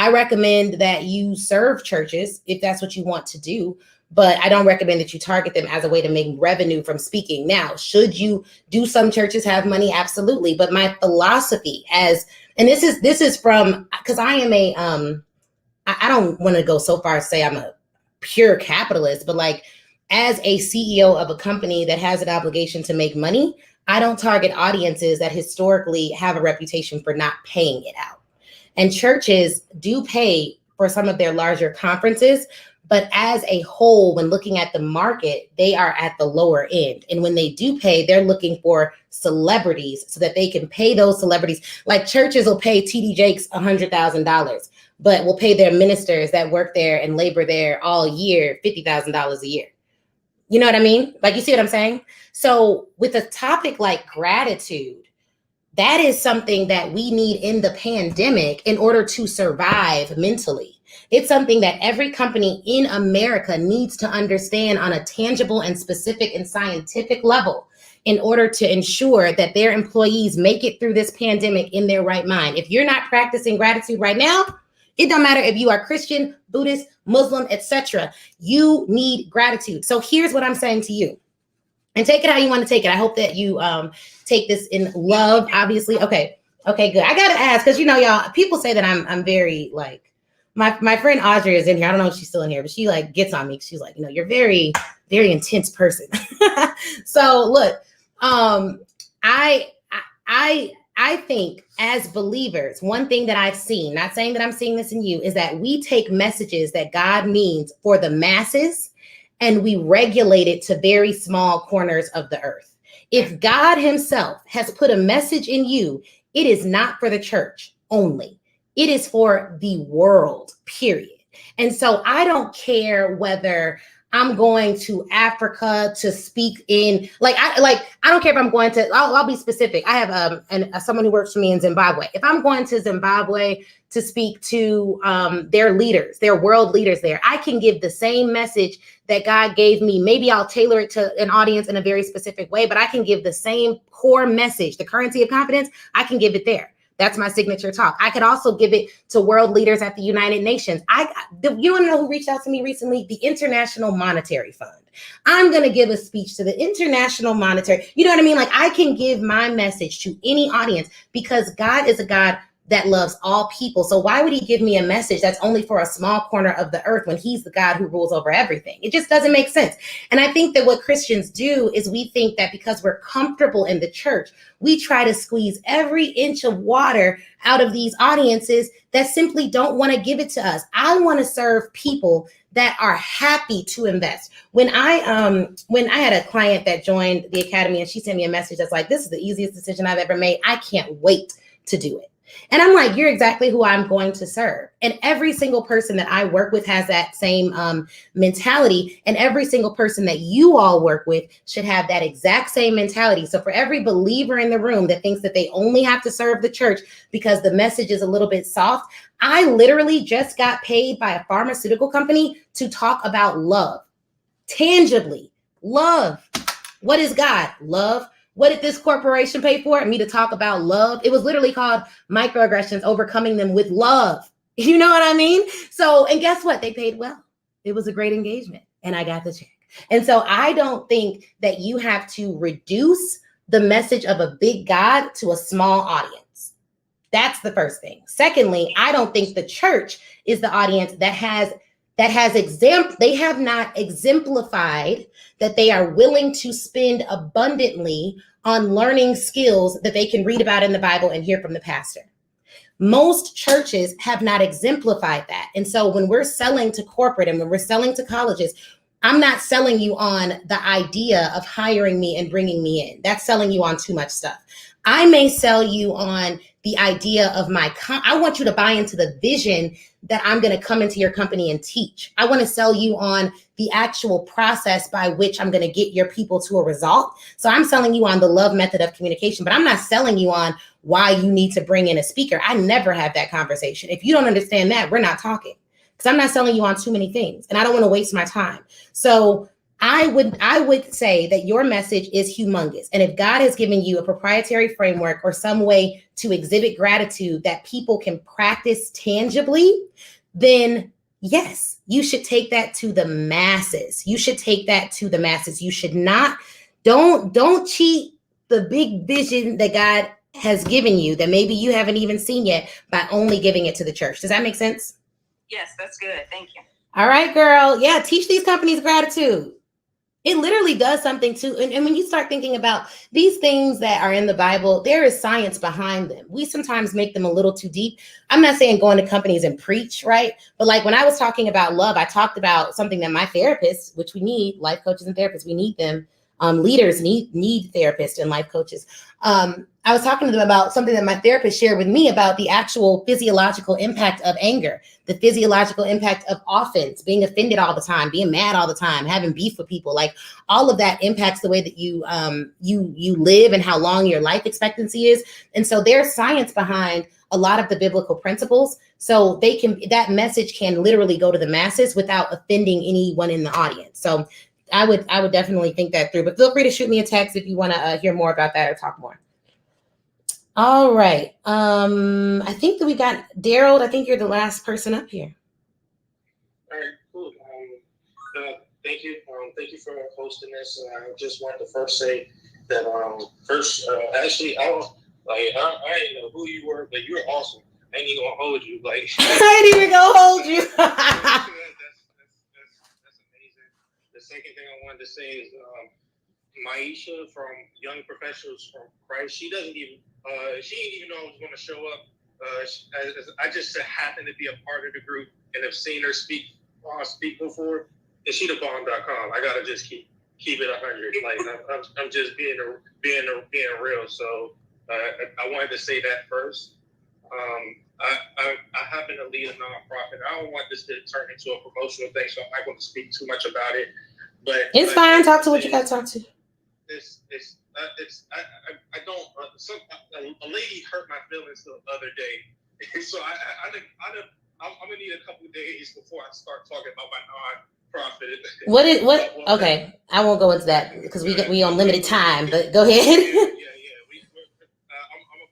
I recommend that you serve churches if that's what you want to do, but I don't recommend that you target them as a way to make revenue from speaking. Now, should you do some churches have money? Absolutely. But my philosophy and this is from, because I am I don't want to go so far as say I'm a pure capitalist, but like as a CEO of a company that has an obligation to make money, I don't target audiences that historically have a reputation for not paying it out. And churches do pay for some of their larger conferences, but as a whole, when looking at the market, they are at the lower end. And when they do pay, they're looking for celebrities so that they can pay those celebrities. Like churches will pay TD Jakes $100,000, but will pay their ministers that work there and labor there all year $50,000 a year. You know what I mean? Like, you see what I'm saying? So with a topic like gratitude, that is something that we need in the pandemic in order to survive mentally. It's something that every company in America needs to understand on a tangible and specific and scientific level in order to ensure that their employees make it through this pandemic in their right mind. If you're not practicing gratitude right now, it don't matter if you are Christian, Buddhist, Muslim, etc. You need gratitude. So here's what I'm saying to you. And take it how you want to take it. I hope that you take this in love, obviously. Okay, good. I got to ask, because, you know, y'all, people say that I'm very, like, my friend Audrey is in here. I don't know if she's still in here, but she, like, gets on me. She's like, you know, you're very, very intense person. So, look, I think as believers, one thing that I've seen, not saying that I'm seeing this in you, is that we take messages that God means for the masses and we regulate it to very small corners of the earth. If God himself has put a message in you, it is not for the church only. It is for the world, period. And so I don't care whether I'm going to Africa to speak in, I don't care if I'm going to, I'll be specific. I have someone who works for me in Zimbabwe. If I'm going to Zimbabwe to speak to their leaders, their world leaders there, I can give the same message that God gave me. Maybe I'll tailor it to an audience in a very specific way, but I can give the same core message, the currency of confidence, I can give it there. That's my signature talk. I could also give it to world leaders at the United Nations. You want to know who reached out to me recently? The International Monetary Fund. I'm going to give a speech to the International Monetary. You know what I mean? Like, I can give my message to any audience because God is a God that loves all people. So why would he give me a message that's only for a small corner of the earth when he's the God who rules over everything? It just doesn't make sense. And I think that what Christians do is we think that because we're comfortable in the church, we try to squeeze every inch of water out of these audiences that simply don't want to give it to us. I want to serve people that are happy to invest. When I had a client that joined the academy and she sent me a message that's like, this is the easiest decision I've ever made. I can't wait to do it. And I'm like, you're exactly who I'm going to serve. And every single person that I work with has that same mentality. And every single person that you all work with should have that exact same mentality. So for every believer in the room that thinks that they only have to serve the church because the message is a little bit soft, I literally just got paid by a pharmaceutical company to talk about love. Tangibly, love. What is God? Love. What did this corporation pay for? Me to talk about love. It was literally called Microaggressions, Overcoming Them with Love. You know what I mean? So, and guess what? They paid well. It was a great engagement and I got the check. And so I don't think that you have to reduce the message of a big God to a small audience. That's the first thing. Secondly, I don't think the church is the audience they have not exemplified that they are willing to spend abundantly on learning skills that they can read about in the Bible and hear from the pastor. Most churches have not exemplified that. And so when we're selling to corporate and when we're selling to colleges, I'm not selling you on the idea of hiring me and bringing me in. That's selling you on too much stuff. I may sell you on the idea of I want you to buy into the vision that I'm going to come into your company and teach. I want to sell you on the actual process by which I'm going to get your people to a result. So I'm selling you on the love method of communication, but I'm not selling you on why you need to bring in a speaker. I never have that conversation. If you don't understand that, we're not talking, because I'm not selling you on too many things and I don't want to waste my time. So I would say that your message is humongous. And if God has given you a proprietary framework or some way to exhibit gratitude that people can practice tangibly, then yes, you should take that to the masses. You should take that to the masses. You should not, don't cheat the big vision that God has given you that maybe you haven't even seen yet by only giving it to the church. Does that make sense? Yes, that's good. Thank you. All right, girl. Yeah, teach these companies gratitude. It literally does something too. And when you start thinking about these things that are in the Bible, there is science behind them. We sometimes make them a little too deep. I'm not saying go into companies and preach, right? But like when I was talking about love, I talked about something that my therapists, which we need, life coaches and therapists, we need them. Leaders need therapists and life coaches. I was talking to them about something that my therapist shared with me about the actual physiological impact of anger, the physiological impact of offense, being offended all the time, being mad all the time, having beef with people. Like all of that impacts the way that you live and how long your life expectancy is. And so there's science behind a lot of the biblical principles. So that message can literally go to the masses without offending anyone in the audience. So I would definitely think that through, but feel free to shoot me a text if you want to hear more about that or talk more. All right. I think that we got Daryl. I think you're the last person up here. All right, cool. Thank you. Thank you for hosting this. I just wanted to first say that actually, I didn't know who you were, but you were awesome. I ain't even gonna hold you. Like I ain't even gonna hold you. That's amazing. The second thing I wanted to say is Maisha from Young Professionals from Christ. She didn't even know I was going to show up. I just happened to be a part of the group and have seen her speak before. SheetaBomb.com. I gotta just keep it 100. Like I'm just being real. So I wanted to say that first. I happen to lead a nonprofit. I don't want this to turn into a promotional thing, so I'm not going to speak too much about it. But it's fine. Talk to what you got to talk to. I don't. A lady hurt my feelings the other day, so I'm gonna need a couple of days before I start talking about my nonprofit. What? Okay, I won't go into that because we on limited time. But go ahead. Yeah. I'm gonna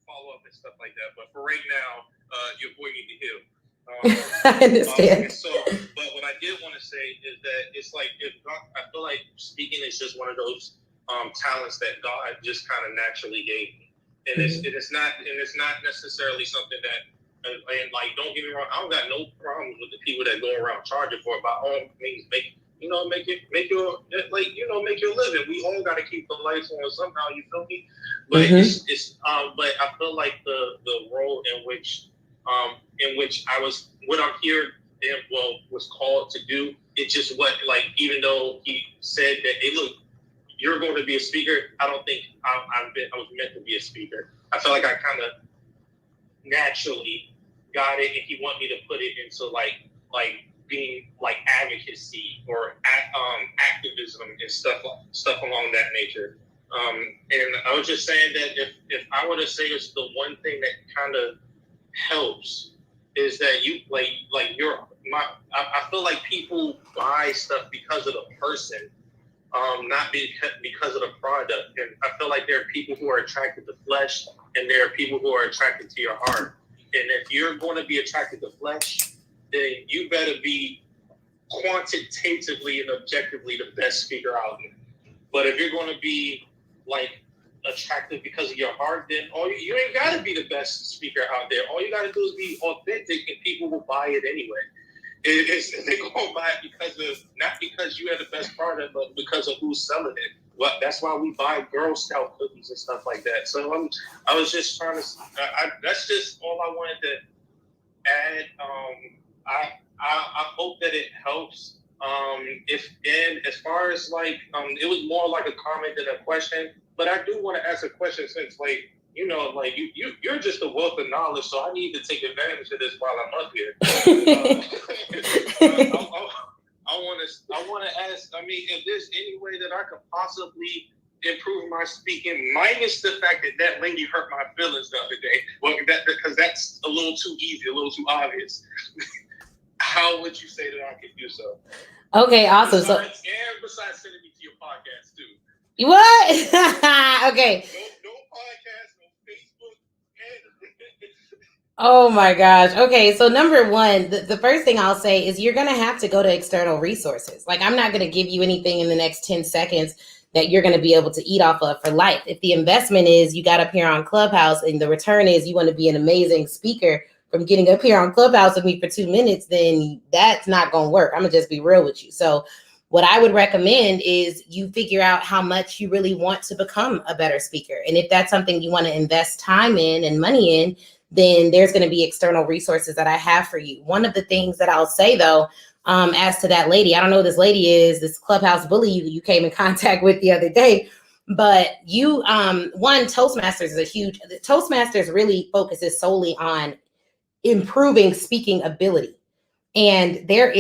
follow up and stuff like that. But for right now, your boy need to heal. I understand. But what I did want to say is that it's like I feel like speaking is just one of those talents that God just kind of naturally gave me, and it's not necessarily something that. And like, don't get me wrong, I don't got no problems with the people that go around charging for it. By all means, make your living. We all got to keep the lights on somehow. You feel me? But but I feel like the role in which what I'm here and was called to do. It just what, like, even though he said that, hey, look, you're going to be a speaker. I don't think I was meant to be a speaker. I felt like I kind of naturally got it, and he wanted me to put it into like being like advocacy or activism and stuff along that nature. And I was just saying that if I were to say it's the one thing that kind of helps is that you I feel like people buy stuff because of the person, not because of the product. And I feel like there are people who are attracted to flesh, and there are people who are attracted to your heart. And if you're going to be attracted to flesh, then you better be quantitatively and objectively the best speaker out there. But if you're going to be like attractive because of your heart, then you ain't got to be the best speaker out there. All you got to do is be authentic, and people will buy it anyway. They're going to buy it not because you had the best product, but because of who's selling it. Well, that's why we buy Girl Scout cookies and stuff like that. So I was just trying to. That's just all I wanted to add. I hope that it helps. As far as like, it was more like a comment than a question. But I do want to ask a question since, like, you know, like you're just a wealth of knowledge, so I need to take advantage of this while I'm up here. I want to ask. I mean, if there's any way that I could possibly improve my speaking, minus the fact that lady hurt my feelings the other day. Well, because that's a little too easy, a little too obvious. How would you say that I could do so? Okay, awesome. Besides sending me to your podcast too. What? Okay. No podcast, no Facebook. Oh my gosh. Okay, so number one, the first thing I'll say is you're going to have to go to external resources. Like, I'm not going to give you anything in the next 10 seconds that you're going to be able to eat off of for life. If the investment is you got up here on Clubhouse and the return is you want to be an amazing speaker from getting up here on Clubhouse with me for 2 minutes, then that's not going to work. I'm going to just be real with you. So what I would recommend is you figure out how much you really want to become a better speaker. And if that's something you want to invest time in and money in, then there's going to be external resources that I have for you. One of the things that I'll say, though, as to that lady, I don't know who this lady is, this Clubhouse bully you came in contact with the other day, but Toastmasters is Toastmasters really focuses solely on improving speaking ability. And there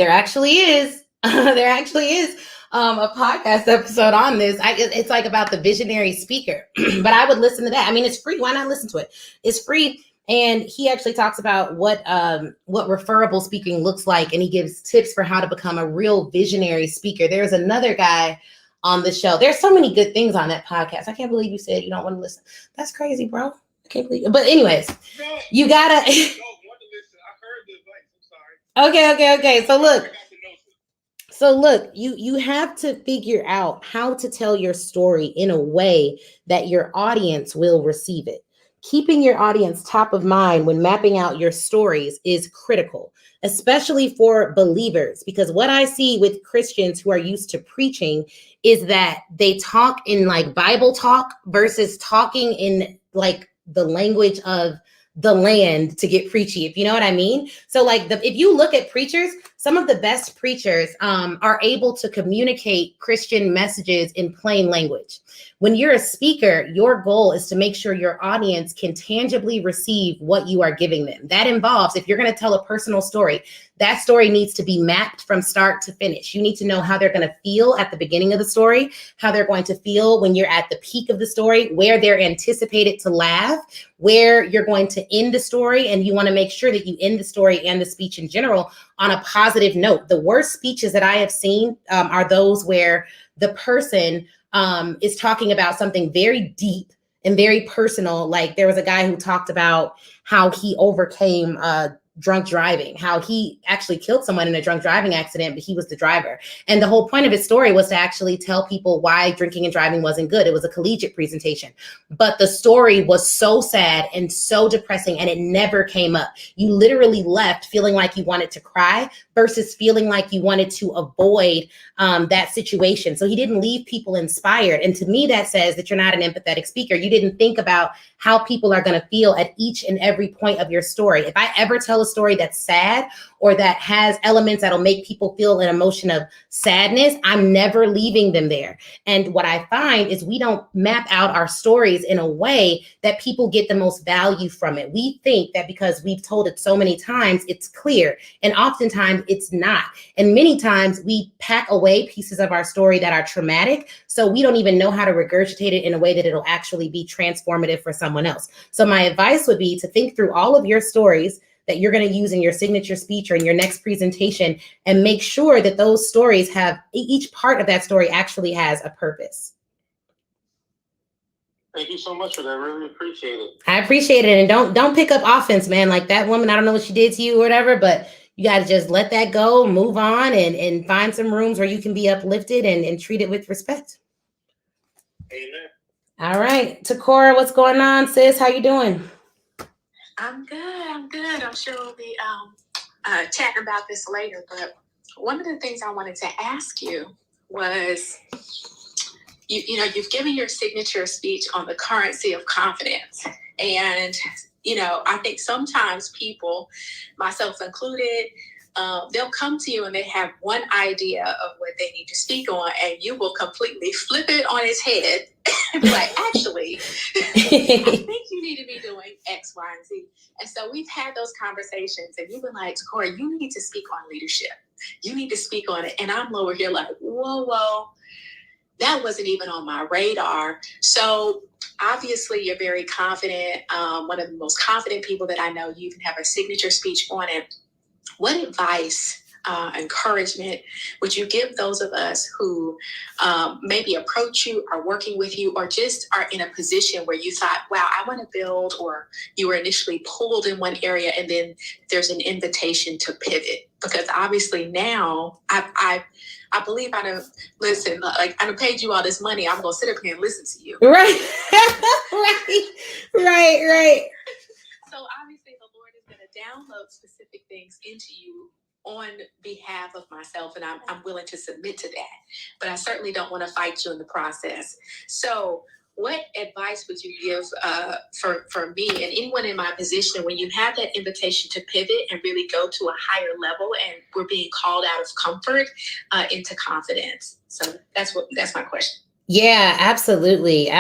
actually is a podcast episode on this. It's like about the visionary speaker, but I would listen to that. I mean, it's free. Why not listen to it? It's free. And he actually talks about what referable speaking looks like. And he gives tips for how to become a real visionary speaker. There's another guy on the show. There's so many good things on that podcast. I can't believe you said you don't want to listen. That's crazy, bro. I can't believe it. But anyways, you gotta. I heard the advice. I'm sorry. Okay. So look, you have to figure out how to tell your story in a way that your audience will receive it. Keeping your audience top of mind when mapping out your stories is critical, especially for believers, because what I see with Christians who are used to preaching is that they talk in like Bible talk versus talking in like the language of the land to get preachy, if you know what I mean. So like if you look at preachers, some of the best preachers are able to communicate Christian messages in plain language. When you're a speaker, your goal is to make sure your audience can tangibly receive what you are giving them. That involves, if you're going to tell a personal story, that story needs to be mapped from start to finish. You need to know how they're going to feel at the beginning of the story, how they're going to feel when you're at the peak of the story, where they're anticipated to laugh, where you're going to end the story. And you want to make sure that you end the story and the speech in general on a positive note. The worst speeches that I have seen are those where the person is talking about something very deep and very personal. Like there was a guy who talked about how he overcame drunk driving, how he actually killed someone in a drunk driving accident, but he was the driver. And the whole point of his story was to actually tell people why drinking and driving wasn't good. It was a collegiate presentation. But the story was so sad and so depressing, and it never came up. You literally left feeling like you wanted to cry versus feeling like you wanted to avoid that situation. So he didn't leave people inspired. And to me, that says that you're not an empathetic speaker. You didn't think about how people are going to feel at each and every point of your story. If I ever tell a story that's sad or that has elements that'll make people feel an emotion of sadness, I'm never leaving them there. And what I find is we don't map out our stories in a way that people get the most value from it. We think that because we've told it so many times, it's clear. And oftentimes it's not. And many times we pack away pieces of our story that are traumatic, so we don't even know how to regurgitate it in a way that it'll actually be transformative for someone else. So my advice would be to think through all of your stories that you're going to use in your signature speech or in your next presentation, and make sure that those stories have, each part of that story actually has a purpose. Thank you so much for that. I really appreciate it. I appreciate it. And don't pick up offense, man. Like that woman, I don't know what she did to you or whatever, but you got to just let that go, move on, and find some rooms where you can be uplifted and treat it with respect. Amen. All right. Takora, what's going on, sis? How you doing? I'm good. I'm sure we'll be chatting about this later. But one of the things I wanted to ask you was, you've given your signature speech on the currency of confidence. And, I think sometimes people, myself included, they'll come to you and they have one idea of what they need to speak on, and you will completely flip it on its head and be like, actually, I think you need to be doing X, Y, and Z. And so we've had those conversations, and you've been like, Corey, you need to speak on leadership. You need to speak on it. And I'm lower here like, whoa, that wasn't even on my radar. So obviously you're very confident. One of the most confident people that I know. You even have a signature speech on it. What advice, encouragement would you give those of us who maybe approach you, are working with you, or just are in a position where you thought, wow, I want to build, or you were initially pulled in one area and then there's an invitation to pivot? Because obviously now I believe I done, listen, like I done paid you all this money. I'm going to sit up here and listen to you. Right. right. So obviously the Lord is going to download specific things into you on behalf of myself, and I'm willing to submit to that. But I certainly don't want to fight you in the process. So what advice would you give for me and anyone in my position when you have that invitation to pivot and really go to a higher level, and we're being called out of comfort into confidence? So that's my question. Yeah, absolutely.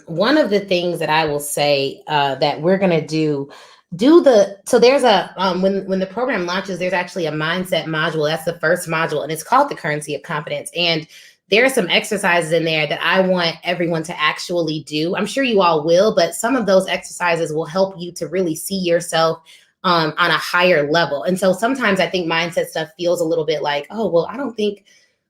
One of the things that I will say that we're going to do so there's a when the program launches, there's actually a mindset module. That's the first module, and it's called the currency of confidence. And there are some exercises in there that I want everyone to actually do. I'm sure you all will, but some of those exercises will help you to really see yourself on a higher level. And so sometimes I think mindset stuff feels a little bit like, oh, well, I don't think,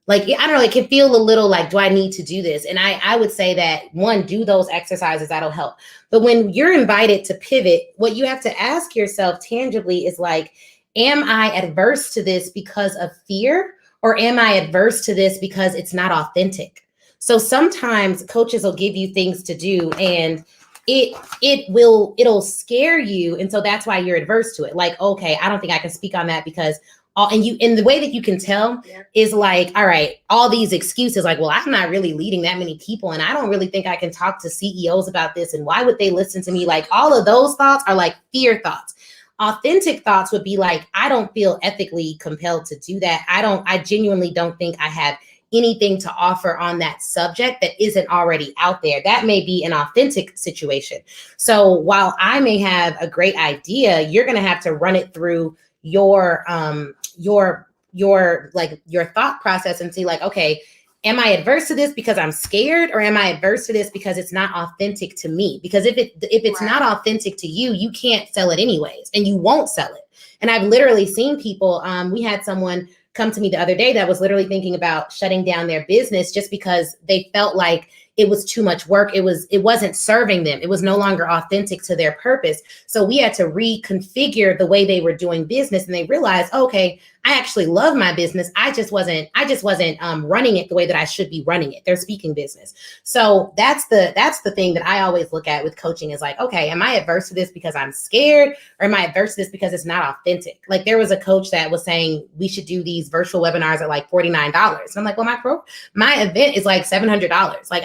like, I don't know, it can feel a little like, do I need to do this? And I would say that, one, do those exercises, that'll help. But when you're invited to pivot, what you have to ask yourself tangibly is like, am I adverse to this because of fear? Or am I adverse to this because it's not authentic? So sometimes coaches will give you things to do and it'll scare you. And so that's why you're adverse to it. Like, okay, I don't think I can speak on that because and the way that you can tell is like, all right, all these excuses, like, well, I'm not really leading that many people, and I don't really think I can talk to CEOs about this, and why would they listen to me? Like, all of those thoughts are like fear thoughts. Authentic thoughts would be like, I don't feel ethically compelled to do that. I genuinely don't think I have anything to offer on that subject that isn't already out there. That may be an authentic situation. So while I may have a great idea, you're going to have to run it through your thought process and see like, okay, am I adverse to this because I'm scared, or am I adverse to this because it's not authentic to me? Because if it's not authentic to you, you can't sell it anyways, and you won't sell it. And I've literally seen people, we had someone come to me the other day that was literally thinking about shutting down their business just because they felt like it was too much work. It wasn't serving them. It was no longer authentic to their purpose. So we had to reconfigure the way they were doing business, and they realized, okay, I actually love my business. I just wasn't running it the way that I should be running it. Their speaking business. So that's the thing that I always look at with coaching is like, okay, am I adverse to this because I'm scared, or am I adverse to this because it's not authentic? Like there was a coach that was saying we should do these virtual webinars at like $49. And I'm like, well, my event is like $700. Like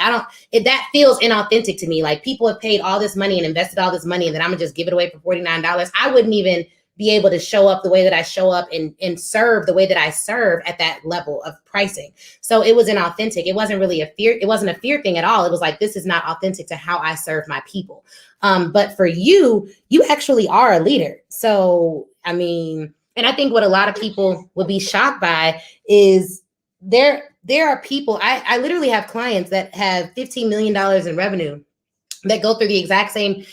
that feels inauthentic to me. Like people have paid all this money and invested all this money, and then I'm gonna just give it away for $49. I wouldn't even be able to show up the way that I show up and serve the way that I serve at that level of pricing. So it was inauthentic. It wasn't really a fear. It wasn't a fear thing at all. It was like, this is not authentic to how I serve my people. But for you actually are a leader. So, I mean, and I think what a lot of people would be shocked by is there are people, I literally have clients that have $15 million in revenue that go through the exact same.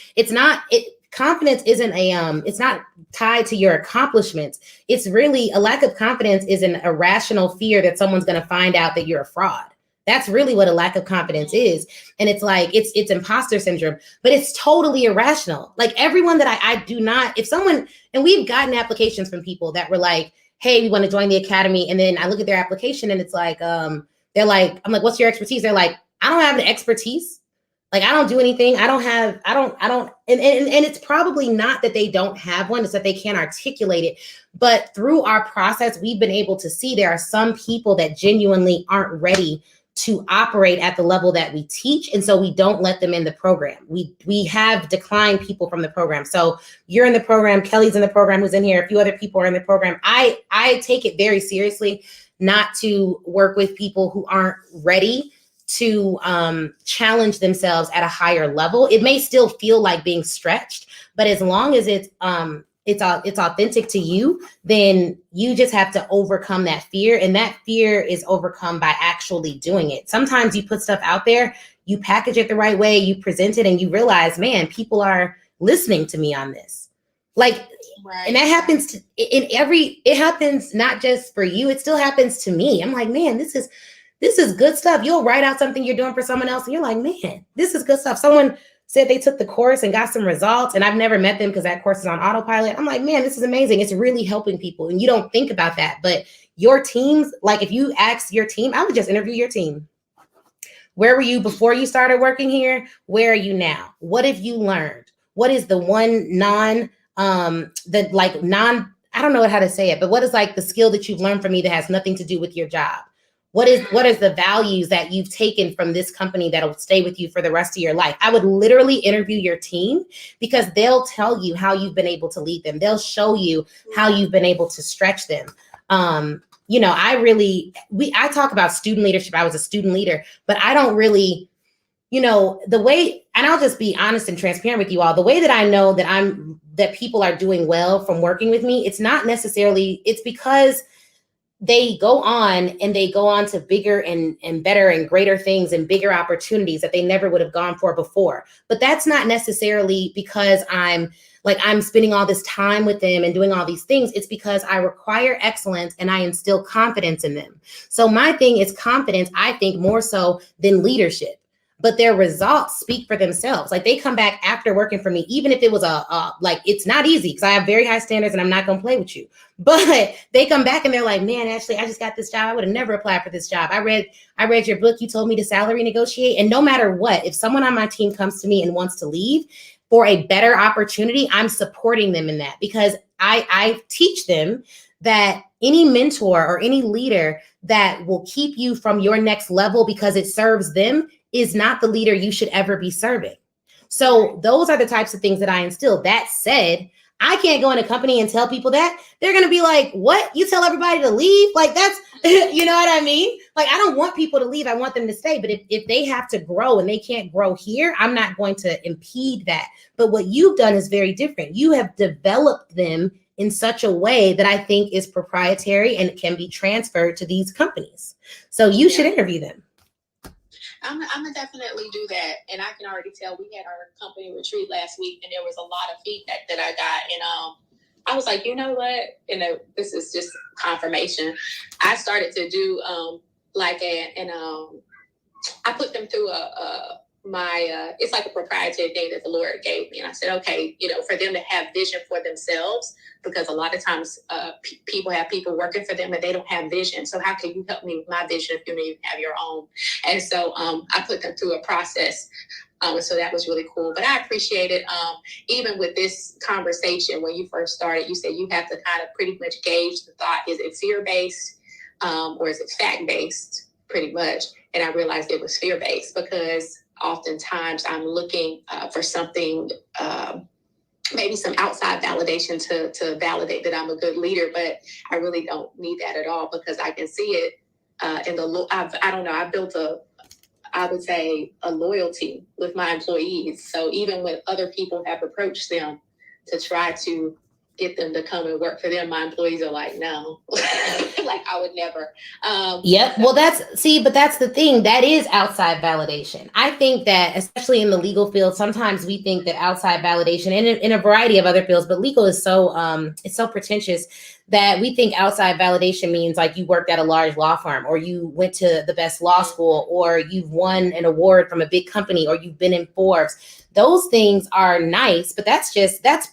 Confidence isn't it's not tied to your accomplishments. It's really a lack of confidence is an irrational fear that someone's going to find out that you're a fraud. That's really what a lack of confidence is. And it's like, it's imposter syndrome, but it's totally irrational. Like everyone that I do not, if someone, and we've gotten applications from people that were like, hey, we want to join the academy. And then I look at their application and it's like, they're like, I'm like, what's your expertise? They're like, I don't have an expertise. Like, I don't do anything. And it's probably not that they don't have one, it's that they can't articulate it. But through our process, we've been able to see there are some people that genuinely aren't ready to operate at the level that we teach. And so we don't let them in the program. We have declined people from the program. So you're in the program, Kelly's in the program, who's in here, a few other people are in the program. I take it very seriously not to work with people who aren't ready to challenge themselves at a higher level. It may still feel like being stretched, but as long as it's authentic to you, then you just have to overcome that fear. And that fear is overcome by actually doing it. Sometimes you put stuff out there, you package it the right way, you present it, and you realize, man, people are listening to me on this. Like, right. And that happens it happens not just for you, it still happens to me. I'm like, man, this is good stuff. You'll write out something you're doing for someone else and you're like, man, this is good stuff. Someone said they took the course and got some results, and I've never met them because that course is on autopilot. I'm like, man, this is amazing. It's really helping people. And you don't think about that, but your teams, like if you ask your team, I would just interview your team. Where were you before you started working here? Where are you now? What have you learned? What is the one I don't know how to say it, but what is like the skill that you've learned from me that has nothing to do with your job? What is the values that you've taken from this company that'll stay with you for the rest of your life? I would literally interview your team because they'll tell you how you've been able to lead them. They'll show you how you've been able to stretch them. I talk about student leadership. I was a student leader, but I don't really, the way, and I'll just be honest and transparent with you all, the way that I know that people are doing well from working with me, it's not necessarily, it's because they go on to bigger and better and greater things and bigger opportunities that they never would have gone for before. But that's not necessarily because I'm spending all this time with them and doing all these things. It's because I require excellence and I instill confidence in them. So my thing is confidence, I think, more so than leadership. But their results speak for themselves. Like they come back after working for me, even if it was it's not easy because I have very high standards and I'm not going to play with you. But they come back and they're like, man, Ashley, I just got this job. I would have never applied for this job. I read your book. You told me to salary negotiate. And no matter what, if someone on my team comes to me and wants to leave for a better opportunity, I'm supporting them in that because I teach them that any mentor or any leader that will keep you from your next level because it serves them is not the leader you should ever be serving. So those are the types of things that I instill. That said, I can't go in a company and tell people that. They're going to be like, what? You tell everybody to leave? Like that's, you know what I mean? Like, I don't want people to leave. I want them to stay. But if they have to grow and they can't grow here, I'm not going to impede that. But what you've done is very different. You have developed them in such a way that I think is proprietary and can be transferred to these companies. So you should interview them. I'm gonna definitely do that, and I can already tell. We had our company retreat last week, and there was a lot of feedback that I got, and I was like, you know what? And this is just confirmation. I started to do I put them through it's like a proprietary thing that the Lord gave me, and I said, okay, for them to have vision for themselves, because a lot of times people have people working for them and they don't have vision. So how can you help me with my vision if you don't even have your own? And so I put them through a process. So that was really cool. But I appreciate it. Even with this conversation, when you first started, you said you have to kind of pretty much gauge the thought. Is it fear-based or is it fact-based? Pretty much. And I realized it was fear-based because oftentimes I'm looking for something, maybe some outside validation to validate that I'm a good leader, but I really don't need that at all because I can see it I built a loyalty with my employees. So even when other people have approached them to try to get them to come and work for them, my employees are like, no, like I would never. Yep. Well, that's the thing. That is outside validation. I think that, especially in the legal field, sometimes we think that outside validation, and in a variety of other fields, but legal is so it's so pretentious that we think outside validation means like you worked at a large law firm, or you went to the best law school, or you've won an award from a big company, or you've been in Forbes. Those things are nice, but that's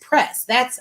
press. That's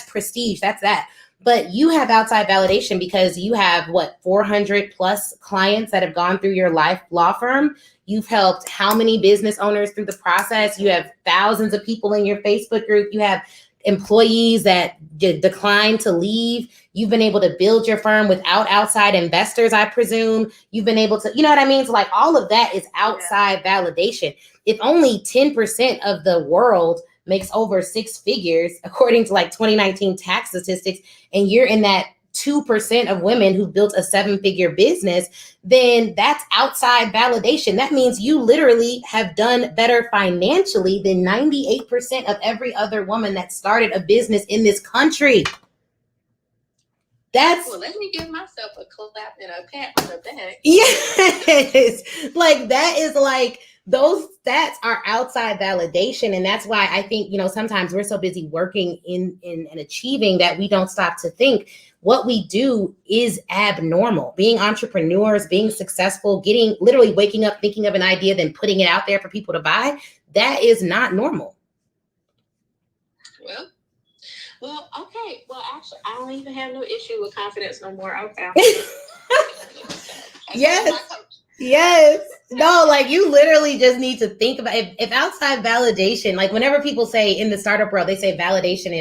prestige. That's that. But you have outside validation because you have 400 plus clients that have gone through your law firm. You've helped how many business owners through the process? You have thousands of people in your Facebook group. You have employees that decline to leave. You've been able to build your firm without outside investors, I presume. You've been able to, you know what I mean? So like all of that is outside validation. If only 10% of the world makes over six figures, according to like 2019 tax statistics, and you're in that 2% of women who built a 7-figure business, then that's outside validation. That means you literally have done better financially than 98% of every other woman that started a business in this country. Well, let me give myself a clap and a pat on the back. Yes. Like that is like, those stats are outside validation. And that's why I think, sometimes we're so busy working in and achieving that we don't stop to think what we do is abnormal. Being entrepreneurs, being successful, literally waking up, thinking of an idea, then putting it out there for people to buy, that is not normal. Well, okay. Well, actually, I don't even have no issue with confidence no more. Okay. Yes. No, like you literally just need to think about if outside validation, like whenever people say in the startup world, they say validation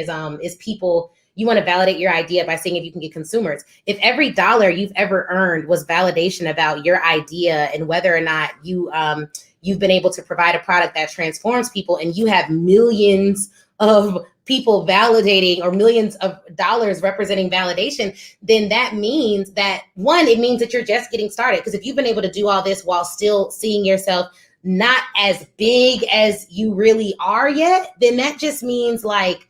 is people, you want to validate your idea by seeing if you can get consumers. If every dollar you've ever earned was validation about your idea and whether or not you've been able to provide a product that transforms people, and you have millions of people validating or millions of dollars representing validation, then that means that it means that you're just getting started. Because if you've been able to do all this while still seeing yourself not as big as you really are yet, then that just means like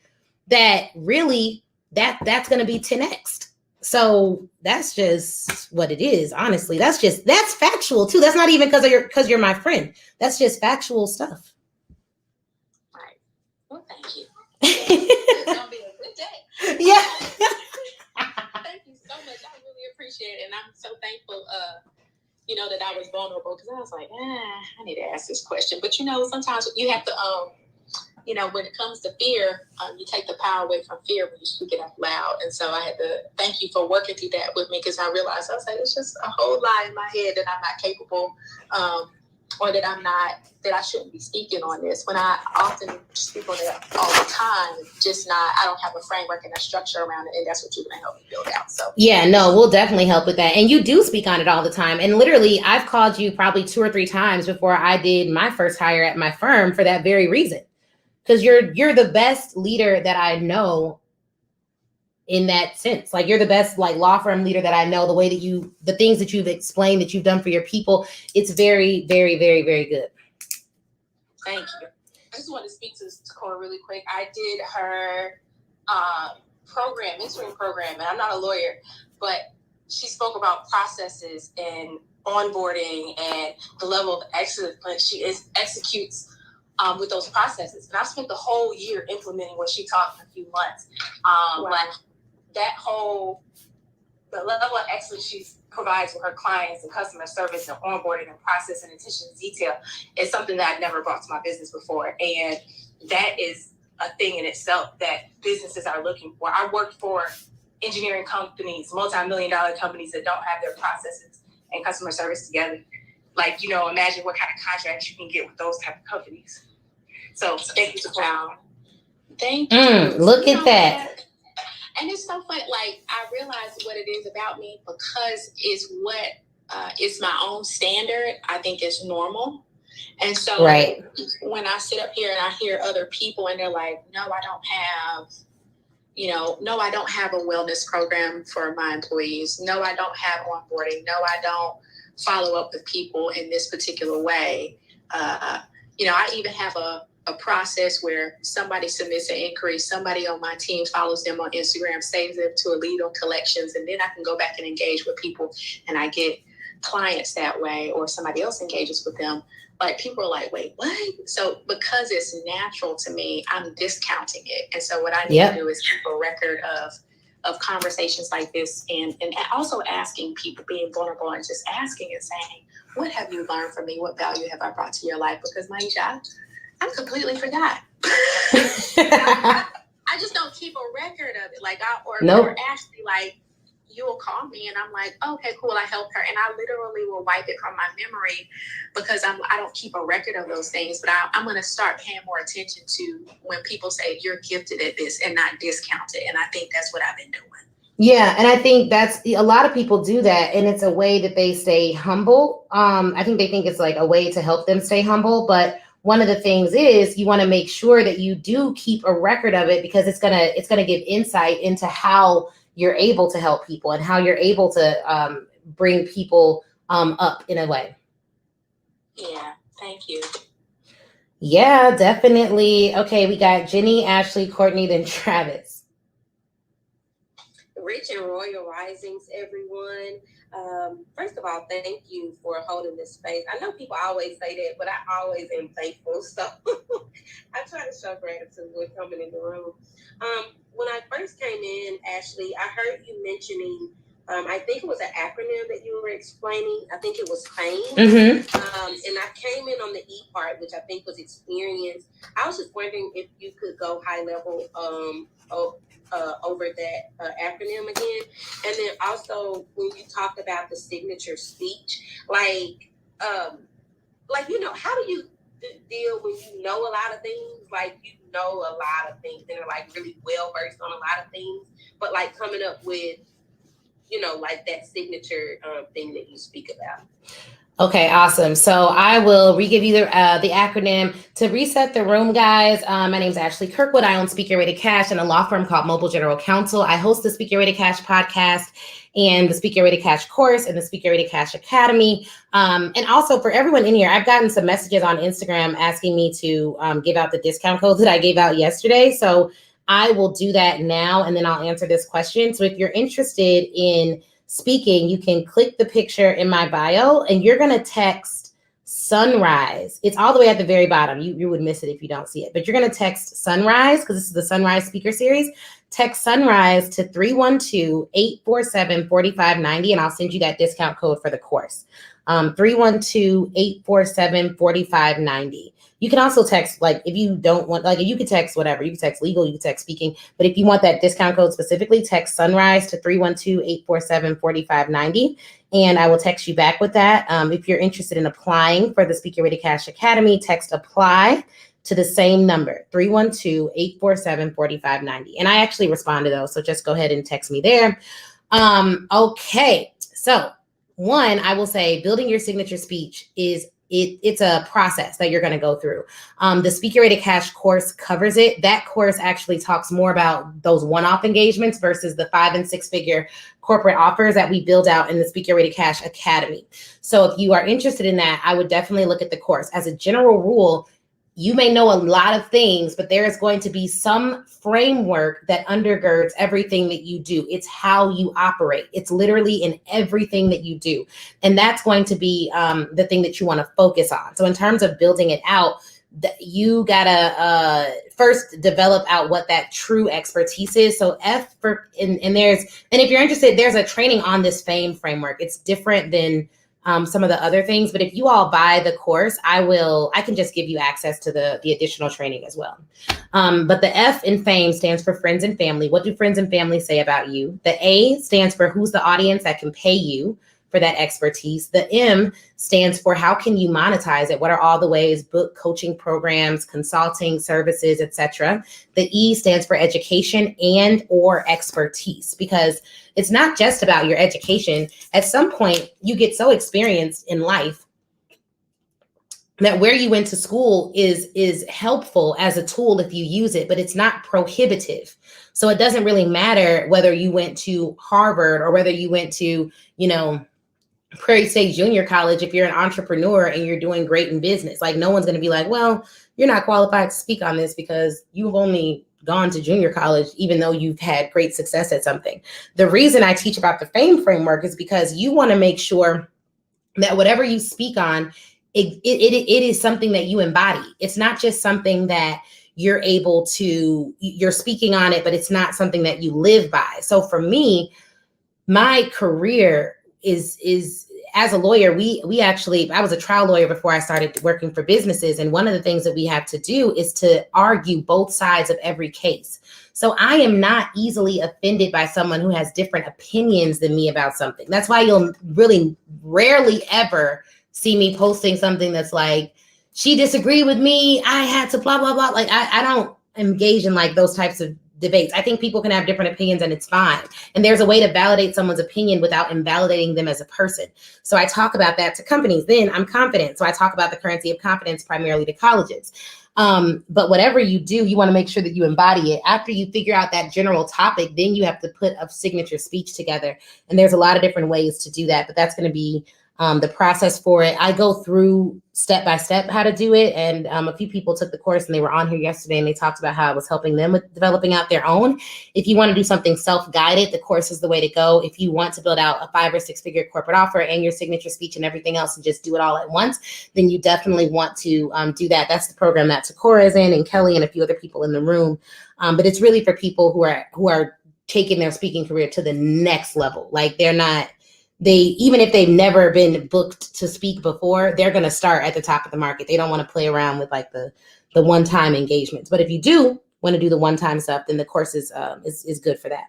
that really that's going to be 10x. So that's just what it is. Honestly, that's factual too. That's not even because you're my friend. That's just factual stuff. Right. Well, thank you. It's gonna be a good day. Yeah. Thank you so much. I really appreciate it, and I'm so thankful. That I was vulnerable because I was like, I need to ask this question. But sometimes you have to, when it comes to fear, you take the power away from fear when you speak it out loud. And so I had to thank you for working through that with me, because I realized I was like, it's just a whole lie in my head that I'm not capable, or that I shouldn't be speaking on this, when I often speak on it all the time. I don't have a framework and a structure around it, and that's what you're going to help me build out. So yeah, no, we'll definitely help with that. And you do speak on it all the time. And literally, I've called you probably 2 or 3 times before I did my first hire at my firm for that very reason. because you're the best leader that I know in that sense. Like, you're the best like law firm leader that I know. The way that the things that you've explained that you've done for your people, it's very, very, very, very good. Thank you. I just want to speak to Cora really quick. I did her mentoring program, and I'm not a lawyer, but she spoke about processes and onboarding and the level of excellence she executes with those processes. And I spent the whole year implementing what she taught in a few months. Wow. Like the level of excellence she provides with her clients and customer service and onboarding and process and attention to detail is something that I'd never brought to my business before. And that is a thing in itself that businesses are looking for. I worked for engineering companies, multi-million-dollar companies that don't have their processes and customer service together. Like, imagine what kind of contracts you can get with those type of companies. So thank you for that. Thank you. Look at that. And it's so fun. Like, I realized what it is about me because it's what is my own standard. I think it's normal. And so right. When I sit up here and I hear other people and they're like, no, I don't have a wellness program for my employees. No, I don't have onboarding. No, I don't follow up with people in this particular way. I even have a process where somebody submits an inquiry, somebody on my team follows them on Instagram, saves them to a lead on collections, and then I can go back and engage with people and I get clients that way, or somebody else engages with them. Like, people are like, wait, what? So because it's natural to me, I'm discounting it. And so what I need to do is keep a record of conversations like this and also asking people, being vulnerable and just asking and saying, what have you learned from me? What value have I brought to your life? Because Maisha, I completely forgot. I just don't keep a record of it. Like, or actually, like, you will call me and I'm like, okay, cool, I helped her. And I literally will wipe it from my memory because I don't keep a record of those things. But I'm going to start paying more attention to when people say you're gifted at this and not discount it. And I think that's what I've been doing. Yeah, and I think that's a lot of people do that, and it's a way that they stay humble. I think they think it's like a way to help them stay humble, but one of the things is you want to make sure that you do keep a record of it, because it's gonna give insight into how you're able to help people and how you're able to bring people up in a way. Yeah, thank you. Yeah, definitely. Okay, we got Jenny, Ashley, Courtney, then Travis. Rich and Royal Risings, everyone. First of all, thank you for holding this space. I know people always say that, but I always am thankful. So I try to show gratitude when coming in the room. When I first came in, Ashley, I heard you mentioning, I think it was an acronym that you were explaining. I think it was PAIN. Mm-hmm. And I came in on the E part, which I think was experience. I was just wondering if you could go high level over that acronym again. And then also when you talked about the signature speech, how do you deal when you know a lot of things, like you know a lot of things and are like really well versed on a lot of things, but like coming up with, like that signature thing that you speak about. Okay, awesome. So I will re-give you the acronym. To reset the room, guys, my name is Ashley Kirkwood. I own Speak Your Way to Cash and a law firm called Mobile General Counsel. I host the Speak Your Way to Cash podcast and the Speak Your Way to Cash course and the Speak Your Way to Cash Academy. And also for everyone in here, I've gotten some messages on Instagram asking me to give out the discount codes that I gave out yesterday. So I will do that now, and then I'll answer this question. So if you're interested in speaking, you can click the picture in my bio and you're going to text Sunrise. It's all the way at the very bottom. You would miss it if you don't see it, but you're going to text Sunrise, because this is the Sunrise speaker series. Text Sunrise to 312-847-4590 and I'll send you that discount code for the course. 312-847-4590. You can also text, like, if you don't want, like, you can text whatever. You can text legal, you can text speaking. But if you want that discount code specifically, text Sunrise to 312-847-4590. And I will text you back with that. If you're interested in applying for the Speak Your Way to Cash Academy, text apply to the same number, 312-847-4590. And I actually respond to those. So just go ahead and text me there. Okay. So one, I will say building your signature speech is it's a process that you're going to go through. The Speak Your Way to Cash course covers it. That course actually talks more about those one-off engagements versus the 5- and 6-figure corporate offers that we build out in the Speak Your Way to Cash Academy. So if you are interested in that, I would definitely look at the course. As a general rule, you may know a lot of things, but there is going to be some framework that undergirds everything that you do. It's how you operate. It's literally in everything that you do. And that's going to be the thing that you want to focus on. So in terms of building it out, you gotta first develop out what that true expertise is. So F for, and if you're interested, there's a training on this FAME framework. It's different than some of the other things, but if you all buy the course, I can just give you access to the additional training as well. But the F in FAME stands for friends and family. What do friends and family say about you? The A stands for who's the audience that can pay you for that expertise. The M stands for how can you monetize it? What are all the ways? Book, coaching programs, consulting services, etc. The E stands for education and or expertise, because it's not just about your education. At some point, you get so experienced in life that where you went to school is helpful as a tool if you use it, but it's not prohibitive. So it doesn't really matter whether you went to Harvard or whether you went to, Prairie State Junior College. If you're an entrepreneur and you're doing great in business, like no one's going to be like, well, you're not qualified to speak on this because you've only gone to junior college, even though you've had great success at something. The reason I teach about the FAME framework is because you want to make sure that whatever you speak on, it is something that you embody. It's not just something that you're speaking on it, but it's not something that you live by. So for me, my career is as a lawyer, I was a trial lawyer before I started working for businesses. And one of the things that we have to do is to argue both sides of every case. So I am not easily offended by someone who has different opinions than me about something. That's why you'll really rarely ever see me posting something that's like, she disagreed with me, I had to blah, blah, blah. Like I don't engage in like those types of debates. I think people can have different opinions and it's fine. And there's a way to validate someone's opinion without invalidating them as a person. So I talk about that to companies. Then I'm confident. So I talk about the currency of confidence primarily to colleges. But whatever you do, you want to make sure that you embody it. After you figure out that general topic, then you have to put a signature speech together. And there's a lot of different ways to do that, but that's going to be the process for it. I go through step by step how to do it. And a few people took the course and they were on here yesterday and they talked about how I was helping them with developing out their own. If you want to do something self-guided, the course is the way to go. If you want to build out a 5- or 6-figure corporate offer and your signature speech and everything else and just do it all at once, then you definitely want to do that. That's the program that Takora is in and Kelly and a few other people in the room. But it's really for people who are taking their speaking career to the next level. Like even if they've never been booked to speak before, they're going to start at the top of the market. They don't want to play around with like the one-time engagements. But if you do want to do the one-time stuff, then the course is good for that.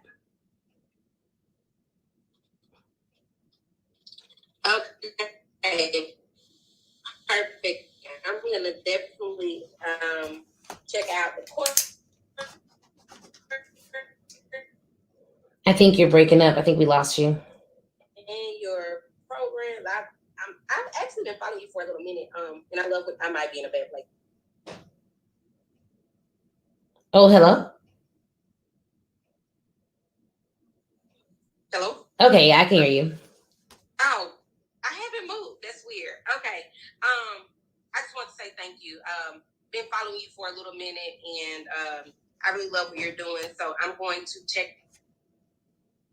Okay, perfect. I'm going to definitely check out the course. I think you're breaking up. I think we lost you. And your programs. I've actually been following you for a little minute. And I love I might be in a bad place. Oh, hello. Hello? Okay, yeah, I can hear you. Oh, I haven't moved. That's weird. Okay. I just want to say thank you. Been following you for a little minute and I really love what you're doing. So I'm going to check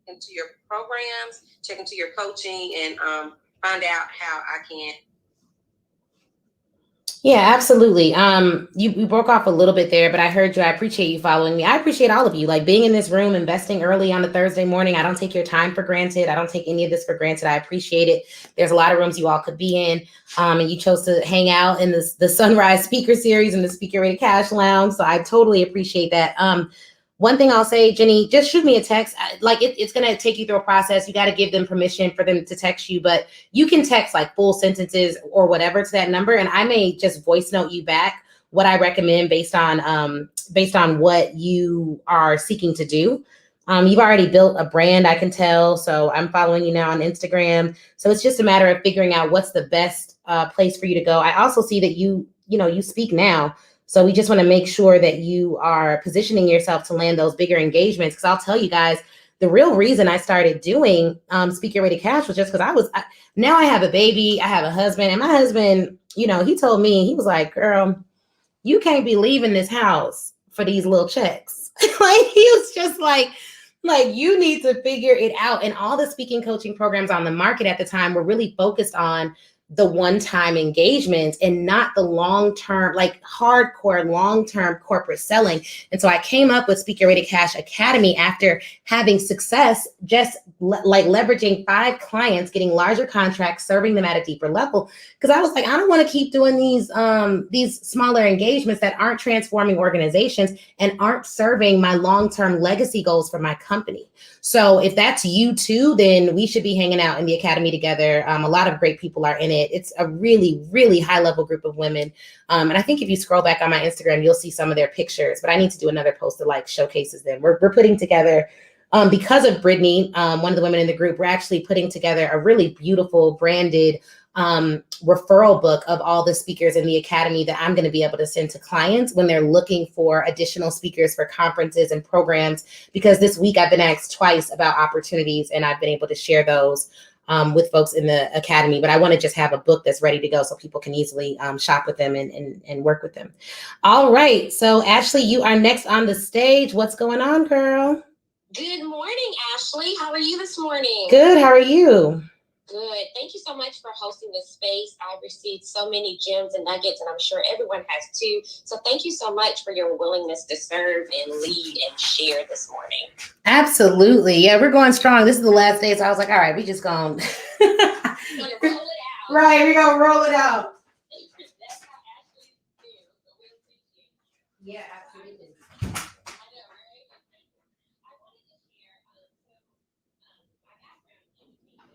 into your programs, check into your coaching, and find out how I can. Yeah, absolutely. You broke off a little bit there, but I heard you. I appreciate you following me. I appreciate all of you, like being in this room, investing early on a Thursday morning. I don't take your time for granted. I don't take any of this for granted. I appreciate it. There's a lot of rooms you all could be in, and you chose to hang out in the Sunrise Speaker Series and the Speak Your Way to Cash Lounge. So I totally appreciate that. One thing I'll say, Jenny, just shoot me a text. It's going to take you through a process. You got to give them permission for them to text you, but you can text like full sentences or whatever to that number. And I may just voice note you back what I recommend based on what you are seeking to do. You've already built a brand, I can tell. So I'm following you now on Instagram. So it's just a matter of figuring out what's the best place for you to go. I also see that you speak now. So we just want to make sure that you are positioning yourself to land those bigger engagements. Because I'll tell you guys, the real reason I started doing Speak Your Way to Cash was just because now I have a baby, I have a husband, and my husband, he told me, he was like, girl, you can't be leaving this house for these little checks. Like, he was just like, you need to figure it out. And all the speaking coaching programs on the market at the time were really focused on the one-time engagements and not the long-term, like hardcore long-term corporate selling. And so I came up with Speak Your Way to Cash Academy after having success, just like leveraging 5 clients, getting larger contracts, serving them at a deeper level. Because I was like, I don't want to keep doing these smaller engagements that aren't transforming organizations and aren't serving my long-term legacy goals for my company. So if that's you too, then we should be hanging out in the academy together. A lot of great people are in it. It's a really, really high level group of women. And I think if you scroll back on my Instagram, you'll see some of their pictures, but I need to do another post that like showcases them. We're putting together, because of Brittany, one of the women in the group, we're actually putting together a really beautiful branded referral book of all the speakers in the academy that I'm going to be able to send to clients when they're looking for additional speakers for conferences and programs. Because this week I've been asked twice about opportunities and I've been able to share those with folks in the academy. But I want to just have a book that's ready to go so people can easily shop with them and work with them. All right. So Ashley, you are next on the stage. What's going on, girl? Good morning, Ashley. How are you this morning? Good. How are you? Good. Thank you so much for hosting this space. I've received so many gems and nuggets, and I'm sure everyone has too. So thank you so much for your willingness to serve and lead and share this morning. Absolutely. Yeah, we're going strong. This is the last day, so I was like, all right, we just going to roll it out. Right, we're going to roll it out. That's how Ashley feels, so we appreciate it. Yeah, absolutely. I know, right? I wanted to share my background in education.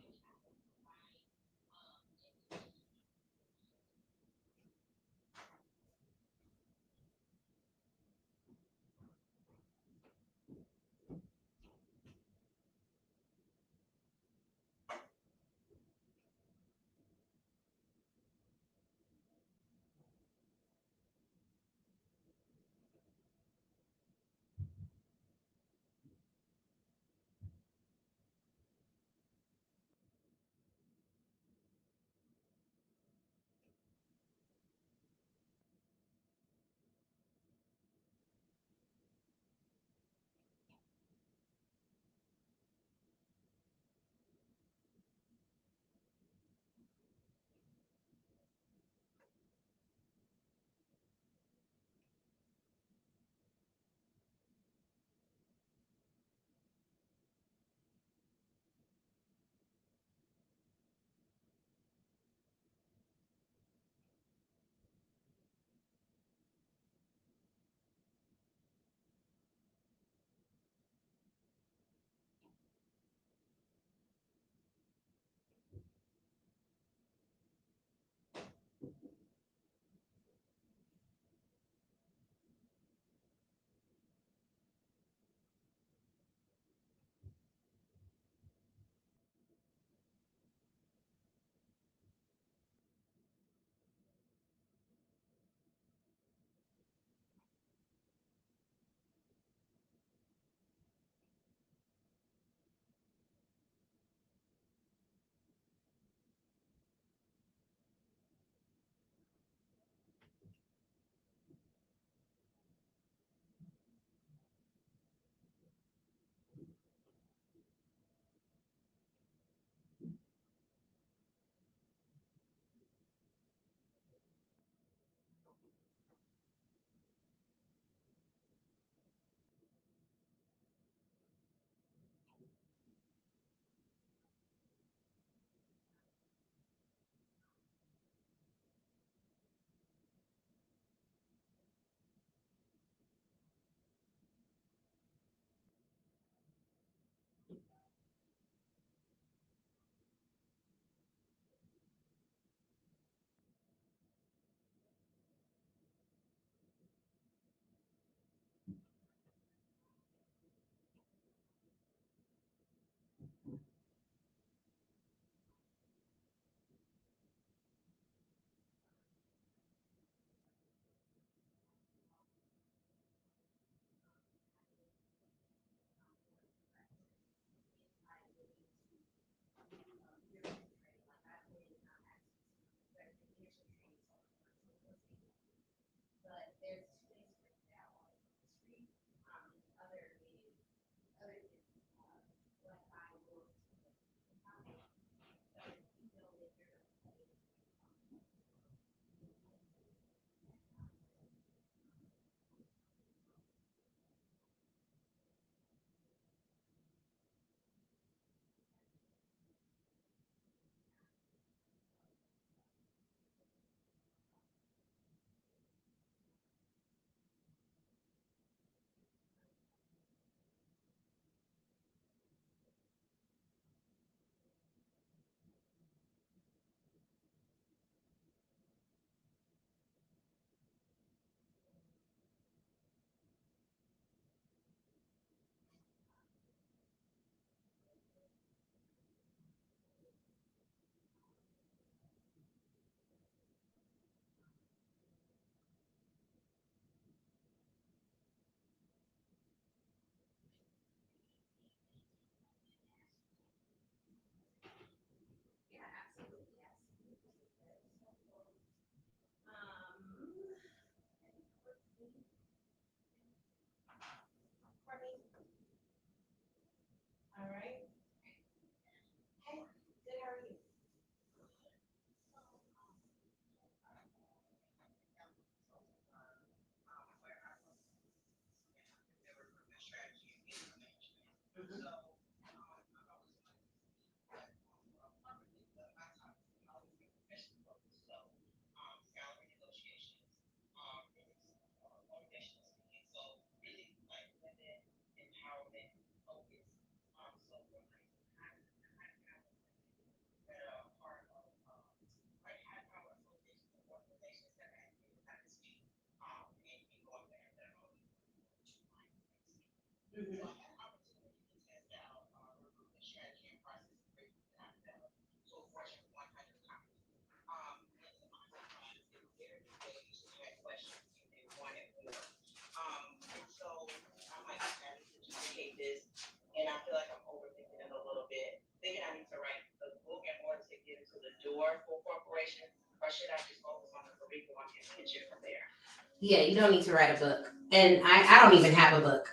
Yeah, you don't need to write a book. And I don't even have a book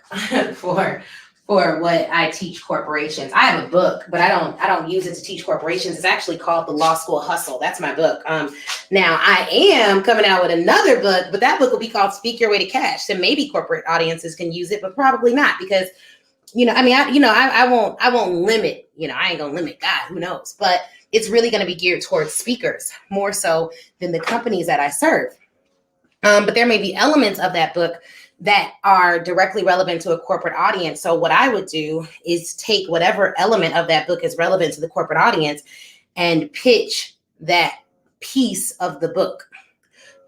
for what I teach corporations. I have a book, but I don't use it to teach corporations. It's actually called The Law School Hustle. That's my book. Now I am coming out with another book, but that book will be called Speak Your Way to Cash. So maybe corporate audiences can use it, but probably not, because I won't limit, I ain't gonna limit God, who knows, but it's really going to be geared towards speakers more so than the companies that I serve. But there may be elements of that book that are directly relevant to a corporate audience. So what I would do is take whatever element of that book is relevant to the corporate audience and pitch that piece of the book.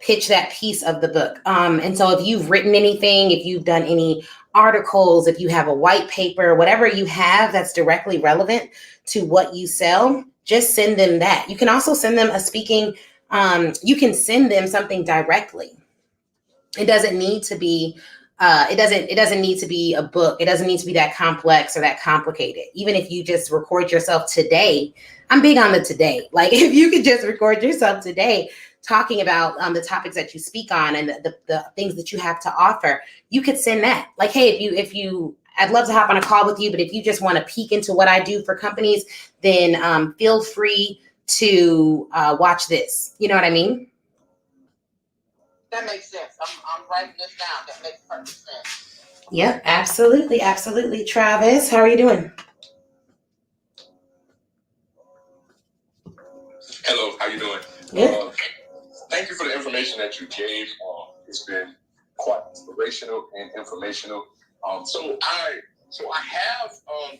And so if you've written anything, if you've done any articles, if you have a white paper, whatever you have that's directly relevant to what you sell, just send them that. You can also send them you can send them something directly. It doesn't need to be it doesn't need to be a book. It doesn't need to be that complex or that complicated. Even if you just record yourself today, I'm big on the today. Like if you could just record yourself today talking about the topics that you speak on and the things that you have to offer, you could send that. Like, hey, if you I'd love to hop on a call with you, but if you just want to peek into what I do for companies, then feel free to watch this. You know what I mean? That makes sense. I'm writing this down. That makes perfect sense. Yep, absolutely, absolutely. Travis, how are you doing? Hello, how you doing? Good. Thank you for the information that you gave. It's been quite inspirational and informational. So I have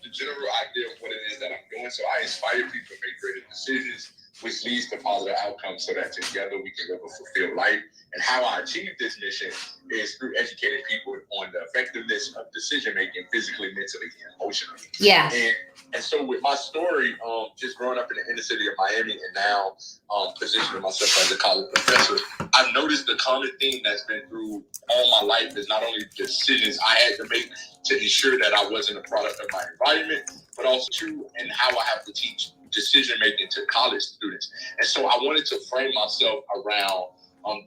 the general idea of what it is that I'm doing. So I inspire people to make greater decisions, which leads to positive outcomes, so that together we can live a fulfilled life. And how I achieve this mission is through educating people on the effectiveness of decision making, physically, mentally, and emotionally. Yeah. And so with my story, just growing up in the inner city of Miami and now positioning myself as a college professor, I've noticed the common theme that's been through all my life is not only decisions I had to make to ensure that I wasn't a product of my environment, but also and how I have to teach decision making to college students. And so I wanted to frame myself around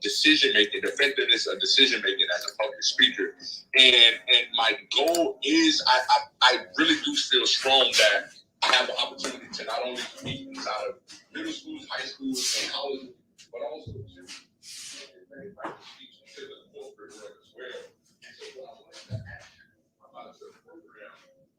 decision making, the effectiveness of decision making as a public speaker. And my goal is I really do feel strong that I have the opportunity to not only speak inside of middle schools, high schools, and colleges, but also to speak to the corporate world as well. And so what I wanted to ask about the program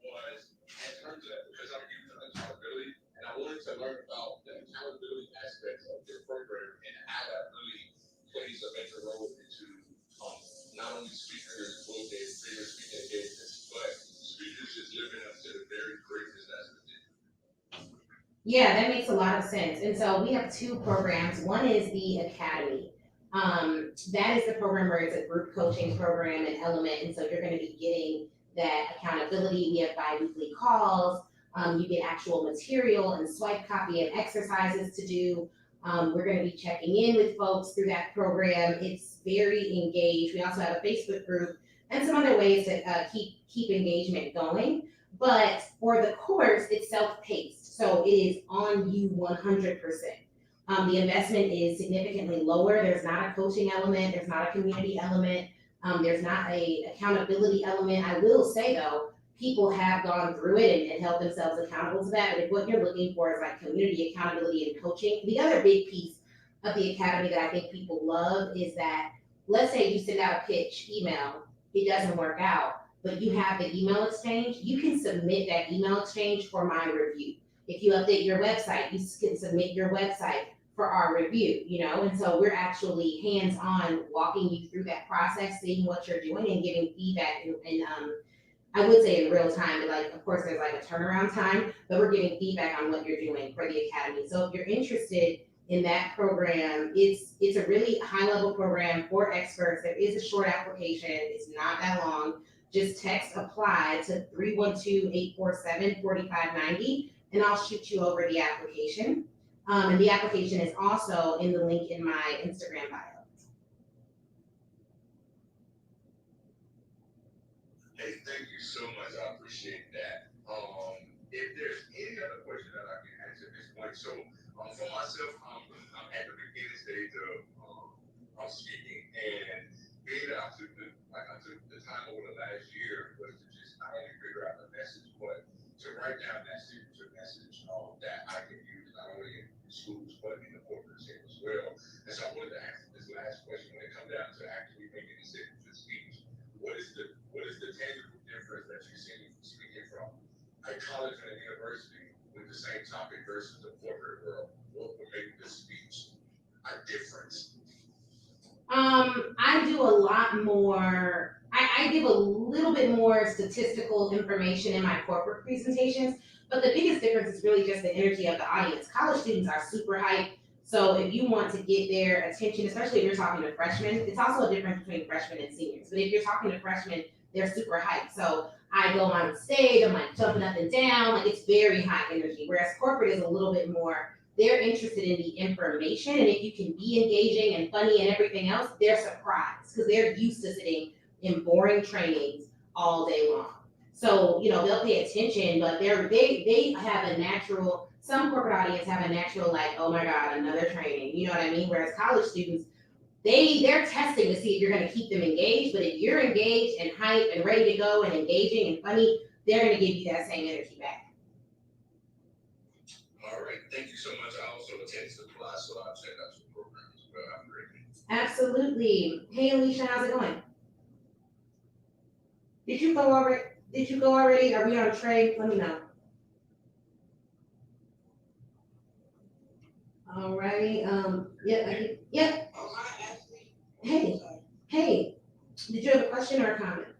was in terms of that, because I'm using accountability, and I wanted to learn about the accountability aspects of your program and how that really plays a major role into not only speakers will get bigger speaking engagements, but speakers just living up to the very greatness that's within. Yeah, that makes a lot of sense. And so we have two programs. One is the Academy. That is the program where it's a group coaching program and element. And so you're going to be getting that accountability. We have bi-weekly calls. You get actual material and swipe copy and exercises to do. We're going to be checking in with folks through that program. It's very engaged. We also have a Facebook group and some other ways to keep engagement going. But for the course, it's self-paced. So it is on you 100%. The investment is significantly lower. There's not a coaching element. There's not a community element. There's not a accountability element. I will say though, people have gone through it and held themselves accountable to that. But if what you're looking for is like community accountability and coaching, the other big piece of the Academy that I think people love is that, let's say you send out a pitch email, it doesn't work out, but you have the email exchange, you can submit that email exchange for my review. If you update your website, you can submit your website for our review, and so we're actually hands-on walking you through that process, seeing what you're doing and giving feedback and I would say in real time, like of course there's like a turnaround time, but we're giving feedback on what you're doing for the Academy. So if you're interested in that program, it's a really high level program for experts. There is a short application, it's not that long. Just text apply to 312-847-4590 and I'll shoot you over the application. And the application is also in the link in my Instagram bio. Hey, thank you so much. I appreciate that. If there's any other question that I can answer at this point, so for myself, I'm at the beginning stage of speaking, and being that I took the time over the last year was to just not only figure out the message, but to write down that signature message that I can use not only in schools but in the corporate sector as well. And so I wanted to ask this last question when it comes down to actually making a signature speech. What is the tangible difference that you see speaking from a college and a university with the same topic versus the corporate world? What would make this speech a difference? I do a lot more. I give a little bit more statistical information in my corporate presentations, but the biggest difference is really just the energy of the audience. College students are super hyped, so if you want to get their attention, especially if you're talking to freshmen, it's also a difference between freshmen and seniors. But if you're talking to freshmen, they're super hyped. So I go on stage, I'm like jumping up and down, like it's very high energy. Whereas corporate is a little bit more, they're interested in the information, and if you can be engaging and funny and everything else, they're surprised because they're used to sitting in boring trainings all day long. So, they'll pay attention, but they have a natural, some corporate audience have a natural like, oh my God, another training, you know what I mean? Whereas college students, they're testing to see if you're gonna keep them engaged, but if you're engaged and hype and ready to go and engaging and funny, they're gonna give you that same energy back. All right, thank you so much. I also attended the class, so I'll check out your program as well. Have a great day. Absolutely. Hey, Alicia, how's it going? Did you go already? Are we on train? Let me know. All righty. Yeah. Hey. Did you have a question or a comment?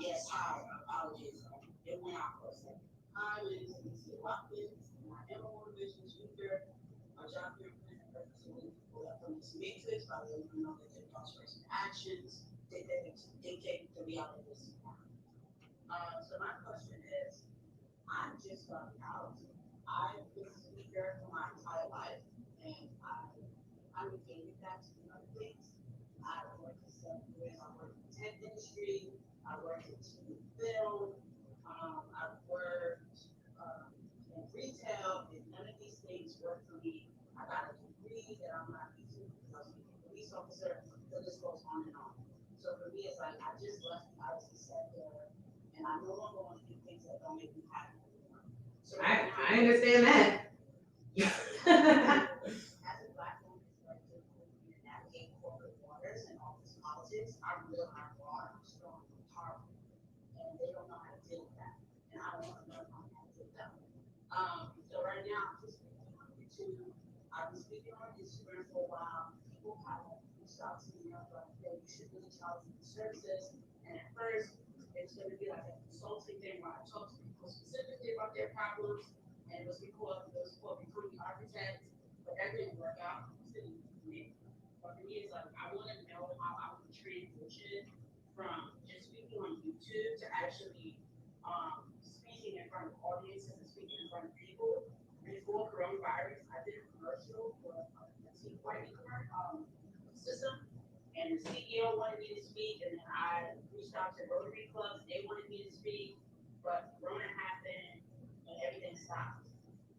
Yes, hi. Apologies. It went out for a second. My name is Alicia Watkins, and I am a motivation speaker. My job here is representing people that from experiences by letting them know that their thoughts, words, and actions dictate the reality of this. So my question is, I'm just starting out. I've been a speaker for my entire life, and I'm getting back to doing other things. I worked in 7 years. I worked in the tech industry. I worked in TV film. I've worked in retail, and none of these things work for me. I got a degree that I'm not using because I was a police officer. So this goes on and on. So for me, it's like I just left the IT sector, and I no longer want to do things that don't make me happy anymore. So I understand that. as a Black woman, it's very difficult for me to navigate corporate waters and office politics. I'm real, I'm raw, I'm strong, I'm powerful, and they don't know how to deal with that. And I don't want to learn how to deal with that. So right now, I'm just speaking on YouTube. I've been speaking on Instagram for a while. People have reached out to me, like, hey, you should really charge for the services. And at first, it's going to be like a consulting thing where I talk to people specifically about their problems, and it was for recruiting architects, but that didn't work out. But for me, it's like I want to know how I would transition from just speaking on YouTube to actually speaking in front of audiences and speaking in front of people. Before coronavirus, I did a commercial for a tea whitening system, and the CEO wanted me to speak, and then I reached out to Rotary clubs, and they wanted me to speak, but Corona happened, and everything stopped.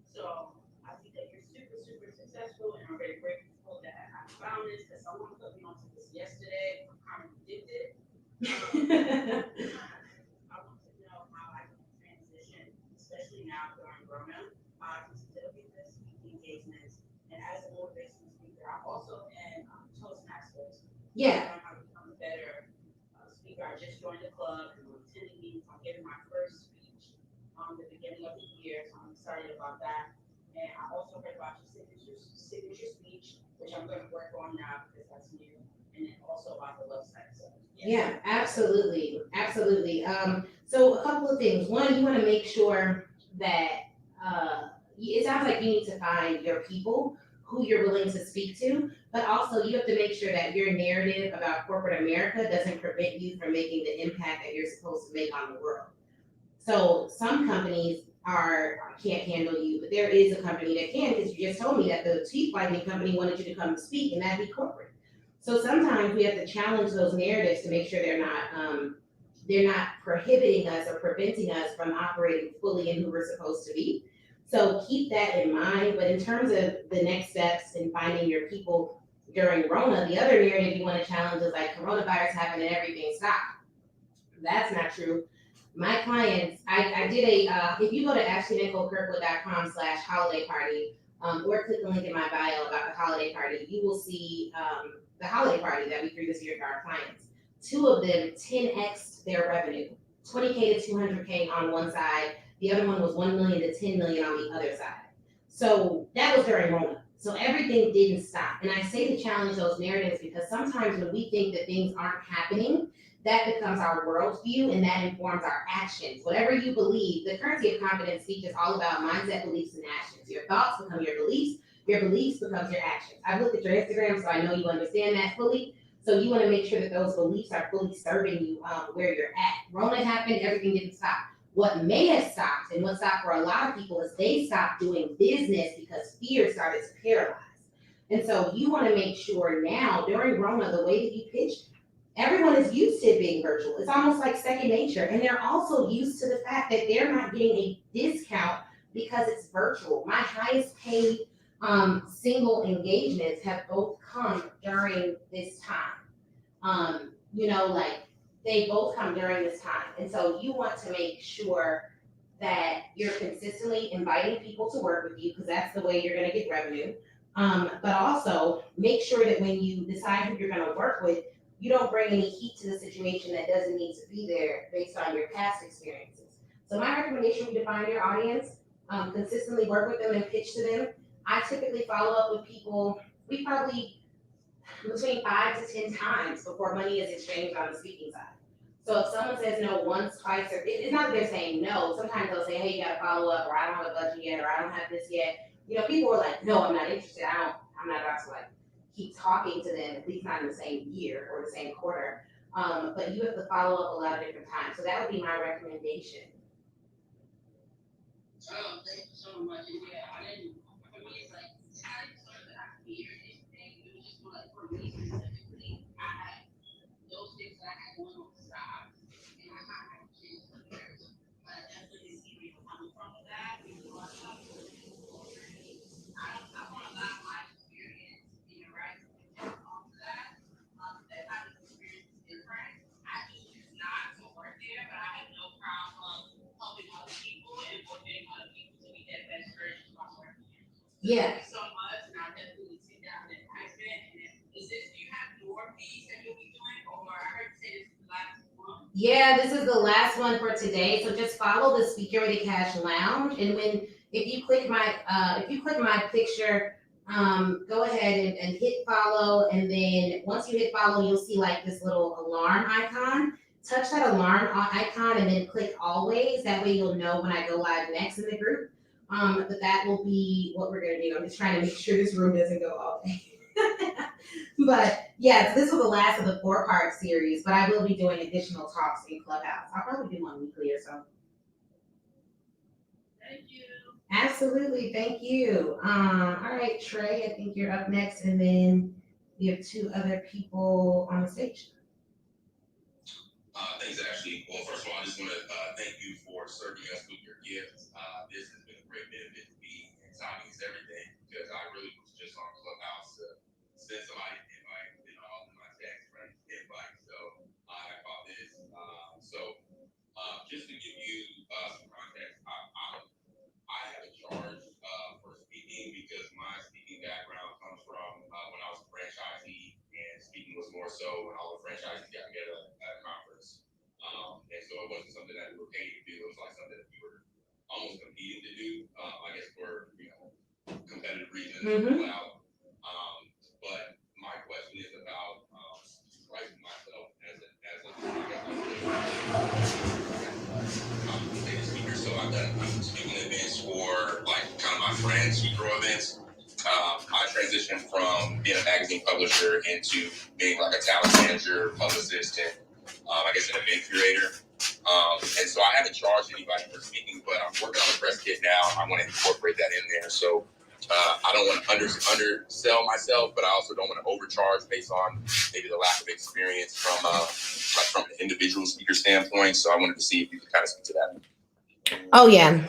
So I see that you're super, super successful, and I'm very grateful that I found this, because someone put me onto this yesterday. I'm kind of addicted. I want to know how I can transition, especially now during Corona, how I can still get the speaking engagements. And as a motivational speaker, I'm also in Toastmasters. Yeah. I how to become a better speaker. I just joined the club, and I'm attending meetings. I'm giving my first speech the beginning of the year, so I'm excited about that. And I also heard about your signature speech, which I'm going to work on now because that's new, and then also about the website. So Yeah, absolutely. So a couple of things. One, you want to make sure that it sounds like you need to find your people who you're willing to speak to, but also you have to make sure that your narrative about corporate America doesn't prevent you from making the impact that you're supposed to make on the world. So some companies can't handle you, but there is a company that can, because you just told me that the teeth whitening company wanted you to come speak, and that'd be corporate. So sometimes we have to challenge those narratives to make sure they're not prohibiting us or preventing us from operating fully in who we're supposed to be. So keep that in mind. But in terms of the next steps in finding your people, during Rona, the other narrative you want to challenge is like coronavirus happened and everything stopped. That's not true. My clients, I did if you go to ashtonandcolekirkwood.com/holiday party, or click the link in my bio about the holiday party, you will see the holiday party that we threw this year for our clients. 2 of them 10x'd their revenue, 20K to 200K on one side. The other one was 1 million to 10 million on the other side. So that was during Rona. So everything didn't stop. And I say to challenge those narratives because sometimes when we think that things aren't happening, that becomes our worldview and that informs our actions. Whatever you believe, the currency of confidence speech is all about mindset, beliefs, and actions. Your thoughts become your beliefs becomes your actions. I've looked at your Instagram, so I know you understand that fully. So you want to make sure that those beliefs are fully serving you where you're at. Rona happened, everything didn't stop. What may have stopped, and what stopped for a lot of people, is they stopped doing business because fear started to paralyze. And so you want to make sure now, during Rona, the way that you pitched, everyone is used to it being virtual. It's almost like second nature. And they're also used to the fact that they're not getting a discount because it's virtual. My highest paid single engagements have both come during this time. They both come during this time. And so you want to make sure that you're consistently inviting people to work with you because that's the way you're going to get revenue. But also make sure that when you decide who you're going to work with, you don't bring any heat to the situation that doesn't need to be there based on your past experiences. So my recommendation, you define your audience, consistently work with them and pitch to them. I typically follow up with people, we probably between 5 to 10 times before money is exchanged on the speaking side. So if someone says no once, twice, or it's not that they're saying no. Sometimes they'll say, hey, you got to follow up, or I don't have a budget yet, or I don't have this yet. People are like, no, I'm not interested. I'm not about to keep talking to them, at least not in the same year or the same quarter. But you have to follow up a lot of different times. So that would be my recommendation. Oh, thank you so much. And yeah, for me, it's like, I didn't start that I fear anything. It was just more like, for me specifically, I had those things that I had going on the side, and I had kids with theirs. But I definitely see where you're coming from with that. I want to allow my experience, right? Off of that, that type of experience is different. I just choose not to work there, but I have no problem helping other people and motivating other people to be their best version of work. Yeah. Thank you so much, and I'll definitely sit down and type it. And do you have more fees that you'll be doing, or I heard you say this is the last one? Yeah, this is the last one for today. So just follow the Speaker Ready Cash Lounge, and if you click my picture, go ahead and hit follow, and then once you hit follow, you'll see this little alarm icon. Touch that alarm icon and then click always. That way you'll know when I go live next in the group. But that will be what we're gonna do. I'm just trying to make sure this room doesn't go all day. But yeah, so this was the last of the 4-part series, but I will be doing additional talks in Clubhouse. I'll probably do one weekly or so. Thank you. Absolutely, thank you. All right, Trey, I think you're up next, and then we have 2 other people on the stage. Thanks, Ashley. Well, first of all, I just want to thank you for serving us with your gifts. This has been a great benefit to me, and timing is everything, because I really was just on Clubhouse to send somebody an invite, all of my text, right? Invite. So I caught this. Just to give you some context, I have a charge for speaking because my speaking background comes from when I was a franchisee, and speaking was more so when all the franchisees got together at a conference. And so it wasn't something that we were paid to do. It was like something that we were almost competing to do, I guess for competitive reasons. Mm-hmm. But my question is about pricing myself as a speaker. So I've done speaking events for kind of my friends who throw events. I transitioned from being a magazine publisher into being a talent manager, publicist, and I guess an event curator. And so I haven't charged anybody for speaking, but I'm working on a press kit now. I want to incorporate that in there. So I don't want to undersell myself, but I also don't want to overcharge based on maybe the lack of experience from an individual speaker standpoint. So I wanted to see if you could kind of speak to that. Oh yeah.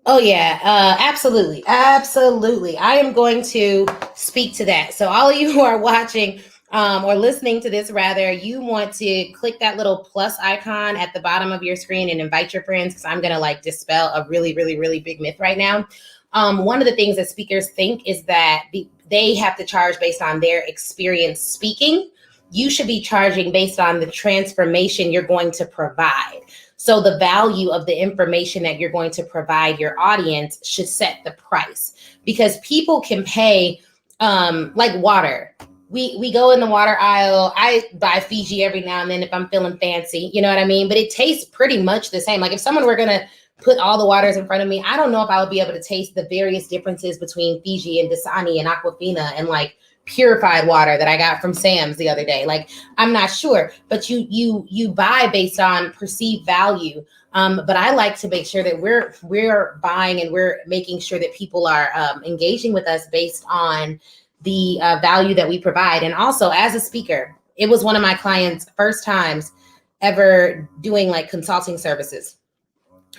Oh yeah, absolutely. Absolutely. I am going to speak to that. So all of you who are watching or listening to this rather, you want to click that little plus icon at the bottom of your screen and invite your friends, because I'm going to like dispel a really, really, really big myth right now. One of the things that speakers think is that they have to charge based on their experience speaking. You should be charging based on the transformation you're going to provide. So the value of the information that you're going to provide your audience should set the price, because people can pay like water. We go in the water aisle. I buy Fiji every now and then if I'm feeling fancy, you know what I mean? But it tastes pretty much the same. Like if someone were gonna put all the waters in front of me, I don't know if I would be able to taste the various differences between Fiji and Dasani and Aquafina and like purified water that I got from Sam's the other day. Like, I'm not sure, but you buy based on perceived value. But I like to make sure that we're buying and we're making sure that people are engaging with us based on the value that we provide. And also, as a speaker, it was one of my clients' first times ever doing like consulting services.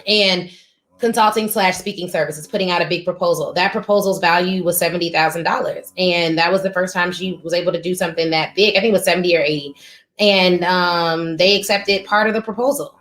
And consulting / speaking services, putting out a big proposal. That proposal's value was $70,000. And that was the first time she was able to do something that big. I think it was 70 or 80. And they accepted part of the proposal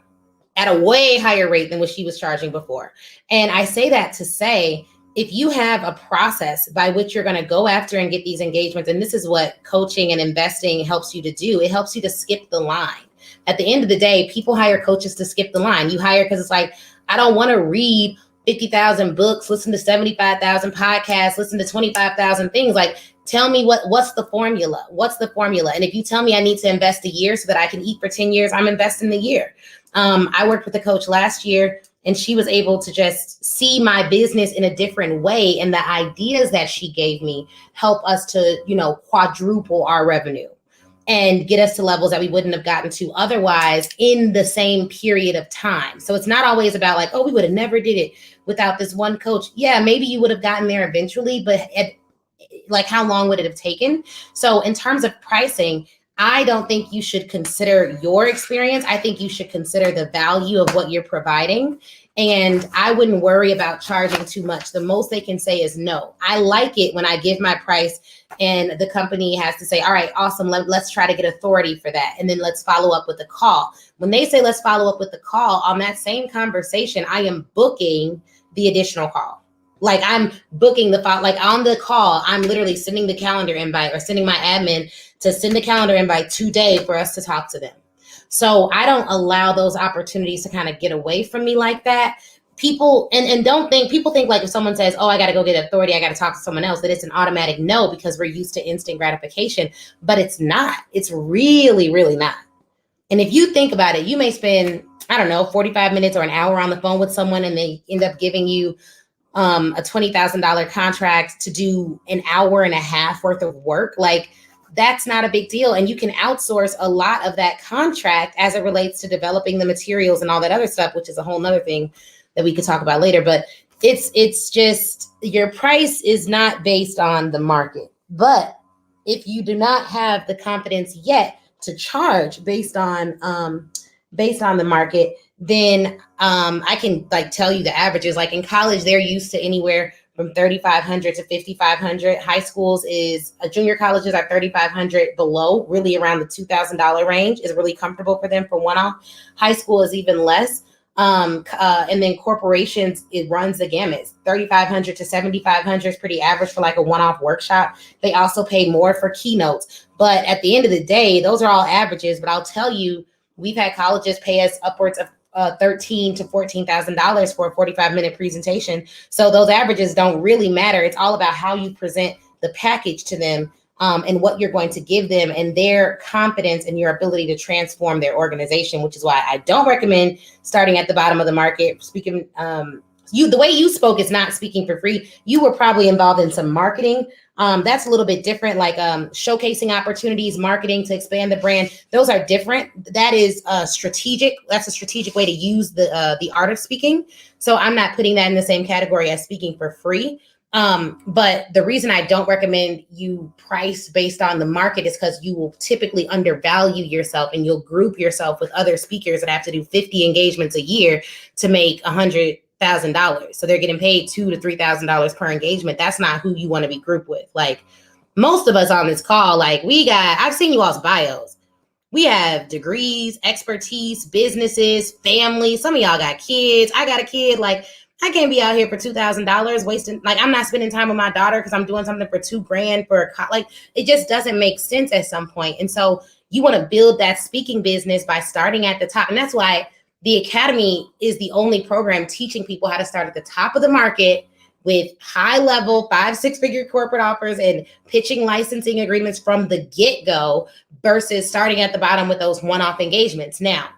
at a way higher rate than what she was charging before. And I say that to say, if you have a process by which you're going to go after and get these engagements, and this is what coaching and investing helps you to do, it helps you to skip the line. At the end of the day, people hire coaches to skip the line. You hire because it's like, I don't want to read 50,000 books, listen to 75,000 podcasts, listen to 25,000 things. Like, tell me what's the formula? What's the formula? And if you tell me I need to invest a year so that I can eat for 10 years, I'm investing the year. I worked with a coach last year, and she was able to just see my business in a different way. And the ideas that she gave me help us to, quadruple our revenue and get us to levels that we wouldn't have gotten to otherwise in the same period of time. So it's not always about like, oh, we would have never did it without this one coach. Yeah, maybe you would have gotten there eventually, but like how long would it have taken? So in terms of pricing, I don't think you should consider your experience. I think you should consider the value of what you're providing. And I wouldn't worry about charging too much. The most they can say is no. I like it when I give my price and the company has to say, all right, awesome. Let's try to get authority for that. And then let's follow up with a call. When they say, let's follow up with the call, on that same conversation, I am booking the additional call. Like I'm booking like on the call, I'm literally sending the calendar invite or sending my admin to send the calendar invite today for us to talk to them. So I don't allow those opportunities to kind of get away from me like that. People people think like if someone says, oh, I got to go get authority, I got to talk to someone else, that it's an automatic no because we're used to instant gratification, but it's not. It's really, really not. And if you think about it, you may spend, 45 minutes or an hour on the phone with someone and they end up giving you a $20,000 contract to do an hour and a half worth of work. Like, that's not a big deal. And you can outsource a lot of that contract as it relates to developing the materials and all that other stuff, which is a whole nother thing that we could talk about later. But it's just, your price is not based on the market. But if you do not have the confidence yet to charge based on the market, then I can like tell you the averages. Like in college, they're used to anywhere from $3,500 to $5,500. High schools junior colleges are $3,500 below, really around the $2,000 range is really comfortable for them for one-off. High school is even less. And then corporations, it runs the gamut. $3,500 to $7,500 is pretty average for like a one-off workshop. They also pay more for keynotes. But at the end of the day, those are all averages. But I'll tell you, we've had colleges pay us upwards of $13,000 to $14,000 for a 45-minute presentation. So those averages don't really matter. It's all about how you present the package to them and what you're going to give them and their confidence in your ability to transform their organization, which is why I don't recommend starting at the bottom of the market. Speaking, the way you spoke is not speaking for free. You were probably involved in some marketing. That's a little bit different, like showcasing opportunities, marketing to expand the brand. Those are different. That is strategic. That's a strategic way to use the art of speaking. So I'm not putting that in the same category as speaking for free. But the reason I don't recommend you price based on the market is because you will typically undervalue yourself and you'll group yourself with other speakers that have to do 50 engagements a year to make $100,000 $1,000. So they're getting paid $2,000 to $3,000 per engagement. That's not who you want to be grouped with. Like most of us on this call, like I've seen you all's bios. We have degrees, expertise, businesses, family. Some of y'all got kids. I got a kid. Like I can't be out here for $2,000 wasting. Like I'm not spending time with my daughter because I'm doing something for $2,000 for like it just doesn't make sense at some point. And so you want to build that speaking business by starting at the top. And that's why the Academy is the only program teaching people how to start at the top of the market with high level 5-6 figure corporate offers and pitching licensing agreements from the get-go versus starting at the bottom with those one-off engagements. Now,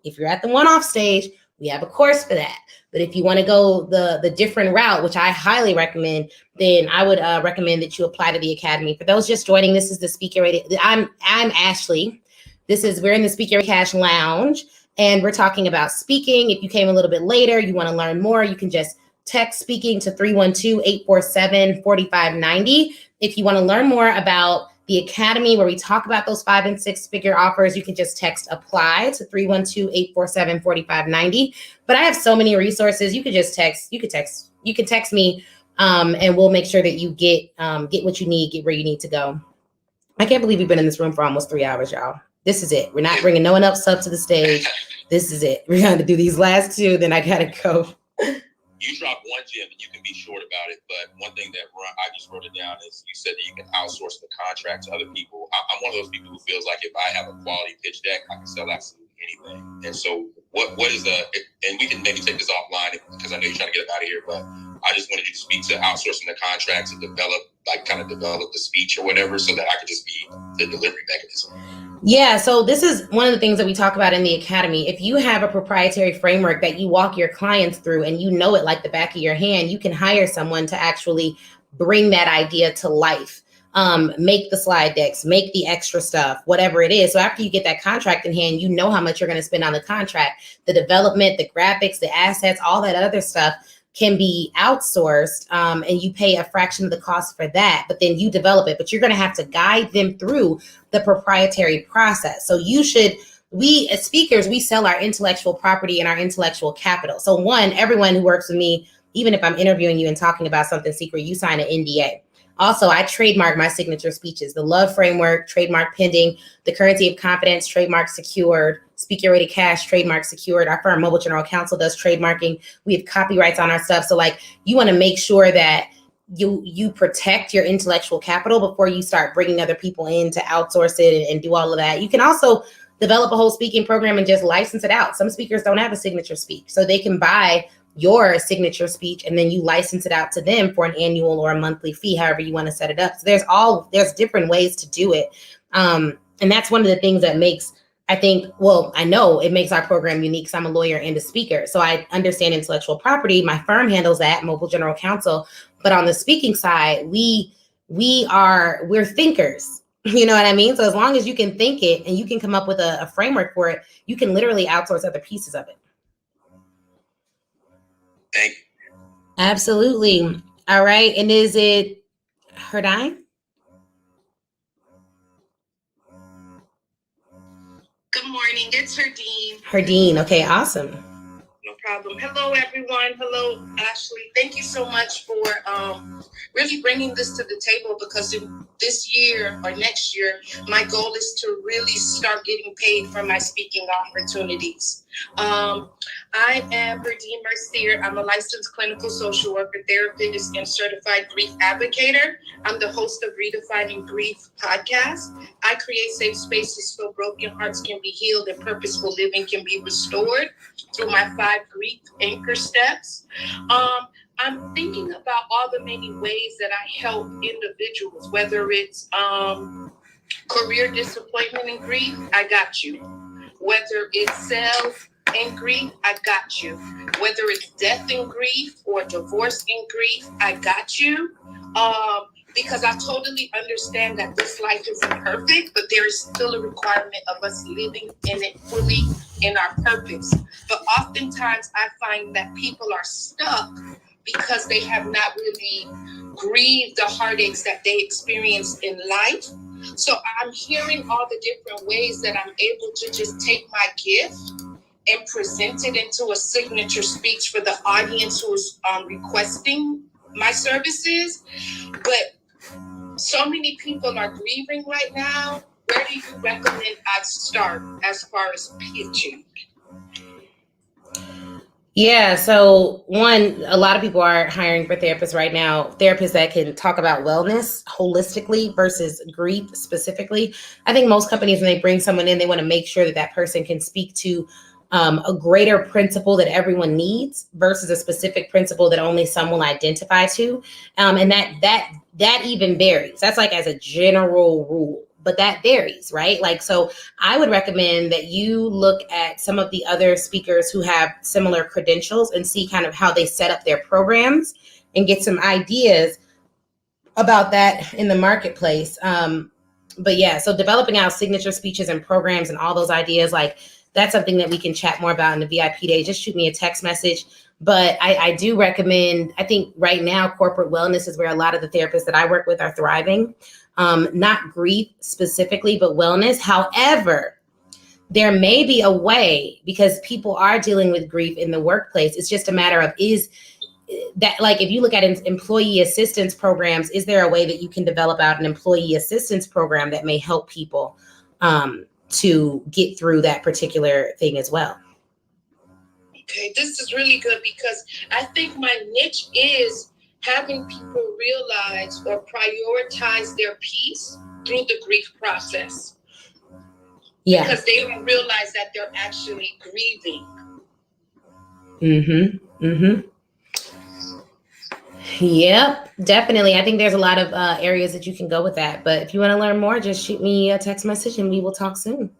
if you're at the one-off stage, we have a course for that. But if you want to go the different route, which I highly recommend, then I would recommend that you apply to the Academy. For those just joining, this is the Speaker Ready. I'm Ashley. We're in the Speaker Cash Lounge, and we're talking about speaking. If you came a little bit later, you want to learn more, you can just text speaking to 312-847-4590. If you want to learn more about the Academy, where we talk about those 5- and 6-figure offers, you can just text apply to 312-847-4590. But I have so many resources. You can text me, and we'll make sure that you get what you need, get where you need to go. I can't believe we've been in this room for almost 3 hours, y'all. This is it. We're not bringing no one else up to the stage. This is it. We're going to do these last 2, then I got to go. You drop one gem and you can be short about it, but one thing that I just wrote it down is you said that you can outsource the contract to other people. I'm one of those people who feels like if I have a quality pitch deck, I can sell absolutely anything. And so what is and we can maybe take this offline because I know you're trying to get out of here, but I just wanted you to speak to outsourcing the contract to develop the speech or whatever so that I could just be the delivery mechanism. Yeah, so this is one of the things that we talk about in the Academy. If you have a proprietary framework that you walk your clients through and you know it like the back of your hand, you can hire someone to actually bring that idea to life. Make the slide decks, make the extra stuff, whatever it is. So after you get that contract in hand, you know how much you're going to spend on the contract, the development, the graphics, the assets, all that other stuff can be outsourced, and you pay a fraction of the cost for that, but then you develop it, but you're going to have to guide them through the proprietary process. So we as speakers, we sell our intellectual property and our intellectual capital. So everyone who works with me, even if I'm interviewing you and talking about something secret, you sign an NDA. Also, I trademark my signature speeches, the Love Framework, trademark pending, the Currency of Confidence, trademark secured, Speaker Ready Cash, trademark secured. Our firm, Mobile General Counsel, does trademarking. We have copyrights on our stuff. So you want to make sure that you protect your intellectual capital before you start bringing other people in to outsource it and do all of that. You can also develop a whole speaking program and just license it out. Some speakers don't have a signature speech, so they can buy your signature speech and then you license it out to them for an annual or a monthly fee, however you want to set it up. So there's different ways to do it. And that's one of the things that I know it makes our program unique because I'm a lawyer and a speaker. So I understand intellectual property. My firm handles that, Mobile General Counsel. But on the speaking side, we're thinkers. You know what I mean? So as long as you can think it and you can come up with a framework for it, you can literally outsource other pieces of it. Thank you. Absolutely. All right. And is it Herdine? Good morning. It's Herdine. Herdine. Okay, awesome. No problem. Hello, everyone. Hello, Ashley. Thank you so much for really bringing this to the table because this year or next year, my goal is to really start getting paid for my speaking opportunities. I am Herdine Mercier. I'm a licensed clinical social worker, therapist, and certified grief advocator. I'm the host of Redefining Grief podcast. I create safe spaces so broken hearts can be healed and purposeful living can be restored through my 5 grief anchor steps. I'm thinking about all the many ways that I help individuals, whether it's career disappointment and grief, I got you. Whether it's sales and grief, I got you. Whether it's death and grief or divorce and grief, I got you. Because I totally understand that this life isn't perfect, but there is still a requirement of us living in it fully in our purpose. But oftentimes I find that people are stuck because they have not really grieved the heartaches that they experienced in life. So I'm hearing all the different ways that I'm able to just take my gift and present it into a signature speech for the audience who's requesting my services. But so many people are grieving right now. Where do you recommend I start as far as pitching? Yeah, so one, a lot of people are hiring for therapists right now, therapists that can talk about wellness holistically versus grief specifically. I think most companies, when they bring someone in, they want to make sure that that person can speak to a greater principle that everyone needs versus a specific principle that only some will identify to. And that even varies. That's like as a general rule, but that varies, right? Like, so I would recommend that you look at some of the other speakers who have similar credentials and see kind of how they set up their programs and get some ideas about that in the marketplace. But yeah, so developing out signature speeches and programs and all those ideas, like that's something that we can chat more about in the VIP day. Just shoot me a text message. But I do recommend, I think right now, corporate wellness is where a lot of the therapists that I work with are thriving. Not grief specifically, but wellness. However, there may be a way, because people are dealing with grief in the workplace. It's just a matter of, is that, like, if you look at employee assistance programs, is there a way that you can develop out an employee assistance program that may help people to get through that particular thing as well? Okay, this is really good because I think my niche is having people realize or prioritize their peace through the grief process. Yeah. Because they don't realize that they're actually grieving. Yep, definitely. I think there's a lot of areas that you can go with that. But if you want to learn more, just shoot me a text message and we will talk soon.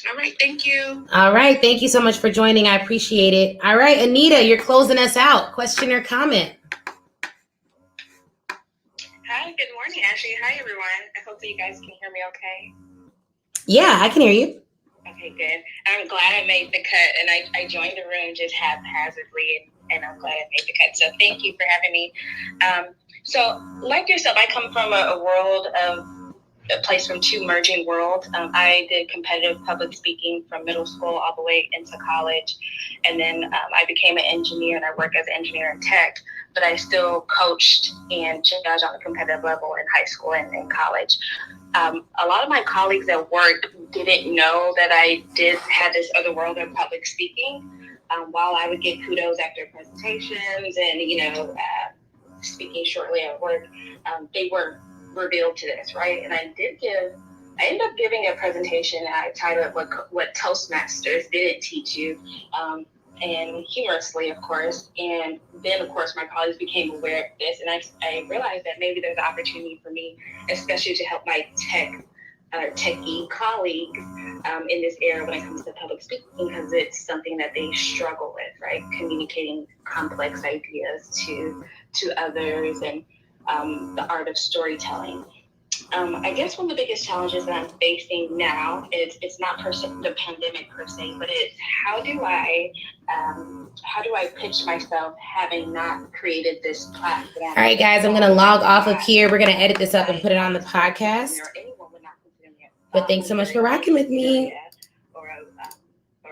All right, thank you. All right, thank you so much for joining. I appreciate it. All right, Anita, you're closing us out. Question or comment? Hi, good morning, Ashley. Hi, everyone. I hope that you guys can hear me okay. Yeah, I can hear you. Okay, good. I'm glad I made the cut, and I joined the room just haphazardly, and I'm glad I made the cut. So thank you for having me. So like yourself, I come from a world of a place from two merging worlds. I did competitive public speaking from middle school all the way into college, and then I became an engineer, and I work as an engineer in tech. But I still coached and judged on a competitive level in high school and in college. A lot of my colleagues at work didn't know that I did have this other world of public speaking. While I would get kudos after presentations and, speaking shortly at work, they were revealed to this, right? And I ended up giving a presentation. I titled it What Toastmasters Didn't Teach You. And humorously, of course. And then, of course, my colleagues became aware of this. And I realized that maybe there's an opportunity for me, especially to help my techie colleagues in this area when it comes to public speaking, because it's something that they struggle with, right? Communicating complex ideas to others and the art of storytelling. I guess one of the biggest challenges that I'm facing now is it's not the pandemic per se, but it's how do I pitch myself having not created this platform? All right, guys, I'm going to log off of here. We're going to edit this up and put it on the podcast. But thanks so much for rocking with me.